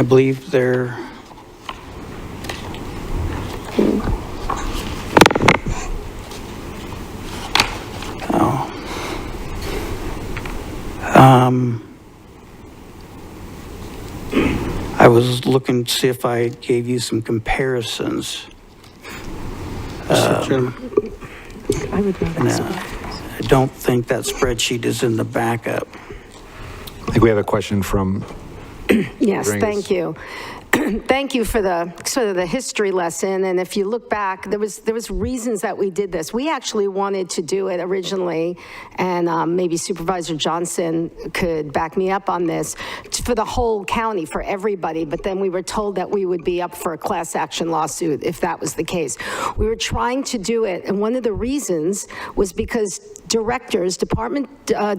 believe they're I was looking to see if I gave you some comparisons. Mr. Chairman. I would not I don't think that spreadsheet is in the backup. I think we have a question from Yes, Ringus. thank you. Thank you for the sort of the history lesson. And if you look back, there was reasons that we did this. We actually wanted to do it originally, and maybe Supervisor Johnson could back me up on this, for the whole county, for everybody. But then we were told that we would be up for a class action lawsuit if that was the case. We were trying to do it, and one of the reasons was because department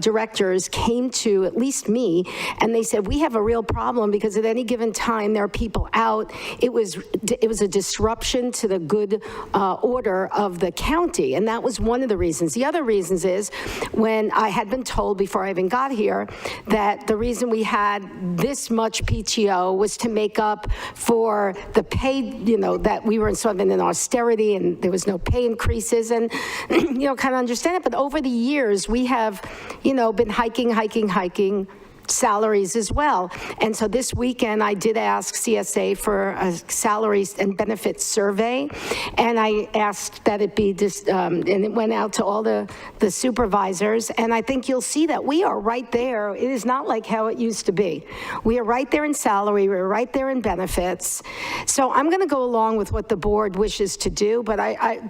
directors came to at least me, and they said, we have a real problem because at any given time there are people out. It was a disruption to the good order of the county, and that was one of the reasons. The other reasons is when I had been told before I even got here that the reason we had this much PTO was to make up for the pay, that we were sort of in an austerity and there was no pay increases, and kind of understand it. But over the years, we have, been hiking salaries as well. And so this weekend, I did ask CSA for a salaries and benefits survey, and I asked that it be and it went out to all the supervisors, and I think you'll see that we are right there. It is not like how it used to be. We are right there in salary, we're right there in benefits. So I'm going to go along with what the board wishes to do, but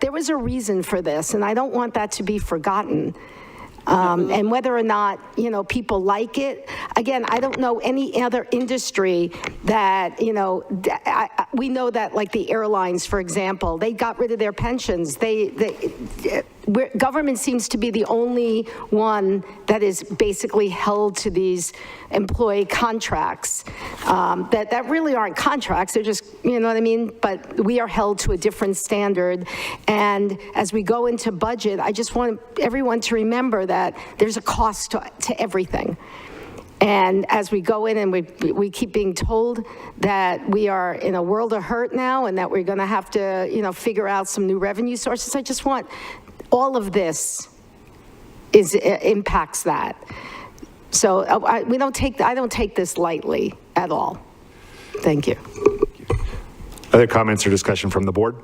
there was a reason for this, and I don't want that to be forgotten. And whether or not, people like it, again, I don't know any other industry that, we know that, like the airlines, for example, they got rid of their pensions. Government seems to be the only one that is basically held to these employee contracts that really aren't contracts. They're just, you know what I mean? But we are held to a different standard. And as we go into budget, I just want everyone to remember that there's a cost to everything. And as we go in and we keep being told that we are in a world of hurt now and that we're going to have to, figure out some new revenue sources, I just want all of this impacts that. So I don't take this lightly at all. Thank you. Other comments or discussion from the board?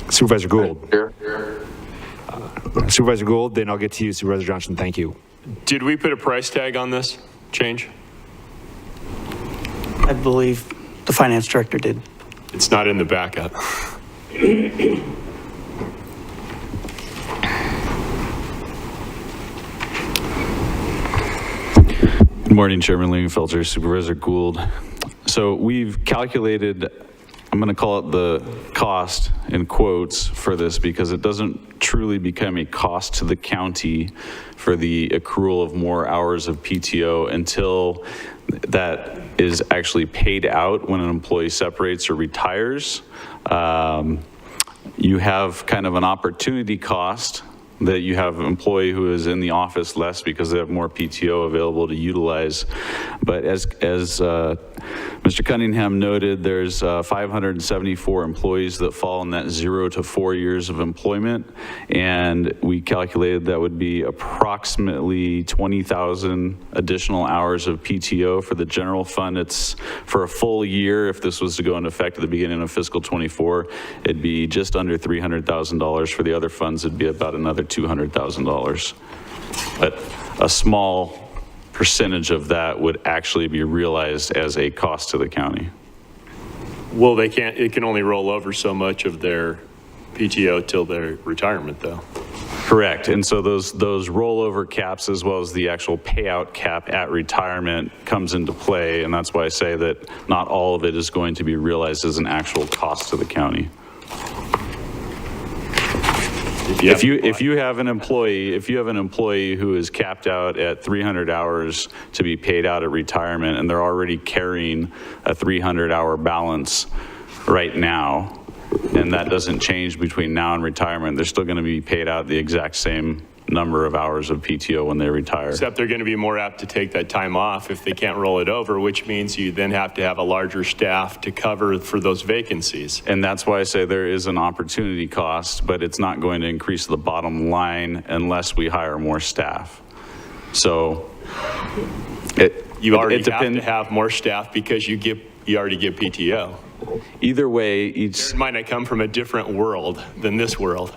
Supervisor Gould. Supervisor Gould, then I'll get to you, Supervisor Johnson. Thank you. Did we put a price tag on this change? I believe the finance director did. It's not in the backup. Good morning, Chairman Lingenfelter, Supervisor Gould. So we've calculated, I'm going to call it the cost in quotes for this because it doesn't truly become a cost to the county for the accrual of more hours of PTO until that is actually paid out when an employee separates or retires. You have kind of an opportunity cost that you have an employee who is in the office less because they have more PTO available to utilize. But as Mr. Cunningham noted, there's 574 employees that fall in that 0 to 4 years of employment. And we calculated that would be approximately 20,000 additional hours of PTO for the general fund. It's for a full year. If this was to go into effect at the beginning of fiscal 24, it'd be just under $300,000. For the other funds, it'd be about another $200,000. But a small percentage of that would actually be realized as a cost to the county. Well, it can only roll over so much of their PTO till their retirement, though. Correct. And so those rollover caps, as well as the actual payout cap at retirement, comes into play. And that's why I say that not all of it is going to be realized as an actual cost to the county. If you have an employee who is capped out at 300 hours to be paid out at retirement, and they're already carrying a 300-hour balance right now, and that doesn't change between now and retirement, they're still going to be paid out the exact same number of hours of PTO when they retire. Except they're going to be more apt to take that time off if they can't roll it over, which means you then have to have a larger staff to cover for those vacancies. And that's why I say there is an opportunity cost, but it's not going to increase the bottom line unless we hire more staff. So you already have to have more staff because you already get PTO. Either way, it might not come from a different world than this world.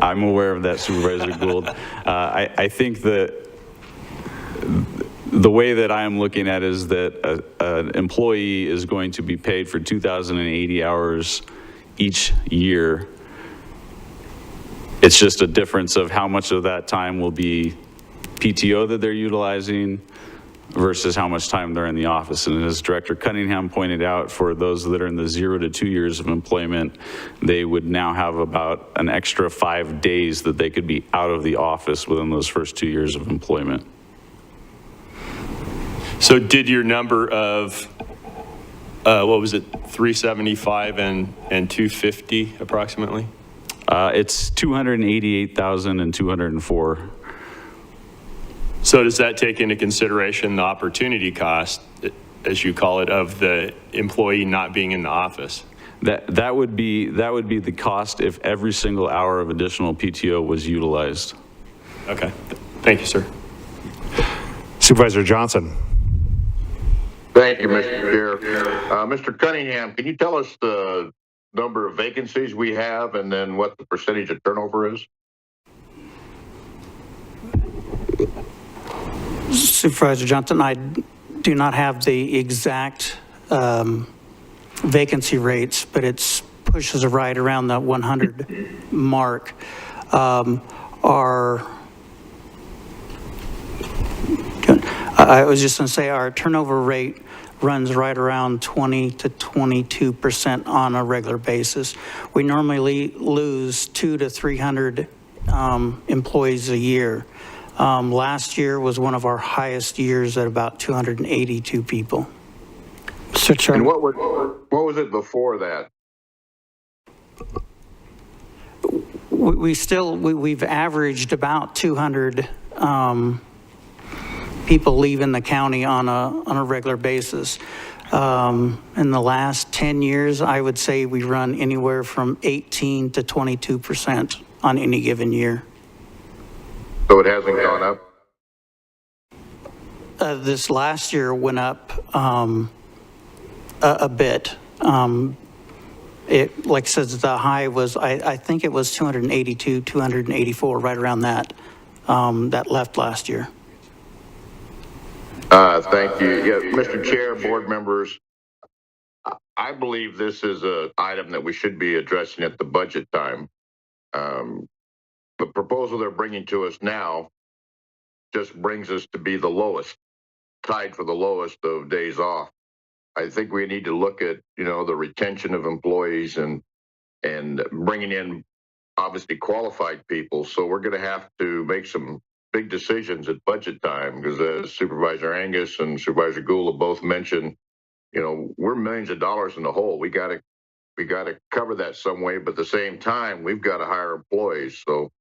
I'm aware of that, Supervisor Gould. I think that the way that I am looking at it is that an employee is going to be paid for 2,080 hours each year. It's just a difference of how much of that time will be PTO that they're utilizing versus how much time they're in the office. And as Director Cunningham pointed out, for those that are in the 0 to 2 years of employment, they would now have about an extra 5 days that they could be out of the office within those first 2 years of employment. So did your number of, what was it, 375 and 250 approximately? It's 288,000 and 204. So does that take into consideration the opportunity cost, as you call it, of the employee not being in the office? That would be the cost if every single hour of additional PTO was utilized. Okay, thank you, sir. Supervisor Johnson. Thank you, Mr. Chair. Mr. Cunningham, can you tell us the number of vacancies we have and then what the percentage of turnover is? Supervisor Johnson, I do not have the exact vacancy rates, but it pushes right around the 100 mark. I was just going to say our turnover rate runs right around 20 to 22% on a regular basis. We normally lose 200 to 300 employees a year. Last year was one of our highest years at about 282 people. Mr. Chairman. And what was it before that? We've averaged about 200 people leaving the county on a regular basis. In the last 10 years, I would say we run anywhere from 18 to 22% on any given year. So it hasn't gone up? This last year went up a bit. It, like I said, the high was, I think it was 282, 284, right around that, that left last year. Thank you. Yeah, Mr. Chair, board members, I believe this is an item that we should be addressing at the budget time. The proposal they're bringing to us now just brings us to be the lowest, tied for the lowest of days off. I think we need to look at, the retention of employees and bringing in obviously qualified people. So we're going to have to make some big decisions at budget time because as Supervisor Angus and Supervisor Gould have both mentioned, we're millions of dollars in the hole. We got to cover that some way, but at the same time, we've got to hire employees. So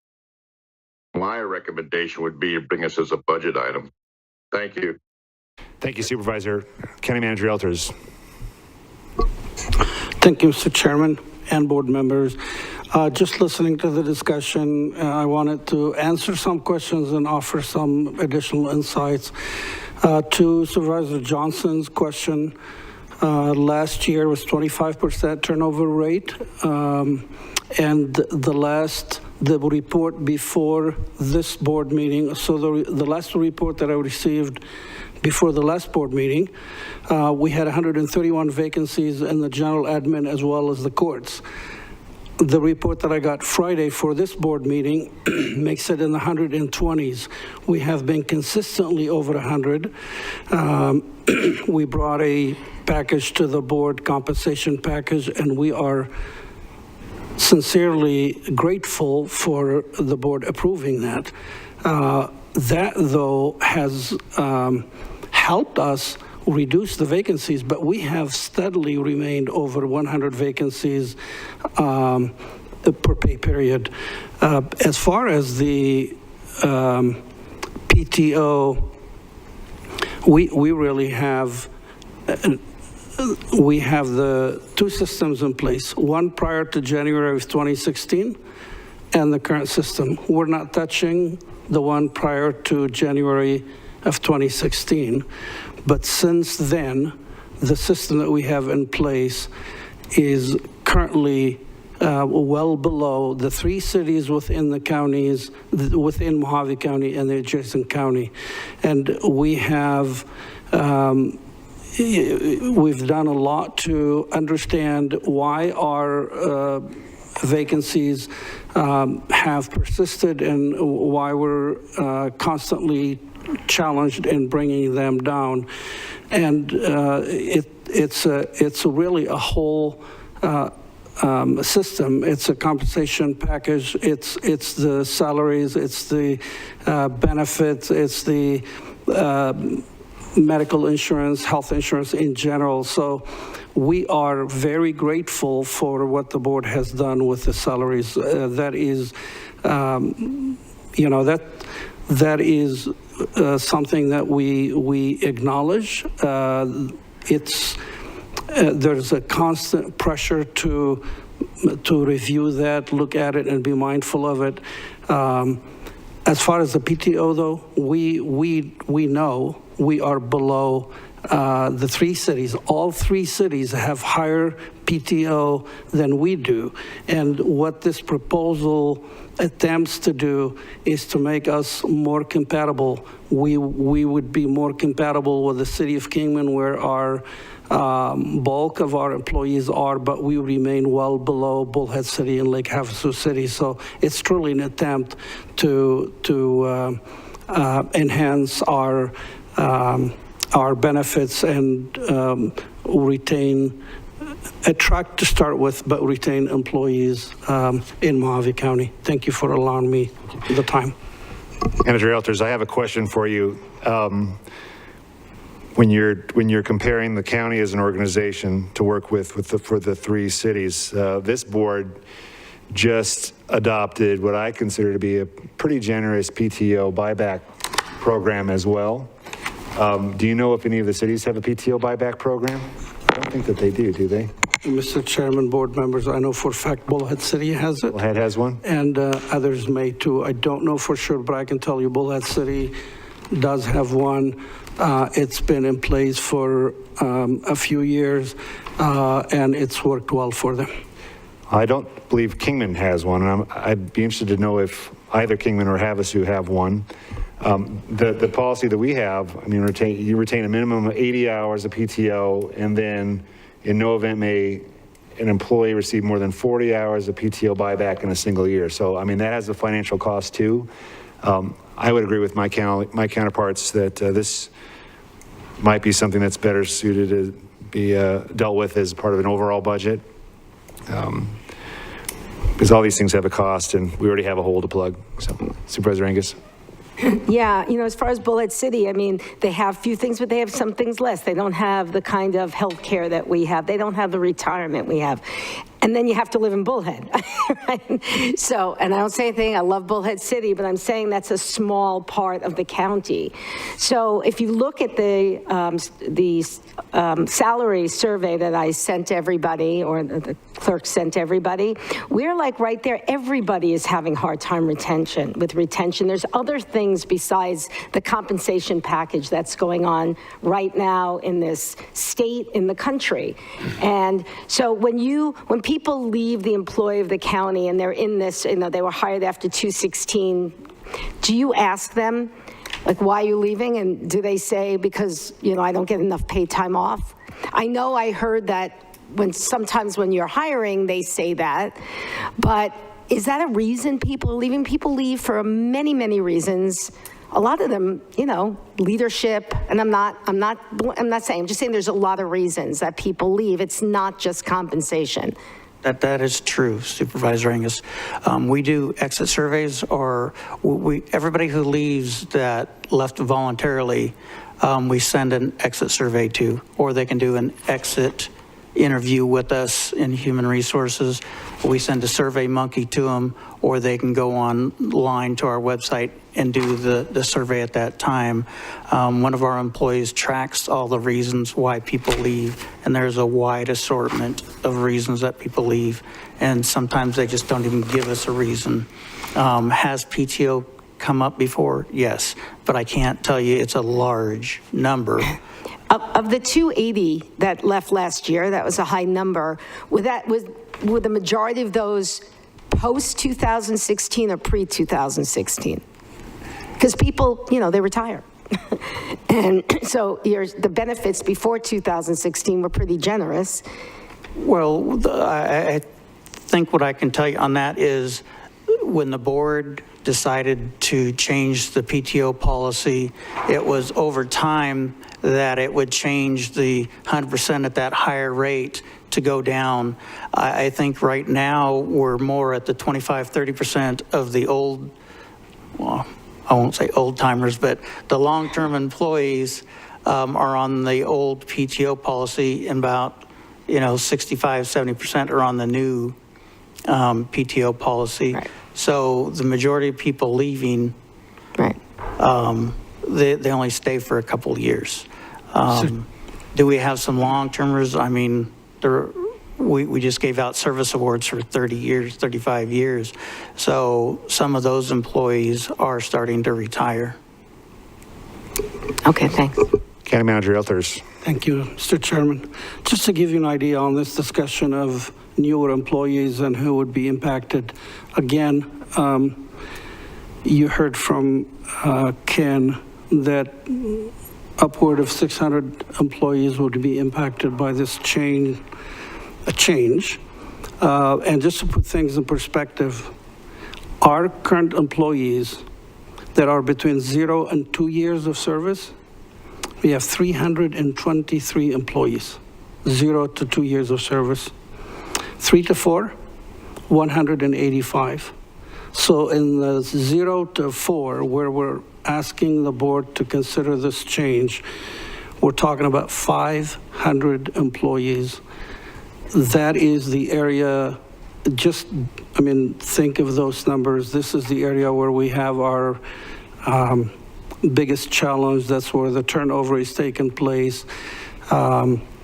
my recommendation would be to bring us as a budget item. Thank you. Thank you, Supervisor. County Manager Elters. Thank you, Mr. Chairman and board members. Just listening to the discussion, I wanted to answer some questions and offer some additional insights. To Supervisor Johnson's question, last year was 25% turnover rate, and the report before this board meeting, so the last report that I received before the last board meeting, we had 131 vacancies in the general admin as well as the courts. The report that I got Friday for this board meeting makes it in the 120s. We have been consistently over 100. We brought a package to the board, compensation package, and we are sincerely grateful for the board approving that. That, though, has helped us reduce the vacancies, but we have steadily remained over 100 vacancies per pay period. As far as the PTO, we really have the two systems in place, one prior to January of 2016 and the current system. We're not touching the one prior to January of 2016. But since then, the system that we have in place is currently well below the 3 cities within the counties, within Mojave County and the adjacent county. And we have, we've done a lot to understand why our vacancies have persisted and why we're constantly challenged in bringing them down. And it's really a whole system. It's a compensation package. It's the salaries. It's the benefits. It's the medical insurance, health insurance in general. So we are very grateful for what the board has done with the salaries. That is, you know, that is something that we acknowledge. There's a constant pressure to review that, look at it, and be mindful of it. As far as the PTO, though, we know we are below the 3 cities. All 3 cities have higher PTO than we do. And what this proposal attempts to do is to make us more compatible. We would be more compatible with the city of Kingman, where our bulk of our employees are, but we remain well below Bullhead City and Lake Havasu City. So it's truly an attempt to enhance our benefits and attract to start with, but retain employees in Mojave County. Thank you for allowing me the time. Manager Elters, I have a question for you. When you're comparing the county as an organization to work with for the 3 cities, this board just adopted what I consider to be a pretty generous PTO buyback program as well. Do you know if any of the cities have a PTO buyback program? I don't think that they do they? Mr. Chairman, board members, I know for a fact Bullhead City has it. Bullhead has one? And others may too. I don't know for sure, but I can tell you Bullhead City does have one. It's been in place for a few years, and it's worked well for them. I don't believe Kingman has one, and I'd be interested to know if either Kingman or Havasu have one. The policy that we have, I mean, you retain a minimum of 80 hours of PTO, and then in no event may an employee receive more than 40 hours of PTO buyback in a single year. So, I mean, that has a financial cost too. I would agree with my counterparts that this might be something that's better suited to be dealt with as part of an overall budget. Because all these things have a cost, and we already have a hole to plug. So, Supervisor Angus. Yeah, you know, as far as Bullhead City, I mean, they have few things, but they have some things less. They don't have the kind of health care that we have. They don't have the retirement we have. And then you have to live in Bullhead, right? So, and I don't say anything, I love Bullhead City, but I'm saying that's a small part of the county. So if you look at the salary survey that I sent everybody, or the clerk sent everybody, we're like right there. Everybody is having a hard time with retention. There's other things besides the compensation package that's going on right now in this state, in the country. And so when people leave the employee of the county and they're in this, you know, they were hired after 2/16, do you ask them, like, why are you leaving? And do they say, because, you know, I don't get enough paid time off? I know I heard that sometimes when you're hiring, they say that, but is that a reason people are leaving? People leave for many, many reasons. A lot of them, you know, leadership, and I'm not saying, I'm just saying there's a lot of reasons that people leave. It's not just compensation. That is true, Supervisor Angus. We do exit surveys, or everybody who leaves that left voluntarily, we send an exit survey to, or they can do an exit interview with us in Human Resources. We send a Survey Monkey to them, or they can go online to our website and do the survey at that time. One of our employees tracks all the reasons why people leave, and there's a wide assortment of reasons that people leave, and sometimes they just don't even give us a reason. Has PTO come up before? Yes, but I can't tell you it's a large number. Of the 280 that left last year, that was a high number. Was were the majority of those post-2016 or pre-2016? Because people, they retire. And so the benefits before 2016 were pretty generous. Well, I think what I can tell you on that is when the board decided to change the PTO policy, it was over time that it would change the 100% at that higher rate to go down. I think right now we're more at the 25-30% of the old, well, I won't say old timers, but the long-term employees are on the old PTO policy, and about 65-70% are on the new PTO policy. Right. So the majority of people leaving, right, they only stay for a couple of years. Do we have some long-termers? I mean, we just gave out service awards for 30 years, 35 years. So some of those employees are starting to retire. Okay, thanks. County Manager Elthers. Thank you, Mr. Chairman. Just to give you an idea on this discussion of newer employees and who would be impacted, again, you heard from Ken that upward of 600 employees would be impacted by this change. And just to put things in perspective, our current employees that are between 0 and 2 years of service, we have 323 employees, 0 to 2 years of service. 3 to 4, 185. So in the 0 to 4, where we're asking the board to consider this change, we're talking about 500 employees. That is the area, think of those numbers. This is the area where we have our biggest challenge. That's where the turnover is taking place.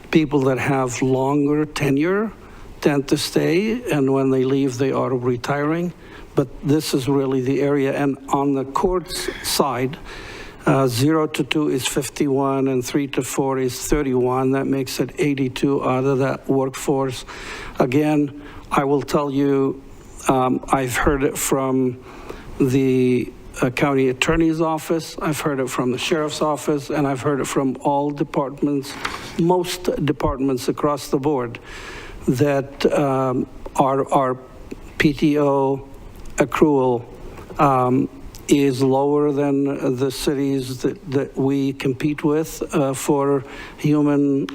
People that have longer tenure tend to stay, and when they leave, they are retiring. But this is really the area. And on the courts side, 0 to 2 is 51, and 3 to 4 is 31. That makes it 82 out of that workforce. Again, I will tell you, I've heard it from the county attorney's office, I've heard it from the sheriff's office, and I've heard it from all departments, most departments across the board, that our PTO accrual is lower than the cities that we compete with for human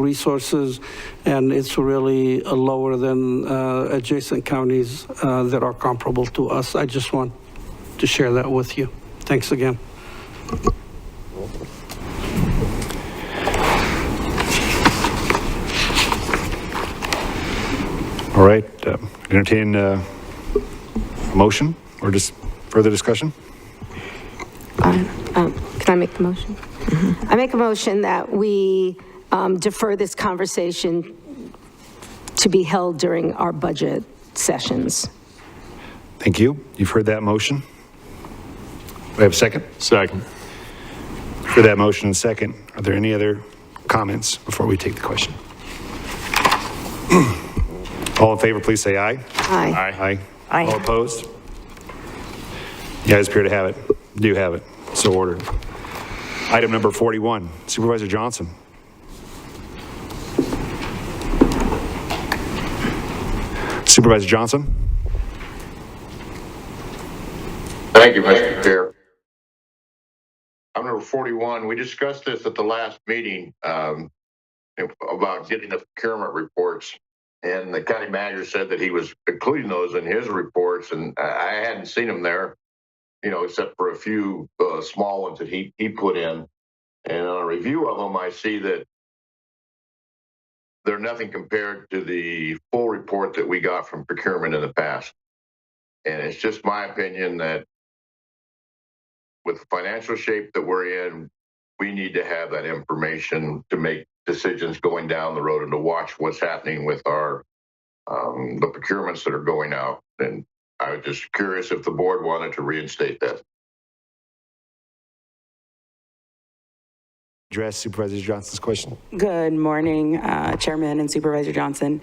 resources, and it's really lower than adjacent counties that are comparable to us. I just want to share that with you. Thanks again. All right, entertain a motion or just further discussion? Can I make the motion? I make a motion that we defer this conversation to be held during our budget sessions. Thank you. You've heard that motion. Do I have a second? Second. For that motion and second, are there any other comments before we take the question? All in favor, please say aye. Aye. Aye. Aye. All opposed? You guys appear to have it. Do have it. So ordered. Item number 41, Supervisor Johnson. Supervisor Johnson? Thank you, Mr. Chair. Item number 41, we discussed this at the last meeting about getting the procurement reports. And the county manager said that he was including those in his reports, and I hadn't seen them there, except for a few small ones that he put in. And on a review of them, I see that they're nothing compared to the full report that we got from procurement in the past. And it's just my opinion that with the financial shape that we're in, we need to have that information to make decisions going down the road and to watch what's happening with our the procurements that are going out. And I was just curious if the board wanted to reinstate that. Address Supervisor Johnson's question. Good morning, Chairman and Supervisor Johnson.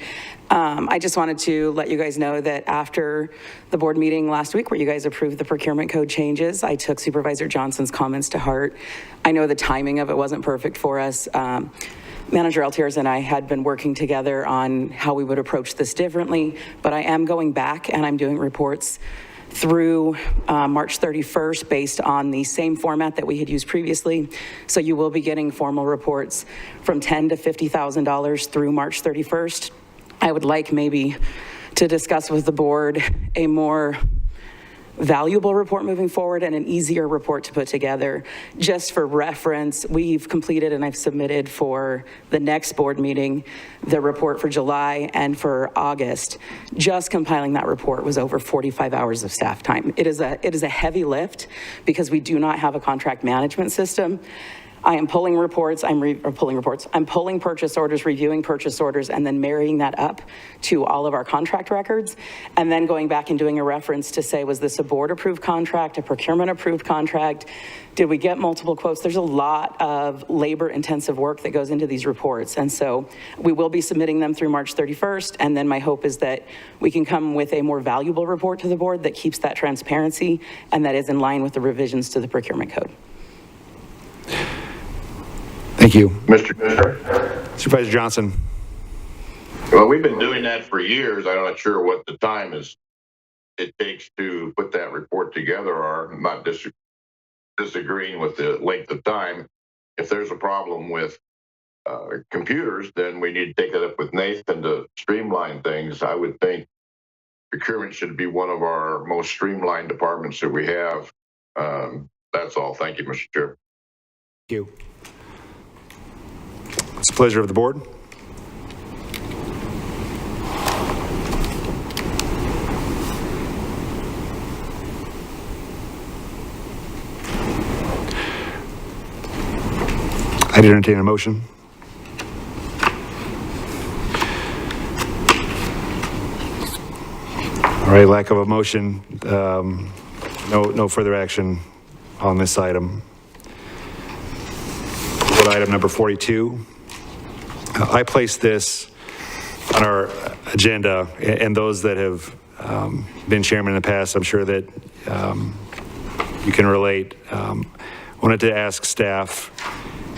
I just wanted to let you guys know that after the board meeting last week where you guys approved the procurement code changes, I took Supervisor Johnson's comments to heart. I know the timing of it wasn't perfect for us. Manager Altiers and I had been working together on how we would approach this differently, but I am going back and I'm doing reports through March 31st based on the same format that we had used previously. So you will be getting formal reports from $10,000 to $50,000 through March 31st. I would like maybe to discuss with the board a more valuable report moving forward and an easier report to put together. Just for reference, we've completed and I've submitted for the next board meeting the report for July and for August. Just compiling that report was over 45 hours of staff time. It is a heavy lift because we do not have a contract management system. I am pulling reports, I'm pulling purchase orders, reviewing purchase orders, and then marrying that up to all of our contract records, and then going back and doing a reference to say, was this a board-approved contract, a procurement-approved contract? Did we get multiple quotes? There's a lot of labor-intensive work that goes into these reports, and so we will be submitting them through March 31st, and then my hope is that we can come with a more valuable report to the board that keeps that transparency and that is in line with the revisions to the procurement code. Thank you. Mr. Supervisor Johnson. Well, we've been doing that for years. I'm not sure what the time is it takes to put that report together, or I'm not disagreeing with the length of time. If there's a problem with computers, then we need to take it up with Nathan to streamline things. I would think procurement should be one of our most streamlined departments that we have. That's all. Thank you, Mr. Chair. Thank you. It's a pleasure of the board. I'd entertain a motion. All right, lack of a motion, no further action on this item. Board item number 42. I placed this on our agenda, and those that have been chairman in the past, I'm sure that you can relate. Wanted to ask staff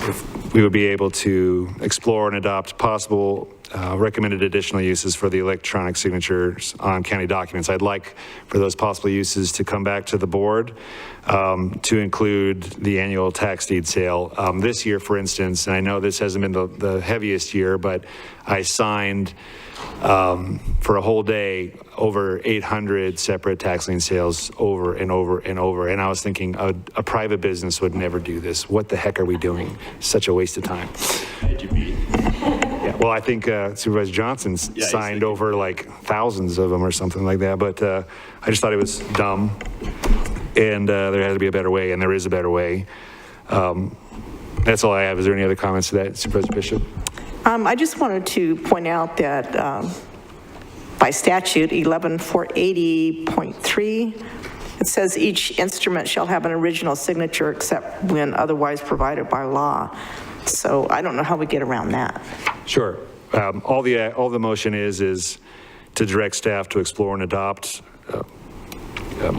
if we would be able to explore and adopt possible recommended additional uses for the electronic signatures on county documents. I'd like for those possible uses to come back to the board to include the annual tax deed sale. This year, for instance, and I know this hasn't been the heaviest year, but I signed for a whole day over 800 separate tax lien sales over and over and over. And I was thinking a private business would never do this. What the heck are we doing? Such a waste of time. Yeah, well, I think Supervisor Johnson signed over like thousands of them or something like that. But I just thought it was dumb. And there had to be a better way, and there is a better way. That's all I have. Is there any other comments to that, Supervisor Bishop? I just wanted to point out that by statute 11480.3, it says each instrument shall have an original signature except when otherwise provided by law. So I don't know how we get around that. Sure. All the motion is to direct staff to explore and adopt,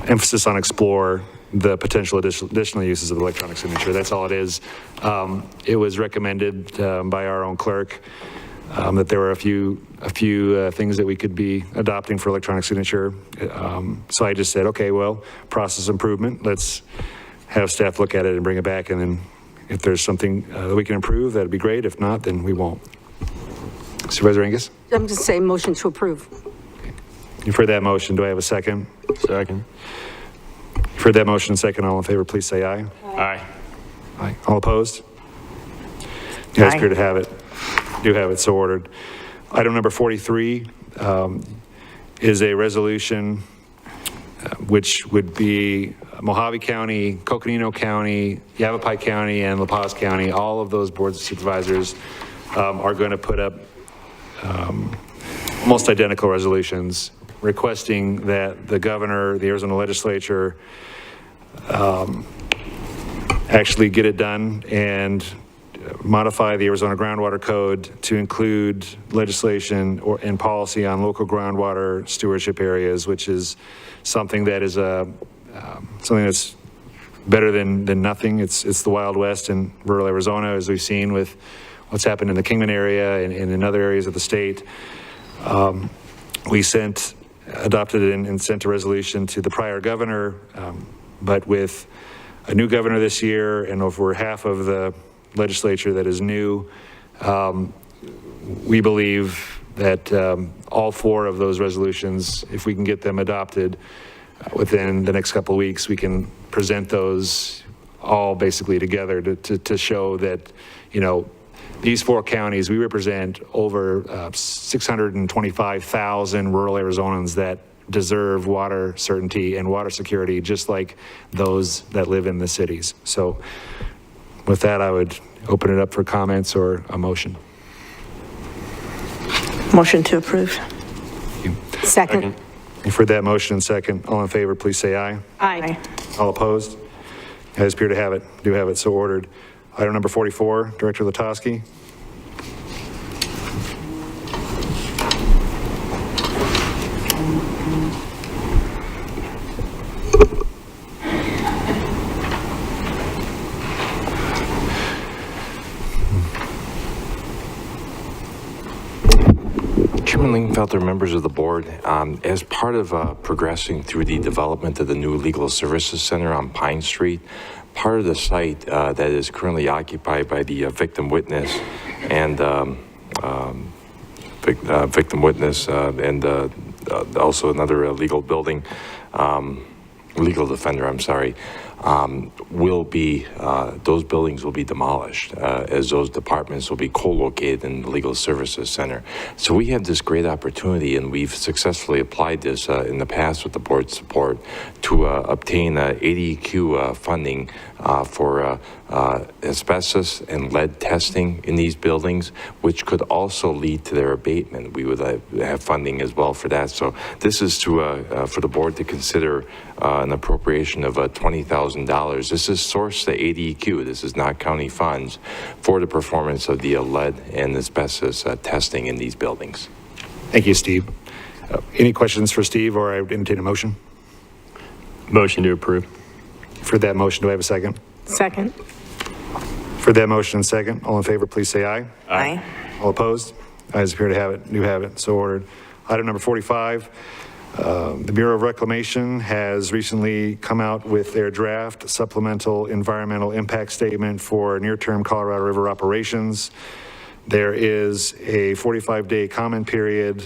emphasis on explore the potential additional uses of electronic signature. That's all it is. It was recommended by our own clerk that there were a few things that we could be adopting for electronic signature. So I just said, okay, well, process improvement. Let's have staff look at it and bring it back, and then if there's something that we can improve, that'd be great. If not, then we won't. Supervisor Angus? I'm just saying motion to approve. You've heard that motion. Do I have a second? Second. You've heard that motion. Second. All in favor, please say aye. Aye. Aye. All opposed? You guys appear to have it. Do have it so ordered. Item number 43 is a resolution which would be Mojave County, Coconino County, Yavapai County, and La Paz County. All of those boards of supervisors are going to put up almost identical resolutions requesting that the governor, the Arizona legislature, actually get it done and modify the Arizona Groundwater Code to include legislation and policy on local groundwater stewardship areas, which is something that is something that's better than nothing. It's the Wild West in rural Arizona, as we've seen with what's happened in the Kingman area and in other areas of the state. We adopted it and sent a resolution to the prior governor, but with a new governor this year and over half of the legislature that is new, we believe that all 4 of those resolutions, if we can get them adopted within the next couple of weeks, we can present those all basically together to show that, you know, these 4 counties, we represent over 625,000 rural Arizonans that deserve water certainty and water security, just like those that live in the cities. So with that, I would open it up for comments or a motion. Motion to approve. Second. You've heard that motion and second. All in favor, please say aye. Aye. All opposed? Guys appear to have it, do have it so ordered. Item number 44, Director Latosky. Chairman Lingenfelter, members of the board, as part of progressing through the development of the new Legal Services Center on Pine Street, part of the site that is currently occupied by the victim witness and also another legal building, legal defender, I'm sorry, will be, those buildings will be demolished as those departments will be co-located in the Legal Services Center. So we have this great opportunity, and we've successfully applied this in the past with the board's support to obtain ADEQ funding for asbestos and lead testing in these buildings, which could also lead to their abatement. We would have funding as well for that. So this is to for the board to consider an appropriation of $20,000. This is sourced to ADEQ. This is not county funds for the performance of the lead and asbestos testing in these buildings. Thank you, Steve. Any questions for Steve, or I would entertain a motion? Motion to approve. For that motion, do I have a second? Second. For that motion and second, all in favor, please say aye. Aye. All opposed? Ayes appear to have it, do have it, so ordered. Item number 45, the Bureau of Reclamation has recently come out with their draft supplemental environmental impact statement for near-term Colorado River operations. There is a 45-day comment period,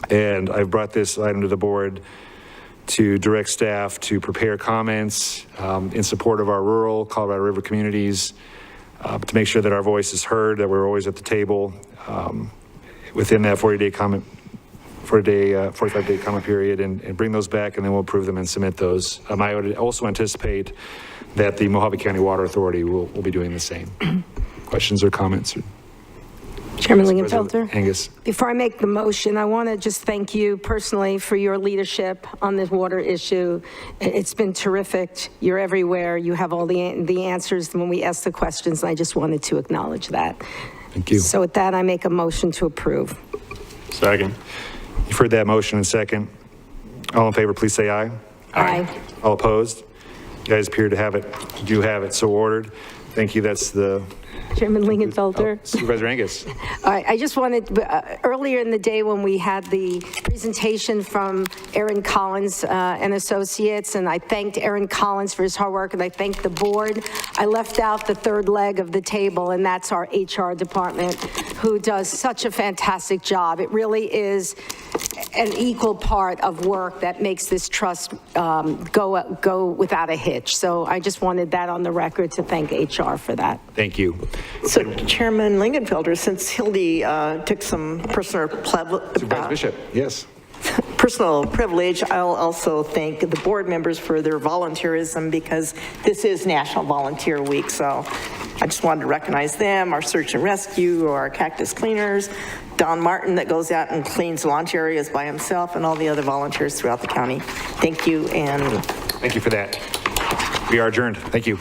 and I've brought this item to the board to direct staff to prepare comments in support of our rural Colorado River communities, to make sure that our voice is heard, that we're always at the table within that 45-day comment period, and bring those back, and then we'll approve them and submit those. I would also anticipate that the Mojave County Water Authority will be doing the same. Questions or comments? Chairman Lingenfelter? Angus. Before I make the motion, I want to just thank you personally for your leadership on this water issue. It's been terrific. You're everywhere. You have all the answers when we ask the questions, and I just wanted to acknowledge that. Thank you. So with that, I make a motion to approve. Second. You've heard that motion and second. All in favor, please say aye. Aye. All opposed? You guys appear to have it, do have it so ordered. Thank you. That's the Chairman Lingenfelter. Supervisor Angus. I just wanted, earlier in the day when we had the presentation from Aaron Collins and Associates, and I thanked Aaron Collins for his hard work, and I thanked the board, I left out the third leg of the table, and that's our HR department, who does such a fantastic job. It really is an equal part of work that makes this trust go without a hitch. So I just wanted that on the record to thank HR for that. Thank you. So Chairman Lingenfelter, since Hildy took some personal Supervisor Bishop, yes. personal privilege, I'll also thank the board members for their volunteerism, because this is National Volunteer Week. So I just wanted to recognize them, our search and rescue, our cactus cleaners, Don Martin that goes out and cleans launch areas by himself, and all the other volunteers throughout the county. Thank you. And thank you for that. We are adjourned. Thank you.